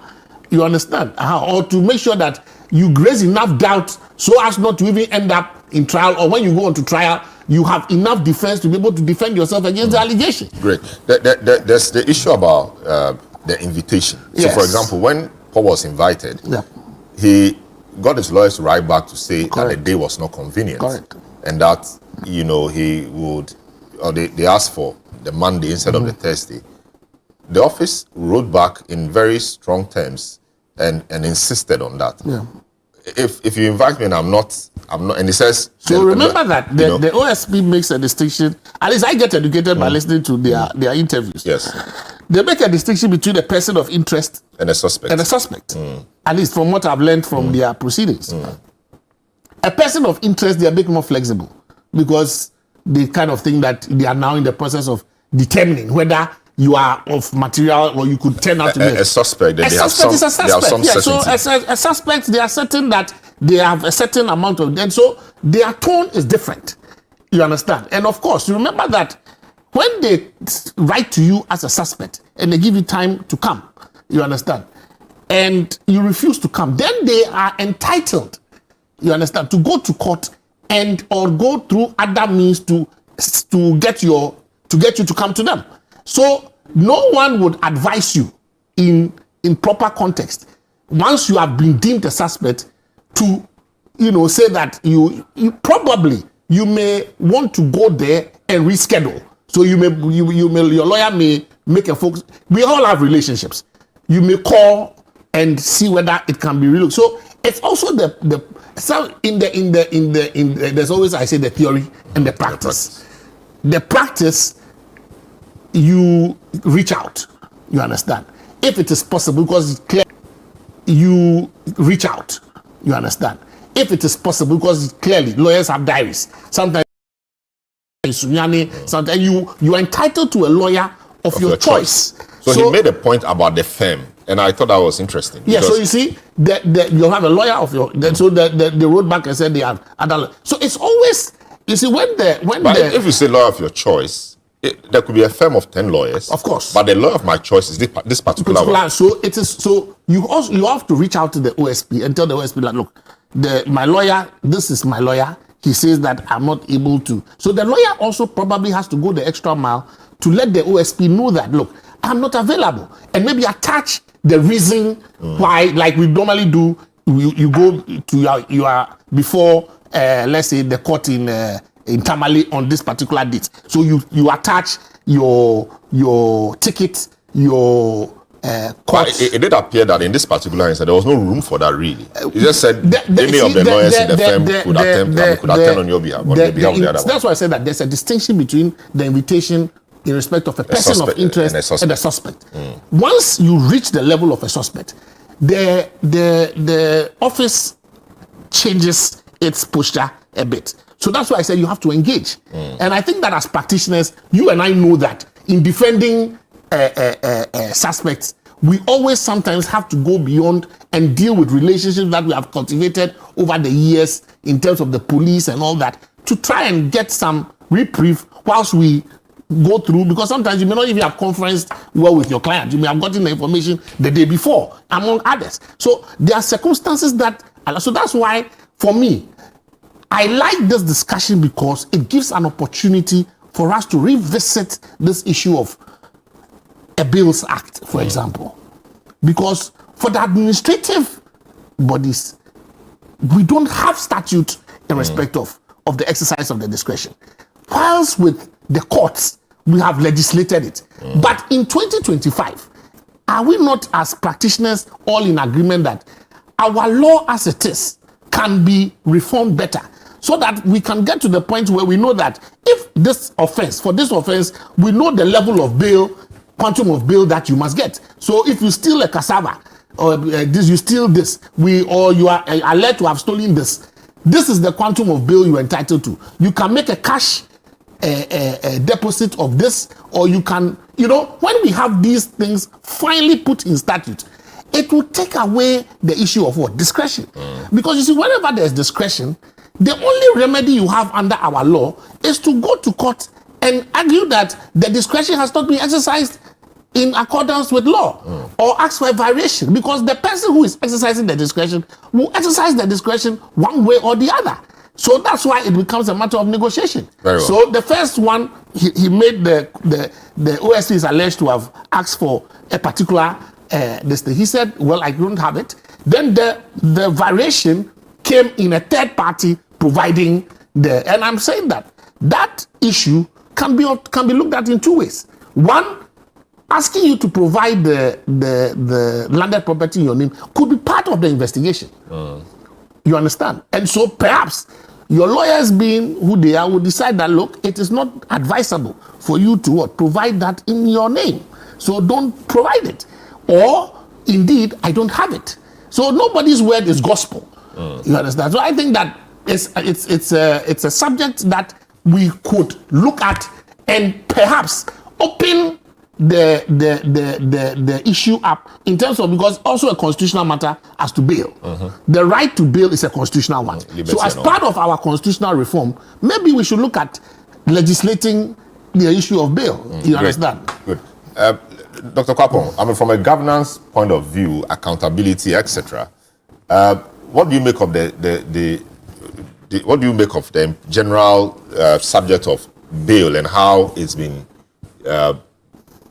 You understand? Or to make sure that you raise enough doubt so as not to even end up in trial, or when you go on to trial, you have enough defense to be able to defend yourself against the allegation. Great. There's the issue about the invitation. So, for example, when Paul was invited, he got his lawyers to write back to say that the day was not convenient. And that, he would, or they asked for the Monday instead of the Thursday. The office wrote back in very strong terms and insisted on that. If you invite me and I'm not, and he says. So remember that the OSP makes a distinction. At least I get educated by listening to their interviews. Yes. They make a distinction between a person of interest and a suspect. At least from what I've learned from their proceedings. A person of interest, they are a bit more flexible because the kind of thing that they are now in the process of determining whether you are of material or you could turn out to be a suspect. A suspect is a suspect. Yeah, so a suspect, they are certain that they have a certain amount of, and so their tone is different. You understand? And of course, you remember that when they write to you as a suspect and they give you time to come, you understand, and you refuse to come, then they are entitled, you understand, to go to court and or go through other means to get you to come to them. So no one would advise you in proper context once you have been deemed a suspect to, say that you probably you may want to go there and reschedule. So your lawyer may make a focus. We all have relationships. You may call and see whether it can be real. So it's also there's always, I say, the theory and the practice. The practice, you reach out, you understand, if it is possible, because it's clear, you reach out, you understand, if it is possible, because clearly lawyers have diaries, sometimes you are entitled to a lawyer of your choice. So he made a point about the firm, and I thought that was interesting. Yeah, so you see, you have a lawyer of your, so the wrote back and said they have other. So it's always, you see, if you say lawyer of your choice, there could be a firm of 10 lawyers, of course, but the lawyer of my choice is this particular one. So it is. So you have to reach out to the OSP and tell the OSP that, look, my lawyer, this is my lawyer. He says that I'm not able to. So the lawyer also probably has to go the extra mile to let the OSP know that, look, I'm not available, and maybe attach the reason why, like we normally do. You go to your before, let's say, the court in Tamale on this particular date. So you attach your ticket, your court. It did appear that in this particular instance there was no room for that really. You just said any of the lawyers in the firm could attend on your behalf, on behalf of the other one. That's why I said that there's a distinction between the invitation in respect of a person of interest and a suspect. Once you reach the level of a suspect, the office changes its posture a bit. So that's why I said you have to engage. And I think that as practitioners, you and I know that in defending suspects, we always sometimes have to go beyond and deal with relationships that we have cultivated over the years in terms of the police and all that to try and get some reprieve whilst we go through, because sometimes you may not even have conferenced well with your client. You may have gotten the information the day before, among others. So there are circumstances that, so that's why for me, I like this discussion because it gives an opportunity for us to revisit this issue of a Bills Act, for example. Because for the administrative bodies, we don't have statute in respect of the exercise of the discretion. Whilst with the courts, we have legislated it. But in 2025, are we not as practitioners all in agreement that our law as it is can be reformed better, so that we can get to the point where we know that if for this offense, we know the level of bail, quantum of bail that you must get. So if you steal a cassava, or you steal this, or you are alleged to have stolen this, this is the quantum of bail you are entitled to. You can make a cash deposit of this, or you can, when we have these things finally put in statute, it will take away the issue of what? Discretion. Because you see, whenever there's discretion, the only remedy you have under our law is to go to court and argue that the discretion has not been exercised in accordance with law, or ask for a variation, because the person who is exercising the discretion will exercise the discretion one way or the other. So that's why it becomes a matter of negotiation. Very well. So the first one, he made the OSP is alleged to have asked for a particular this thing. He said, well, I don't have it. Then the variation came in a third party providing and I'm saying that issue can be looked at in two ways. One, asking you to provide the landed property in your name could be part of the investigation. You understand? And so perhaps your lawyers, being who they are, will decide that, look, it is not advisable for you to provide that in your name. So don't provide it. Or, indeed, I don't have it. So nobody's word is gospel. You understand? So I think that it's a subject that we could look at and perhaps open the issue up in terms of, because also a constitutional matter as to bail. The right to bail is a constitutional one. So as part of our constitutional reform, maybe we should look at legislating the issue of bail. You understand? Good. Dr. Kwapong, I mean, from a governance point of view, accountability, etc., what do you make of what do you make of the general subject of bail and how it's been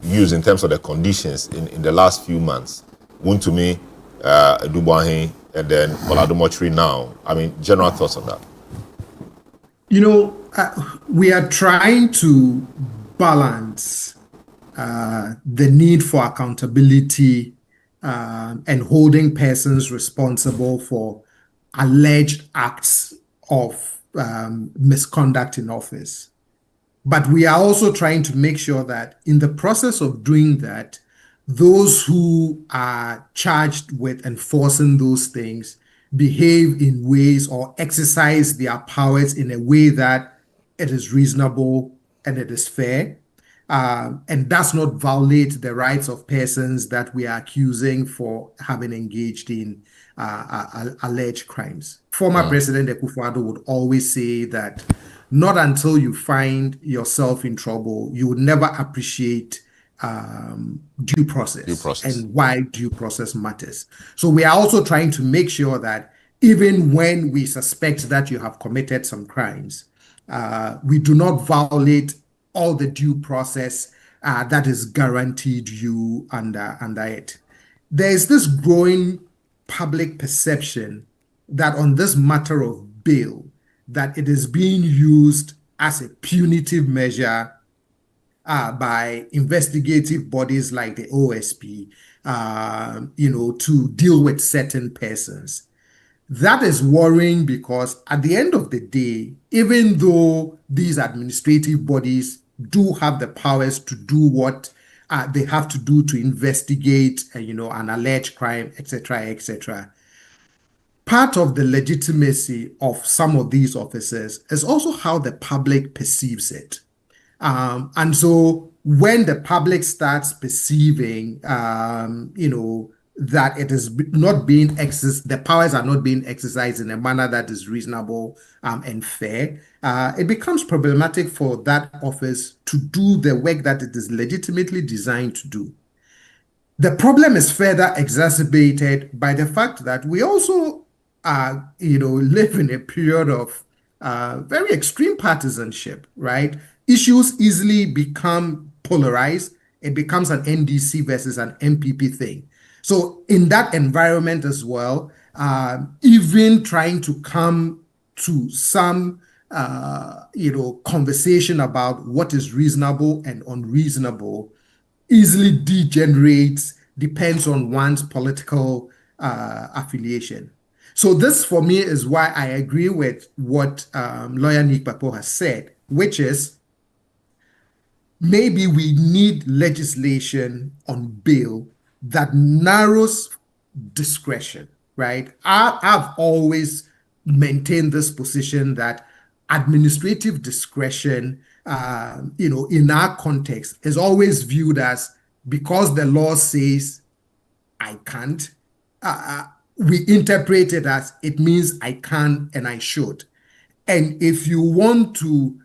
used in terms of the conditions in the last few months? Wuntumi, Dubuahin, and then Oladomochiri now. I mean, general thoughts on that. You know, we are trying to balance the need for accountability and holding persons responsible for alleged acts of misconduct in office. But we are also trying to make sure that in the process of doing that, those who are charged with enforcing those things behave in ways or exercise their powers in a way that it is reasonable and it is fair, and does not violate the rights of persons that we are accusing for having engaged in alleged crimes. Former President Akufo-Addo would always say that not until you find yourself in trouble, you would never appreciate due process and why due process matters. So we are also trying to make sure that even when we suspect that you have committed some crimes, we do not violate all the due process that is guaranteed you under it. There is this growing public perception that on this matter of bail, that it is being used as a punitive measure by investigative bodies like the OSP, to deal with certain persons. That is worrying because at the end of the day, even though these administrative bodies do have the powers to do what they have to do to investigate, an alleged crime, etc., part of the legitimacy of some of these officers is also how the public perceives it. And so when the public starts perceiving, that it is not being the powers are not being exercised in a manner that is reasonable and fair, it becomes problematic for that office to do the work that it is legitimately designed to do. The problem is further exacerbated by the fact that we also live in a period of very extreme partisanship, right? Issues easily become polarized. It becomes an NDC versus an MPP thing. So in that environment as well, even trying to come to some, conversation about what is reasonable and unreasonable easily degenerates, depends on one's political affiliation. So this, for me, is why I agree with what lawyer Nick Papo has said, which is maybe we need legislation on bail that narrows discretion, right? I've always maintained this position that administrative discretion, in our context, is always viewed as, because the law says I can't, we interpret it as it means I can and I should. And if you want to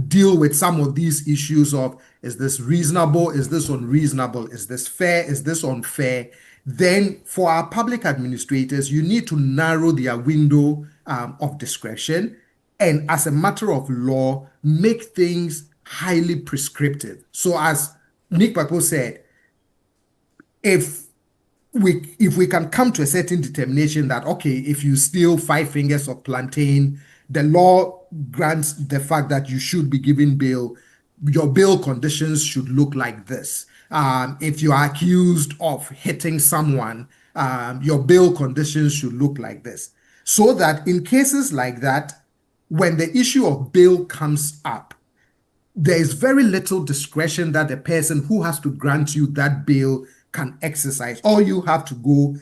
deal with some of these issues of, is this reasonable, is this unreasonable, is this fair, is this unfair, then for our public administrators, you need to narrow their window of discretion, and as a matter of law, make things highly prescriptive. So as Nick Papo said, if we can come to a certain determination that, okay, if you steal 5 fingers of plantain, the law grants the fact that you should be given bail, your bail conditions should look like this. If you are accused of hitting someone, your bail conditions should look like this. So that in cases like that, when the issue of bail comes up, there is very little discretion that the person who has to grant you that bail can exercise. All you have to do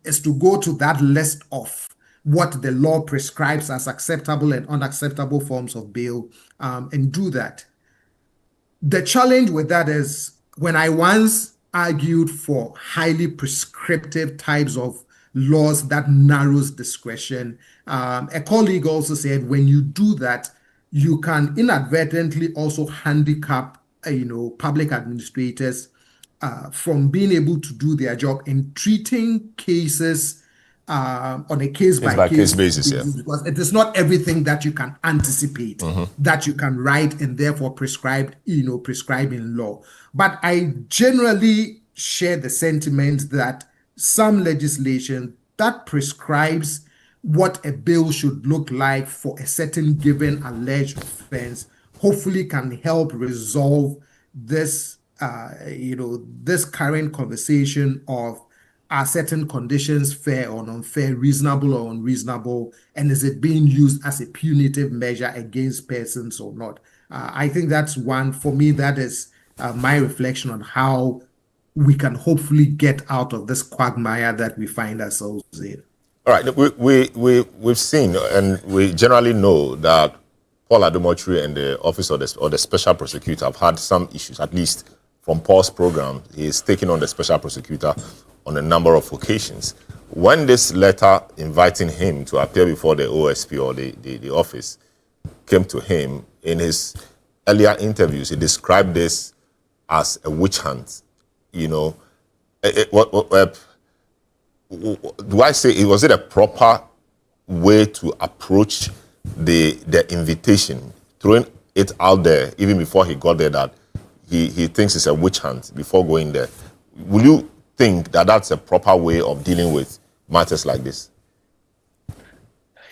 is to go to that list of what the law prescribes as acceptable and unacceptable forms of bail, and do that. The challenge with that is when I once argued for highly prescriptive types of laws that narrows discretion, a colleague also said when you do that, you can inadvertently also handicap, public administrators from being able to do their job in treating cases on a case-by-case basis, yeah. Because it is not everything that you can anticipate, that you can write and therefore prescribe in law. But I generally share the sentiment that some legislation that prescribes what a bill should look like for a certain given alleged offense hopefully can help resolve this, this current conversation of are certain conditions fair or unfair, reasonable or unreasonable, and is it being used as a punitive measure against persons or not? I think that's one, for me, that is my reflection on how we can hopefully get out of this quagmire that we find ourselves in. All right, we've seen and we generally know that Paul Adomotri and the office of the special prosecutor have had some issues, at least from Paul's program. He is taking on the special prosecutor on a number of occasions. When this letter inviting him to appear before the OSP or the office came to him, in his earlier interviews, he described this as a witch hunt. Do I say, was it a proper way to approach the invitation, throwing it out there even before he got there that he thinks it's a witch hunt before going there? Will you think that that's a proper way of dealing with matters like this?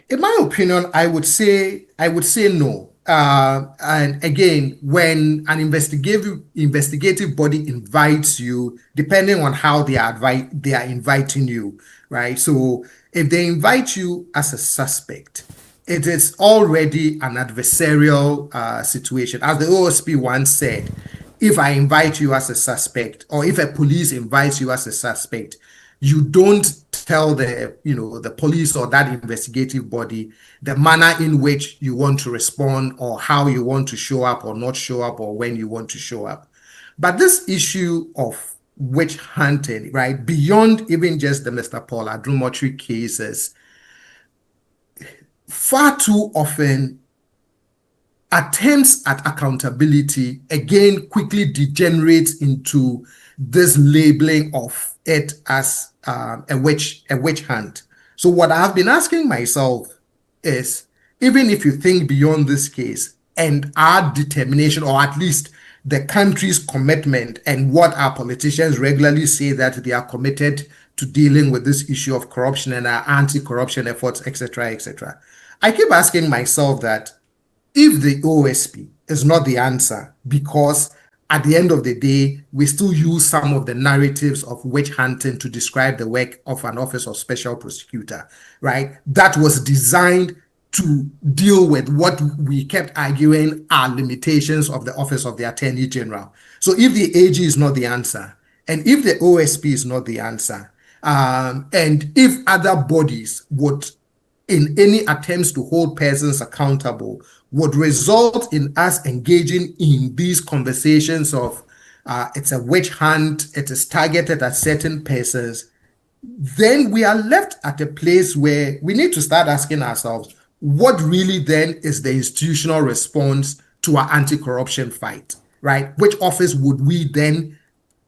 In my opinion, I would say no. And again, when an investigative body invites you, depending on how they are inviting you, right? So if they invite you as a suspect, it is already an adversarial situation. As the OSP once said, if I invite you as a suspect, or if a police invites you as a suspect, you don't tell the police or that investigative body the manner in which you want to respond or how you want to show up or not show up or when you want to show up. But this issue of witch hunting, right, beyond even just the Mr. Paul Adomotri cases, far too often attempts at accountability again quickly degenerates into this labeling of it as a witch hunt. So what I've been asking myself is, even if you think beyond this case and our determination, or at least the country's commitment and what our politicians regularly say that they are committed to dealing with this issue of corruption and our anti-corruption efforts, etc., etc. I keep asking myself that if the OSP is not the answer, because at the end of the day, we still use some of the narratives of witch hunting to describe the work of an office of special prosecutor, right? That was designed to deal with what we kept arguing are limitations of the office of the Attorney General. So if the AG is not the answer, and if the OSP is not the answer, and if other bodies would, in any attempts to hold persons accountable, would result in us engaging in these conversations of it's a witch hunt, it is targeted at certain persons, then we are left at a place where we need to start asking ourselves, what really then is the institutional response to our anti-corruption fight, right? Which office would we then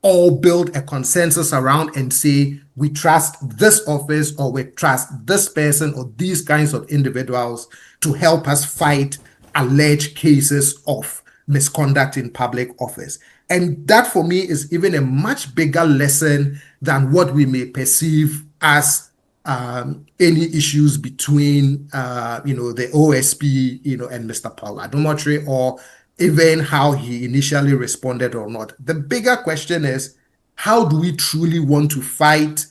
all build a consensus around and say, we trust this office or we trust this person or these kinds of individuals to help us fight alleged cases of misconduct in public office. And that for me is even a much bigger lesson than what we may perceive as any issues between the OSP and Mr. Paul Adomotri, or even how he initially responded or not. The bigger question is, how do we truly want to fight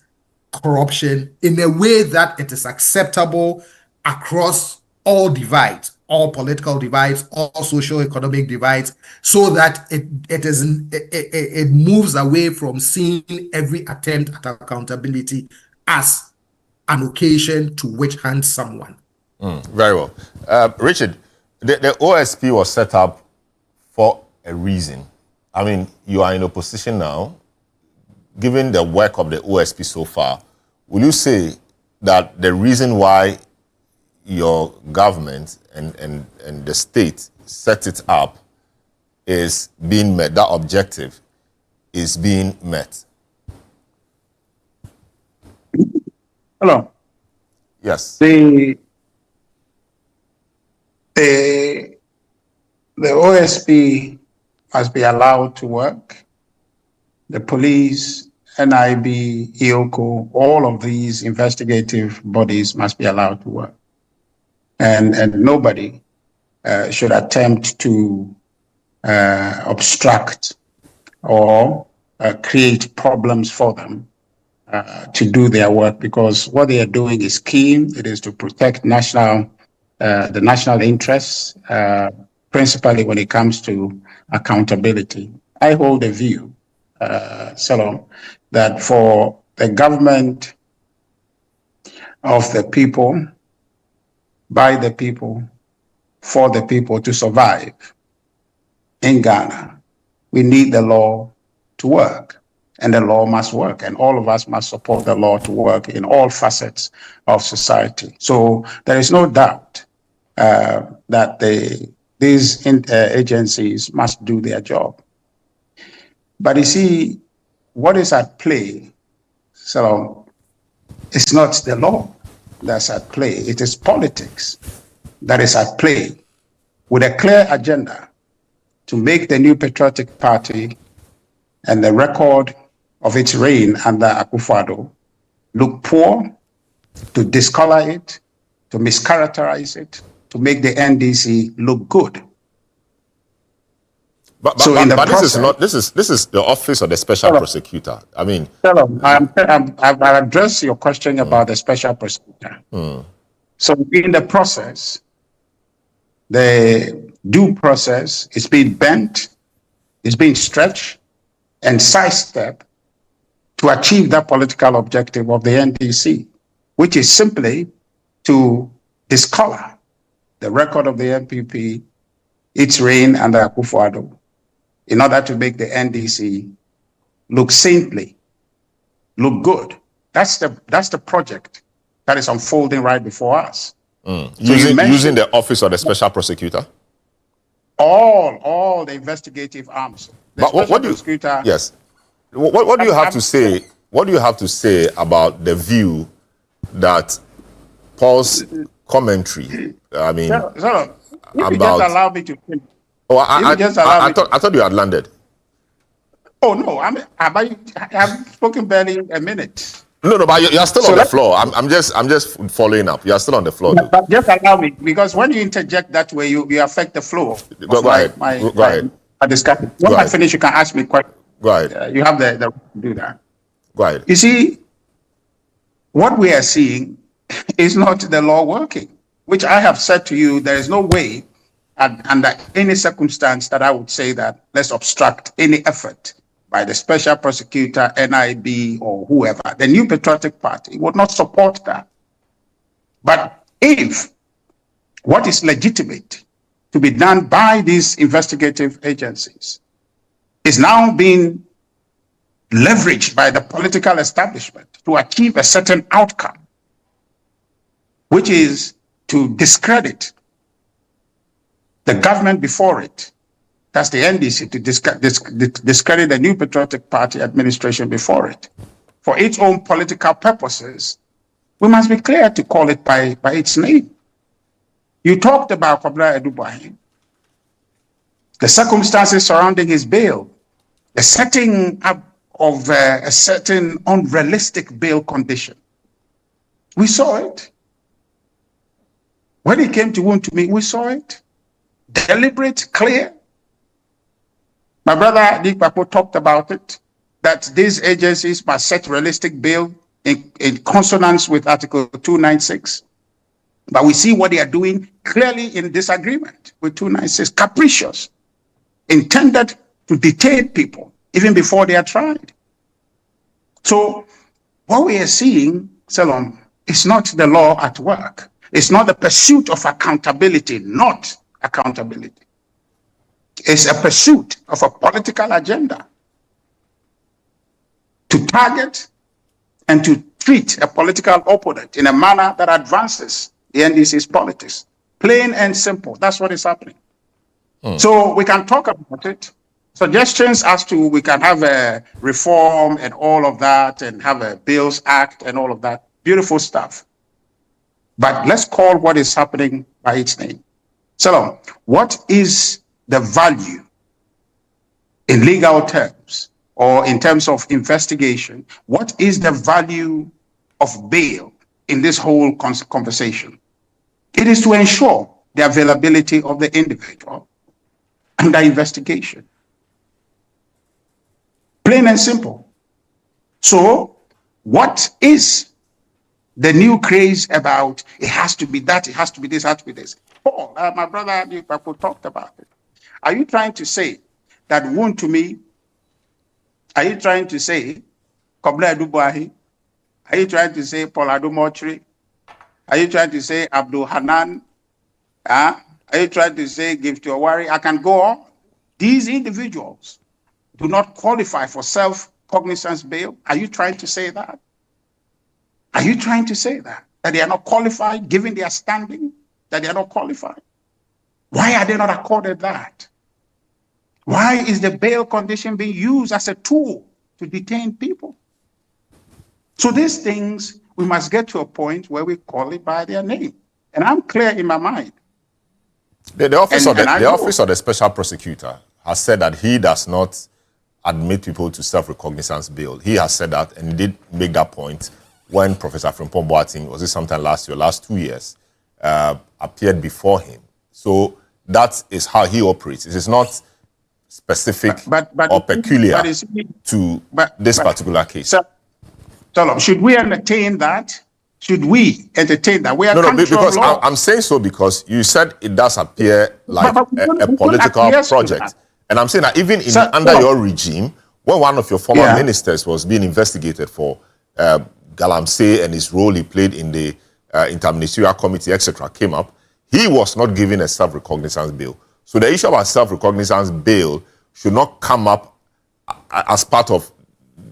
corruption in a way that it is acceptable across all divides, all political divides, all socio-economic divides, so that it moves away from seeing every attempt at accountability as an occasion to witch hunt someone. Very well. Richard, the OSP was set up for a reason. I mean, you are in opposition now. Given the work of the OSP so far, will you say that the reason why your government and the state set it up is being met, that objective is being met? Hello. Yes. The OSP must be allowed to work. The police, NIB, EOCO, all of these investigative bodies must be allowed to work. And nobody should attempt to obstruct or create problems for them to do their work, because what they are doing is keen. It is to protect the national interests, principally when it comes to accountability. I hold a view, Salom, that for the government of the people, by the people, for the people to survive in Ghana, we need the law to work. And the law must work, and all of us must support the law to work in all facets of society. So there is no doubt that these agencies must do their job. But you see, what is at play, so it's not the law that's at play, it is politics that is at play, with a clear agenda to make the New Patriotic Party and the record of its reign under Akufo-Addo look poor, to discolor it, to mischaracterize it, to make the NDC look good. But this is the office of the special prosecutor. I mean, I've addressed your question about the special prosecutor. So in the process, the due process is being bent, is being stretched and sidestepped to achieve that political objective of the NDC, which is simply to discolor the record of the NPP, its reign under Akufo-Addo, in order to make the NDC look saintly, look good. That's the project that is unfolding right before us. So using the office of the special prosecutor? All the investigative arms. But what do you, yes. What do you have to say? What do you have to say about the view that Paul's commentary? I mean, if you just allow me to finish. Oh, I thought you had landed. Oh no, I've spoken barely a minute. No, but you're still on the floor. I'm just following up. You're still on the floor. But just allow me, because when you interject that way, you affect the flow. Go ahead. My discussion. When I finish, you can ask me questions. Right. You have the to do that. Right. You see, what we are seeing is not the law working, which I have said to you, there is no way under any circumstance that I would say that let's obstruct any effort by the special prosecutor, NIB, or whoever. The New Patriotic Party would not support that. But if what is legitimate to be done by these investigative agencies is now being leveraged by the political establishment to achieve a certain outcome, which is to discredit the government before it, that's the NDC, to discredit the New Patriotic Party administration before it, for its own political purposes, we must be clear to call it by its name. You talked about Kwabena Edubuahin, the circumstances surrounding his bail, the setting up of a certain unrealistic bail condition. We saw it. When he came to Wontumi, we saw it. Deliberate, clear. My brother Nick Papo talked about it, that these agencies must set realistic bail in consonance with Article 296. But we see what they are doing clearly in disagreement with 296, capricious, intended to detain people even before they are tried. So what we are seeing, Salom, It's not the law at work. It's not the pursuit of accountability, not accountability. It's a pursuit of a political agenda to target and to treat a political opponent in a manner that advances the NDC's politics. Plain and simple. That's what is happening. So we can talk about it. Suggestions as to we can have a reform and all of that and have a Bills Act and all of that. Beautiful stuff. But let's call what is happening by its name. So, what is the value in legal terms or in terms of investigation? What is the value of bail in this whole conversation? It is to ensure the availability of the individual under investigation. Plain and simple. So, what is the new craze about it has to be that, it has to be this, it has to be this? Paul, my brother, people talked about it. Are you trying to say that wound to me? Are you trying to say Kobla Dubuahi? Are you trying to say Paul Adumotri? Are you trying to say Abdul Hanan? Are you trying to say Give to Awari? I can go on. These individuals do not qualify for self-cognizance bail. Are you trying to say that? Are you trying to say that? That they are not qualified, given their standing, that they are not qualified? Why are they not accorded that? Why is the bail condition being used as a tool to detain people? So these things, we must get to a point where we call it by their name. And I'm clear in my mind. The office of the special prosecutor has said that he does not admit people to self-recognizance bail. He has said that, and he did make that point when Professor Frimpong Boateng, was it sometime last year, last 2 years, appeared before him. So that is how he operates. It is not specific or peculiar to this particular case. So, should we entertain that? Should we entertain that? We are because I'm saying so because you said it does appear like a political project. And I'm saying that even under your regime, when one of your former ministers was being investigated for Galamsey and his role he played in the interministerial committee, etc., came up, he was not given a self-recognizance bail. So the issue about self-recognizance bail should not come up as part of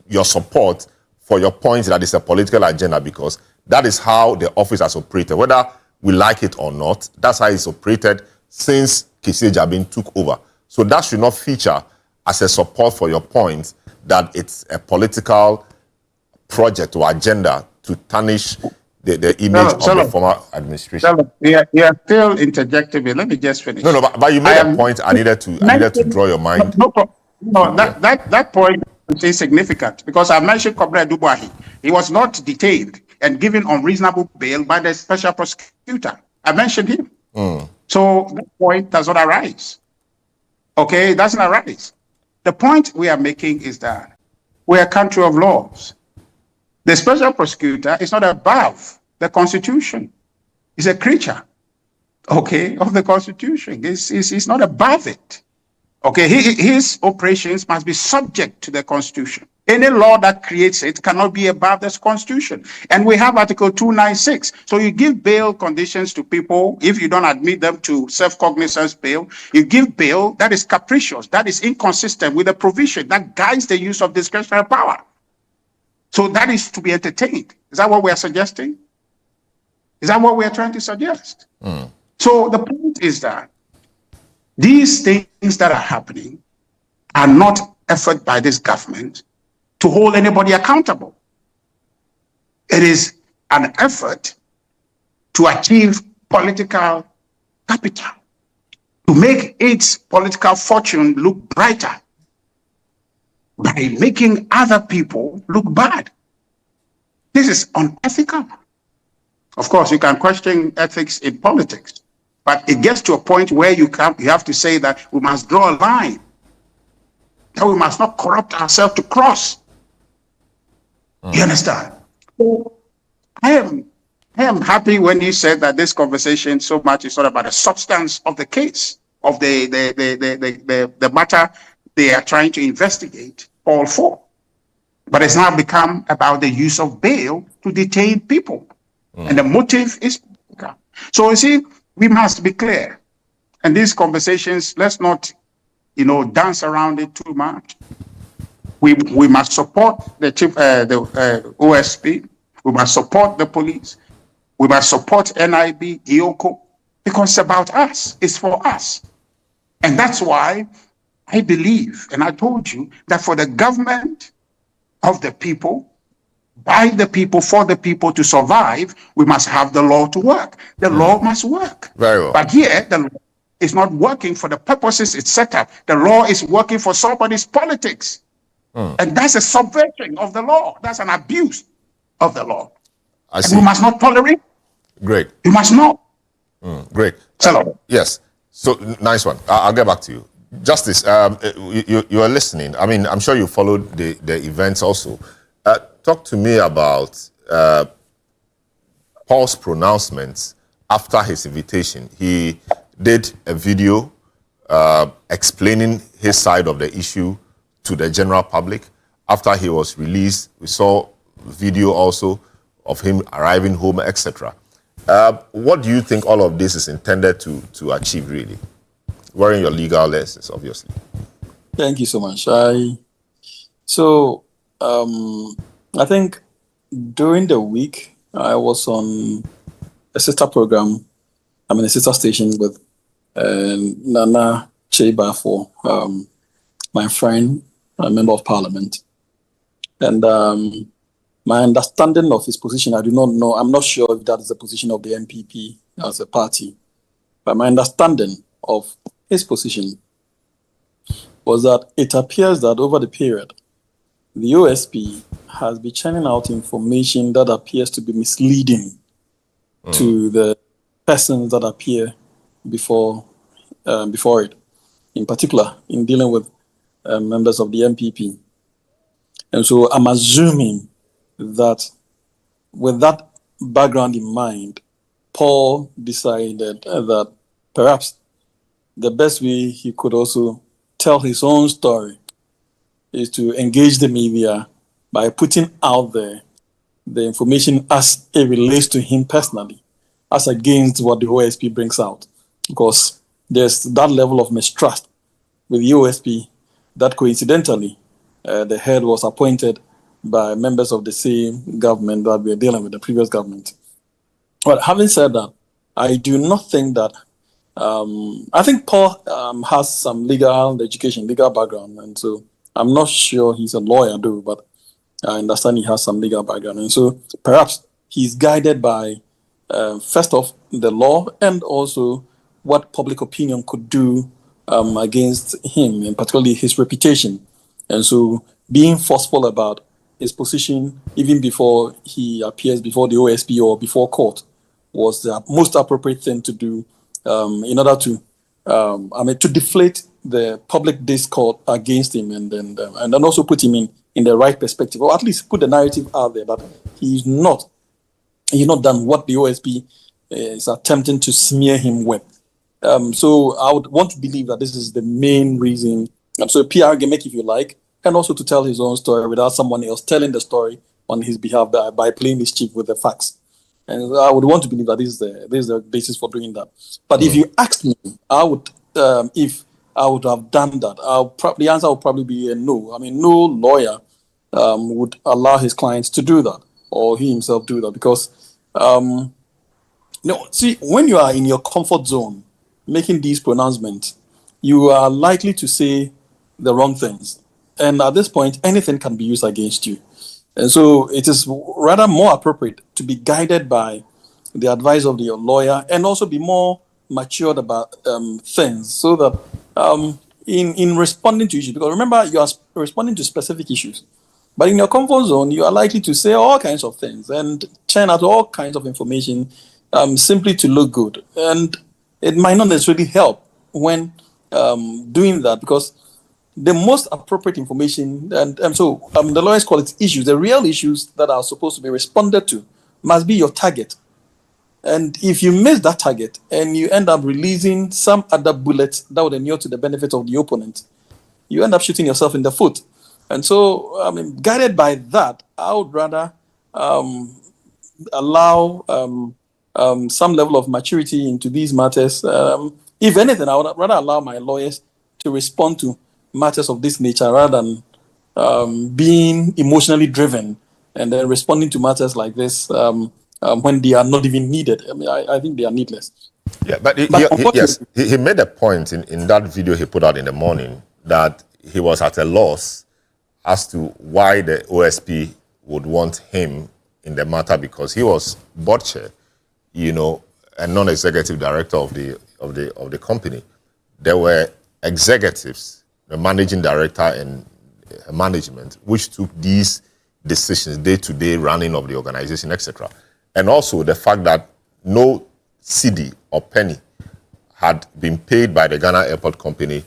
your support for your point that it's a political agenda, because that is how the office has operated. Whether we like it or not, that's how it's operated since Kisei Jabin took over. So that should not feature as a support for your point that it's a political project or agenda to tarnish the image of the former administration. You are still interjecting me. Let me just finish. No, but you made a point. I needed to draw your mind. That point is significant because I mentioned Kobla Dubuahi. He was not detained and given unreasonable bail by the special prosecutor. I mentioned him. So that point does not arise. Okay, it doesn't arise. The point we are making is that we're a country of laws. The special prosecutor is not above the Constitution. He's a creature, okay, of the Constitution. He's not above it. Okay, his operations must be subject to the Constitution. Any law that creates it cannot be above this Constitution. And we have Article 296. So you give bail conditions to people if you don't admit them to self-cognizance bail. You give bail that is capricious, that is inconsistent with the provision that guides the use of discretionary power. So that is to be entertained. Is that what we are suggesting? Is that what we are trying to suggest? So the point is that these things that are happening are not effort by this government to hold anybody accountable. It is an effort to achieve political capital, to make its political fortune look brighter by making other people look bad. This is unethical. Of course, you can question ethics in politics, but it gets to a point where you have to say that we must draw a line, that we must not corrupt ourselves to cross. You understand? So I am happy when you said that this conversation so much is not about the substance of the case, of the matter they are trying to investigate all for. But it's now become about the use of bail to detain people. And the motive is political. So you see, we must be clear. And these conversations, let's not, dance around it too much. We must support the OSP. We must support the police. We must support NIB, EOCO, because it's about us. It's for us. And that's why I believe, and I told you, that for the government of the people, by the people, for the people to survive, we must have the law to work. The law must work. Very well. But here, the law is not working for the purposes it's set up. The law is working for somebody's politics. And that's a subversion of the law. That's an abuse of the law. I see. And we must not tolerate. Great. We must not. Great. Yes. So, nice one. I'll get back to you. Justice, you are listening. I mean, I'm sure you followed the events also. Talk to me about Paul's pronouncements after his invitation. He did a video explaining his side of the issue to the general public. After he was released, we saw video also of him arriving home, etc. What do you think all of this is intended to achieve, really? Wearing your legal lessons, obviously. Thank you so much. I think during the week, I was on a sister program. I'm in a sister station with Nana Cheba, my friend, a member of parliament. And my understanding of his position, I do not know. I'm not sure if that is the position of the MPP as a party. But my understanding of his position was that it appears that over the period, the OSP has been churning out information that appears to be misleading to the persons that appear before it, in particular in dealing with members of the MPP. And so I'm assuming that with that background in mind, Paul decided that perhaps the best way he could also tell his own story is to engage the media by putting out there the information as it relates to him personally, as against what the OSP brings out. Because there's that level of mistrust with the OSP that coincidentally, the head was appointed by members of the same government that we were dealing with, the previous government. But having said that, I do not think that, I think Paul has some legal education, legal background, and so I'm not sure he's a lawyer, though, but I understand he has some legal background. And so perhaps he's guided by, first off, the law and also what public opinion could do against him, and particularly his reputation. And so being forceful about his position, even before he appears before the OSP or before court, was the most appropriate thing to do in order to, to deflate the public discourse against him, and then also put him in the right perspective, or at least put the narrative out there that he's not done what the OSP is attempting to smear him with. So I would want to believe that this is the main reason. So a PR gimmick, if you like, and also to tell his own story without someone else telling the story on his behalf by playing mischief with the facts. And I would want to believe that this is the basis for doing that. But if you asked me, I would, if I would have done that, the answer would probably be a no. I mean, no lawyer would allow his clients to do that, or he himself do that, because see, when you are in your comfort zone making these pronouncements, you are likely to say the wrong things. And at this point, anything can be used against you. And so it is rather more appropriate to be guided by the advice of your lawyer and also be more matured about things, so that in responding to issues, because remember, you are responding to specific issues. But in your comfort zone, you are likely to say all kinds of things and churn out all kinds of information simply to look good. And it might not necessarily help when doing that, because the most appropriate information, and so the lawyers call it issues, the real issues that are supposed to be responded to must be your target. And if you miss that target and you end up releasing some other bullets that would inure to the benefit of the opponent, you end up shooting yourself in the foot. And so, guided by that, I would rather allow some level of maturity into these matters. If anything, I would rather allow my lawyers to respond to matters of this nature rather than being emotionally driven and then responding to matters like this when they are not even needed. I mean, I think they are needless. Yeah, but he made a point in that video he put out in the morning that he was at a loss as to why the OSP would want him in the matter, because he was board chair, you know, a non-executive director of the company. There were executives, the managing director and management, which took these decisions, day-to-day running of the organization, etc. And also the fact that no cedi or penny had been paid by the Ghana Airport Company,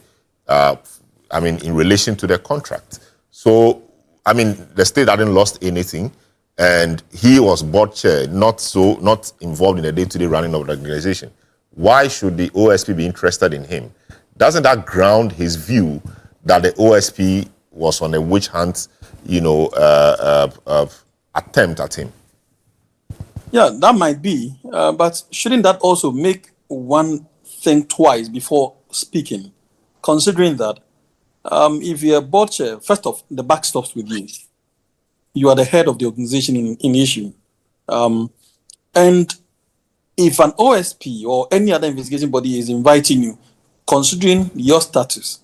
in relation to the contract. So, the state hadn't lost anything, and he was board chair, not involved in the day-to-day running of the organization. Why should the OSP be interested in him? Doesn't that ground his view that the OSP was on a witch hunt, attempt at him? Yeah, that might be, but shouldn't that also make one think twice before speaking, considering that if you're a board chair, first off, the buck stops with you. You are the head of the organization in issue. And if an OSP or any other investigation body is inviting you, considering your status,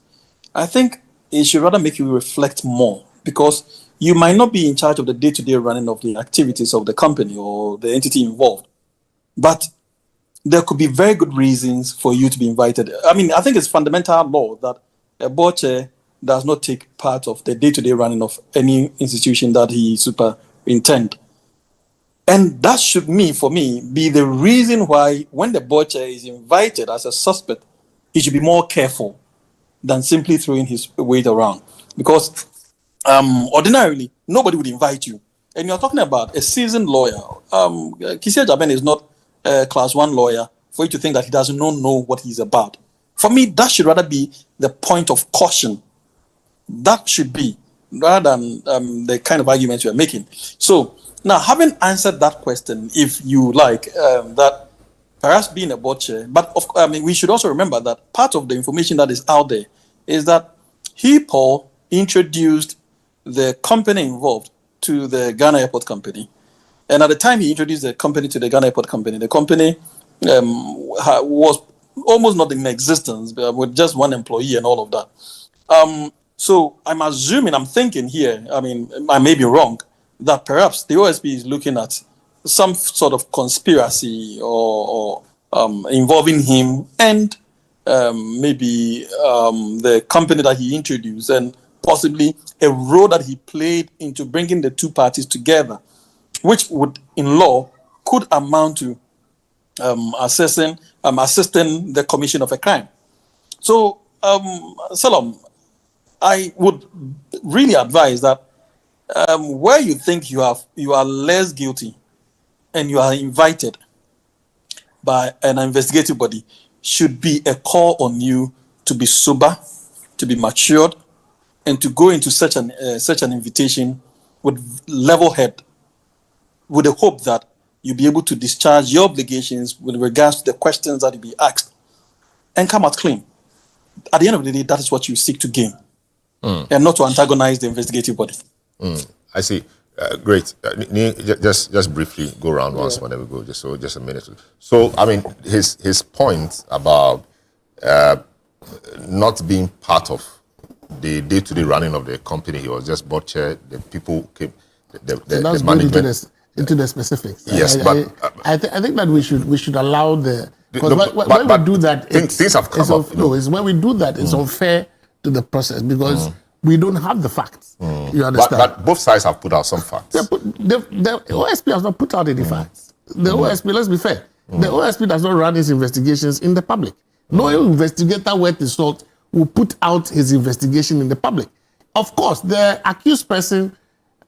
I think it should rather make you reflect more, because you might not be in charge of the day-to-day running of the activities of the company or the entity involved, but there could be very good reasons for you to be invited. I think it's fundamental law that a board chair does not take part of the day-to-day running of any institution that he superintends. And that should, for me, be the reason why when the board chair is invited as a suspect, he should be more careful than simply throwing his weight around. Because ordinarily, nobody would invite you. And you're talking about a seasoned lawyer. Kisia Jaben is not a class 1 lawyer for you to think that he doesn't know what he's about. For me, that should rather be the point of caution. That should be, rather than the kind of arguments you're making. So, now, having answered that question, if you like, that perhaps being a board chair, but we should also remember that part of the information that is out there is that Paul, introduced the company involved to the Ghana Airport Company. And at the time he introduced the company to the Ghana Airport Company, the company was almost not in existence, with just one employee and all of that. So I'm thinking here, I may be wrong, that perhaps the OSP is looking at some sort of conspiracy or involving him and maybe the company that he introduced, and possibly a role that he played into bringing the two parties together, which would, in law, could amount to assisting the commission of a crime. So, Salam, I would really advise that where you think you are less guilty and you are invited by an investigative body, should be a call on you to be sober, to be matured, and to go into such an invitation with level head, with the hope that you'll be able to discharge your obligations with regards to the questions that you'll be asked and come out clean. At the end of the day, that is what you seek to gain, and not to antagonize the investigative body. I see. Great. Just briefly go around once whenever we go, just a minute. So, his point about not being part of the day-to-day running of the company, he was just board chair, the people came, the management. Into the specifics. Yes, I think that we should allow when we do that, things have come up. It's when we do that, it's unfair to the process, because we don't have the facts. You understand? But both sides have put out some facts. The OSP has not put out any facts. The OSP, let's be fair, the OSP does not run his investigations in the public. No investigator worth his salt will put out his investigation in the public. Of course, the accused person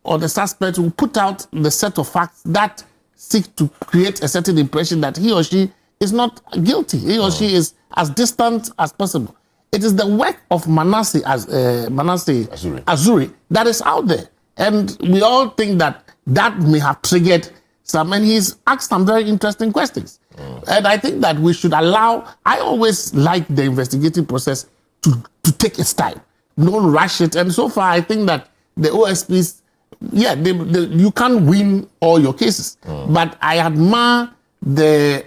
or the suspect will put out the set of facts that seek to create a certain impression that he or she is not guilty. He or she is as distant as possible. It is the work of Manasseh Azuri that is out there. And we all think that may have triggered and he's asked some very interesting questions. And I think that we should allow, I always like the investigative process to take its time. Don't rush it. And so far, I think that the OSPs, you can't win all your cases. But I admire the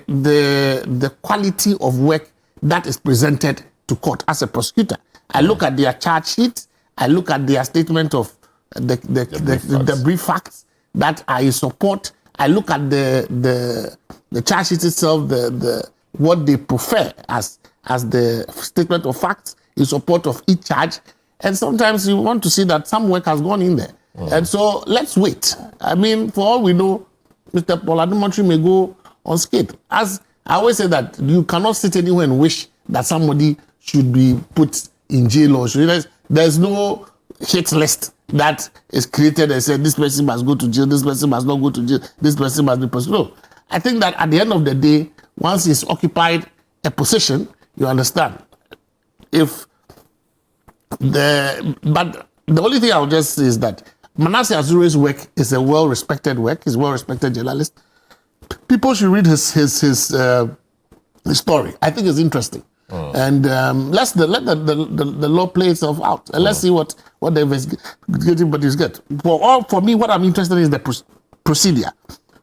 quality of work that is presented to court as a prosecutor. I look at their charge sheet, I look at their statement of the brief facts that are in support. I look at the charge sheet itself, the what they prefer as the statement of facts in support of each charge. And sometimes you want to see that some work has gone in there. And so let's wait. I mean, for all we know, Mr. Paul Adumatri may go unscathed. As I always say that you cannot sit anywhere and wish that somebody should be put in jail or there's no hit list that is created and said this person must go to jail, this person must not go to jail, this person must be prosecuted. No. I think that at the end of the day, once he's occupied a position, you understand. But the only thing I would just say is that Manasseh Azure's work is a well-respected work. He's a well-respected journalist. People should read his story. I think it's interesting. And let the law play itself out. And let's see what the investigative bodies get. For me, what I'm interested in is the procedure.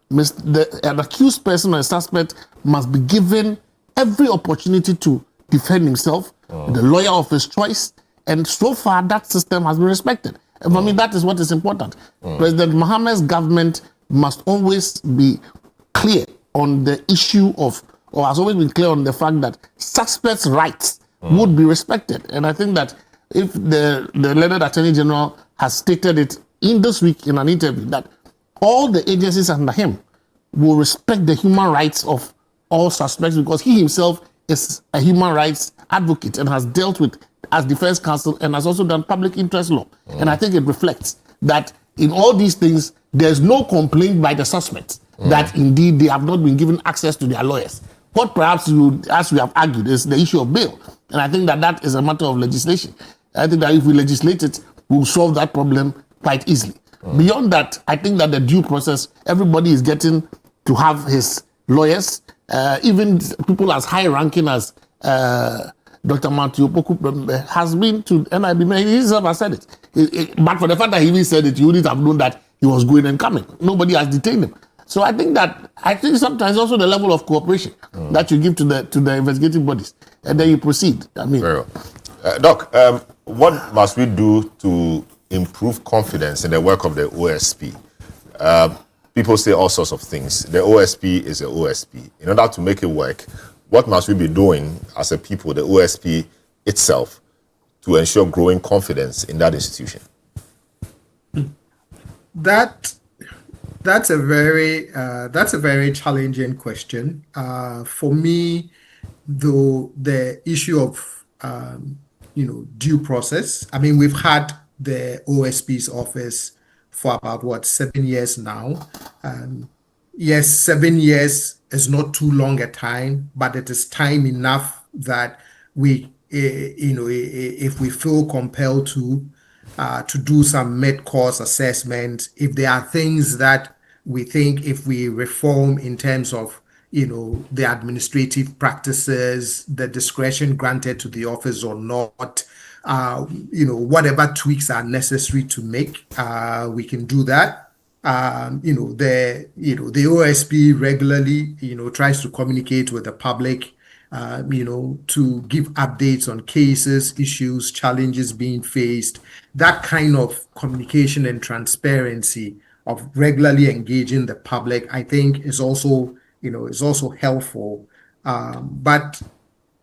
An accused person or a suspect must be given every opportunity to defend himself, the lawyer of his choice, and so far that system has been respected. And for me, that is what is important. President Mohammed's government must always be clear on the issue of, or has always been clear on the fact that suspects' rights would be respected. And I think that if the learned Attorney General has stated it in this week in an interview, that all the agencies under him will respect the human rights of all suspects, because he himself is a human rights advocate and has dealt with as defense counsel and has also done public interest law. And I think it reflects that in all these things, there's no complaint by the suspects that indeed they have not been given access to their lawyers. What perhaps, as we have argued, is the issue of bail. And I think that is a matter of legislation. I think that if we legislate it, we'll solve that problem quite easily. Beyond that, I think that the due process, everybody is getting to have his lawyers, even people as high-ranking as Dr. Matthew Opoku has been to NIB. He himself has said it. But for the fact that he even said it, you wouldn't have known that he was going and coming. Nobody has detained him. So I think sometimes also the level of cooperation that you give to the investigative bodies, and then you proceed. I mean, very well. Doc, what must we do to improve confidence in the work of the OSP? People say all sorts of things. The OSP is the OSP. In order to make it work, what must we be doing as a people, the OSP itself, to ensure growing confidence in that institution? That's a very challenging question. For me, though, the issue of due process. I mean, we've had the OSP's office for about 7 years now. Yes, 7 years is not too long a time, but it is time enough that we, if we feel compelled to do some mid-course assessment, if there are things that we think if we reform in terms of, the administrative practices, the discretion granted to the office or not, whatever tweaks are necessary to make, we can do that. The OSP regularly, tries to communicate with the public, to give updates on cases, issues, challenges being faced. That kind of communication and transparency of regularly engaging the public, I think, is also helpful. But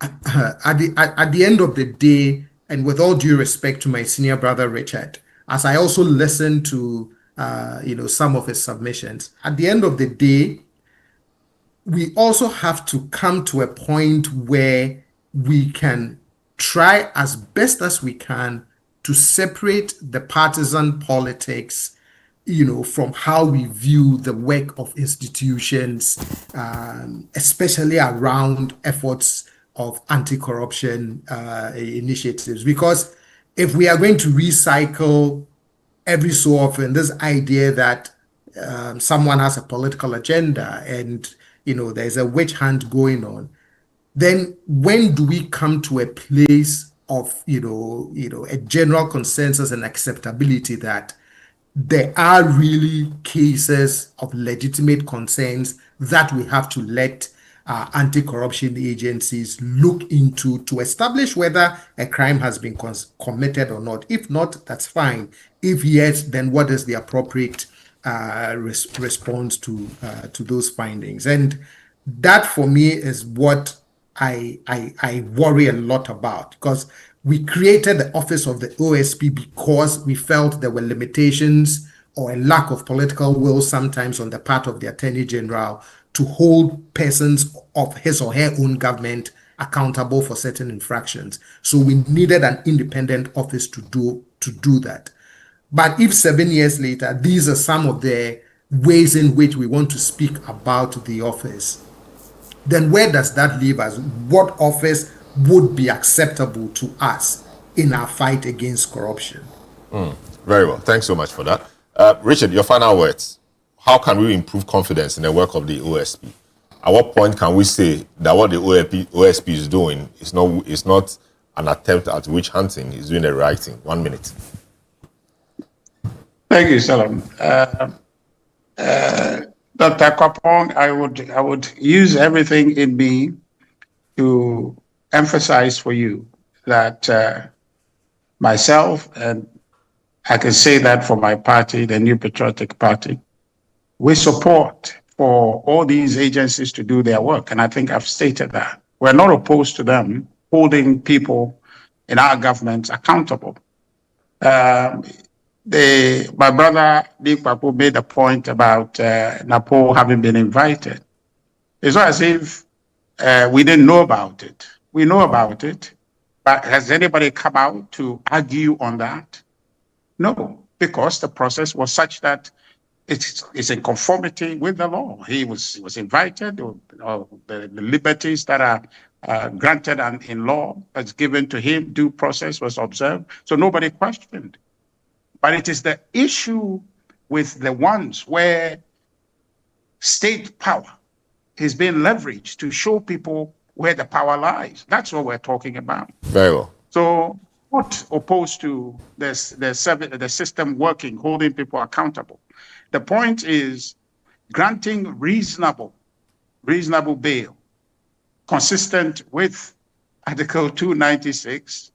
at the end of the day, and with all due respect to my senior brother Richard, as I also listened to some of his submissions, at the end of the day, we also have to come to a point where we can try as best as we can to separate the partisan politics, from how we view the work of institutions, especially around efforts of anti-corruption initiatives. Because if we are going to recycle every so often this idea that someone has a political agenda and, there's a witch hunt going on, then when do we come to a place of, a general consensus and acceptability that there are really cases of legitimate concerns that we have to let anti-corruption agencies look into to establish whether a crime has been committed or not? If not, that's fine. If yes, then what is the appropriate response to those findings? And that for me is what I worry a lot about, because we created the office of the OSP because we felt there were limitations or a lack of political will sometimes on the part of the Attorney General to hold persons of his or her own government accountable for certain infractions. So we needed an independent office to do that. But if 7 years later, these are some of the ways in which we want to speak about the office, then where does that leave us? What office would be acceptable to us in our fight against corruption? Very well. Thanks so much for that. Richard, your final words. How can we improve confidence in the work of the OSP? At what point can we say that what the OSP is doing is not an attempt at witch hunting, is doing the right thing? 1 minute. Thank you, Salam. Dr. Kopong, I would use everything in me to emphasize for you that myself, and I can say that for my party, the New Patriotic Party, we support for all these agencies to do their work. And I think I've stated that. We're not opposed to them holding people in our government accountable. My brother Nick Papu made a point about Napo having been invited. It's not as if we didn't know about it. We know about it, but has anybody come out to argue on that? No, because the process was such that it's in conformity with the law. He was invited, the liberties that are granted and in law that's given to him, due process was observed, so nobody questioned. But it is the issue with the ones where state power is being leveraged to show people where the power lies. That's what we're talking about. Very well. So not opposed to the system working, holding people accountable. The point is granting reasonable bail, consistent with Article 296,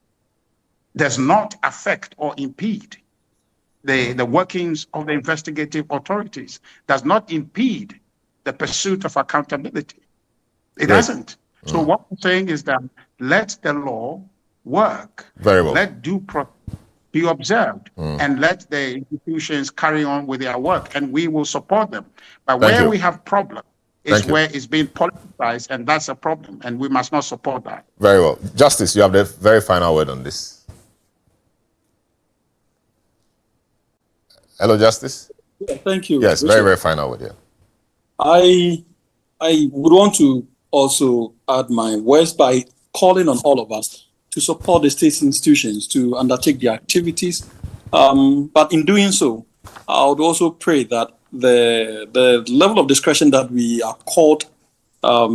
does not affect or impede the workings of the investigative authorities, does not impede the pursuit of accountability. It doesn't. So what I'm saying is that let the law work. Very well. Let due process be observed, and let the institutions carry on with their work, and we will support them. But where we have problems is where it's being politicized, and that's a problem, and we must not support that. Very well. Justice, you have the very final word on this. Hello, Justice. Yeah, thank you. Yes, Richard. very, very final word, yeah. I would want to also add my words by calling on all of us to support the state institutions to undertake their activities. But in doing so, I would also pray that the level of discretion that we are called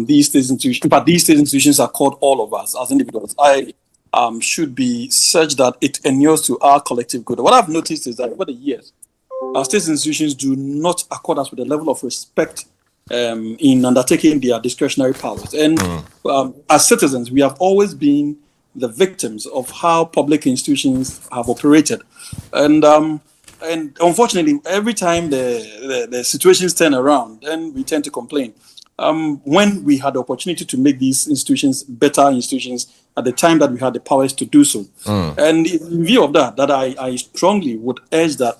these state institutions, but these state institutions are called all of us as individuals, should be such that it inures to our collective good. What I've noticed is that over the years, our state institutions do not accord us with a level of respect in undertaking their discretionary powers. And as citizens, we have always been the victims of how public institutions have operated. And unfortunately, every time the situations turn around, then we tend to complain. When we had the opportunity to make these institutions better institutions at the time that we had the powers to do so. And in view of that I strongly would urge that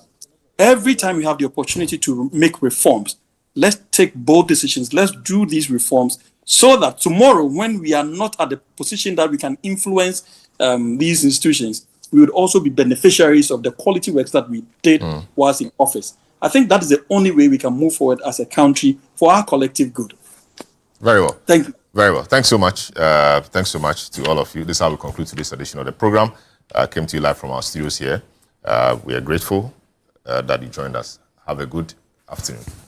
every time we have the opportunity to make reforms, let's take bold decisions, let's do these reforms so that tomorrow, when we are not at the position that we can influence these institutions, we would also be beneficiaries of the quality works that we did whilst in office. I think that is the only way we can move forward as a country for our collective good. Very well. Thank you. Very well. Thanks so much. Thanks so much to all of you. This is how we conclude today's edition of the program. Came to you live from our studios here. We are grateful that you joined us. Have a good afternoon.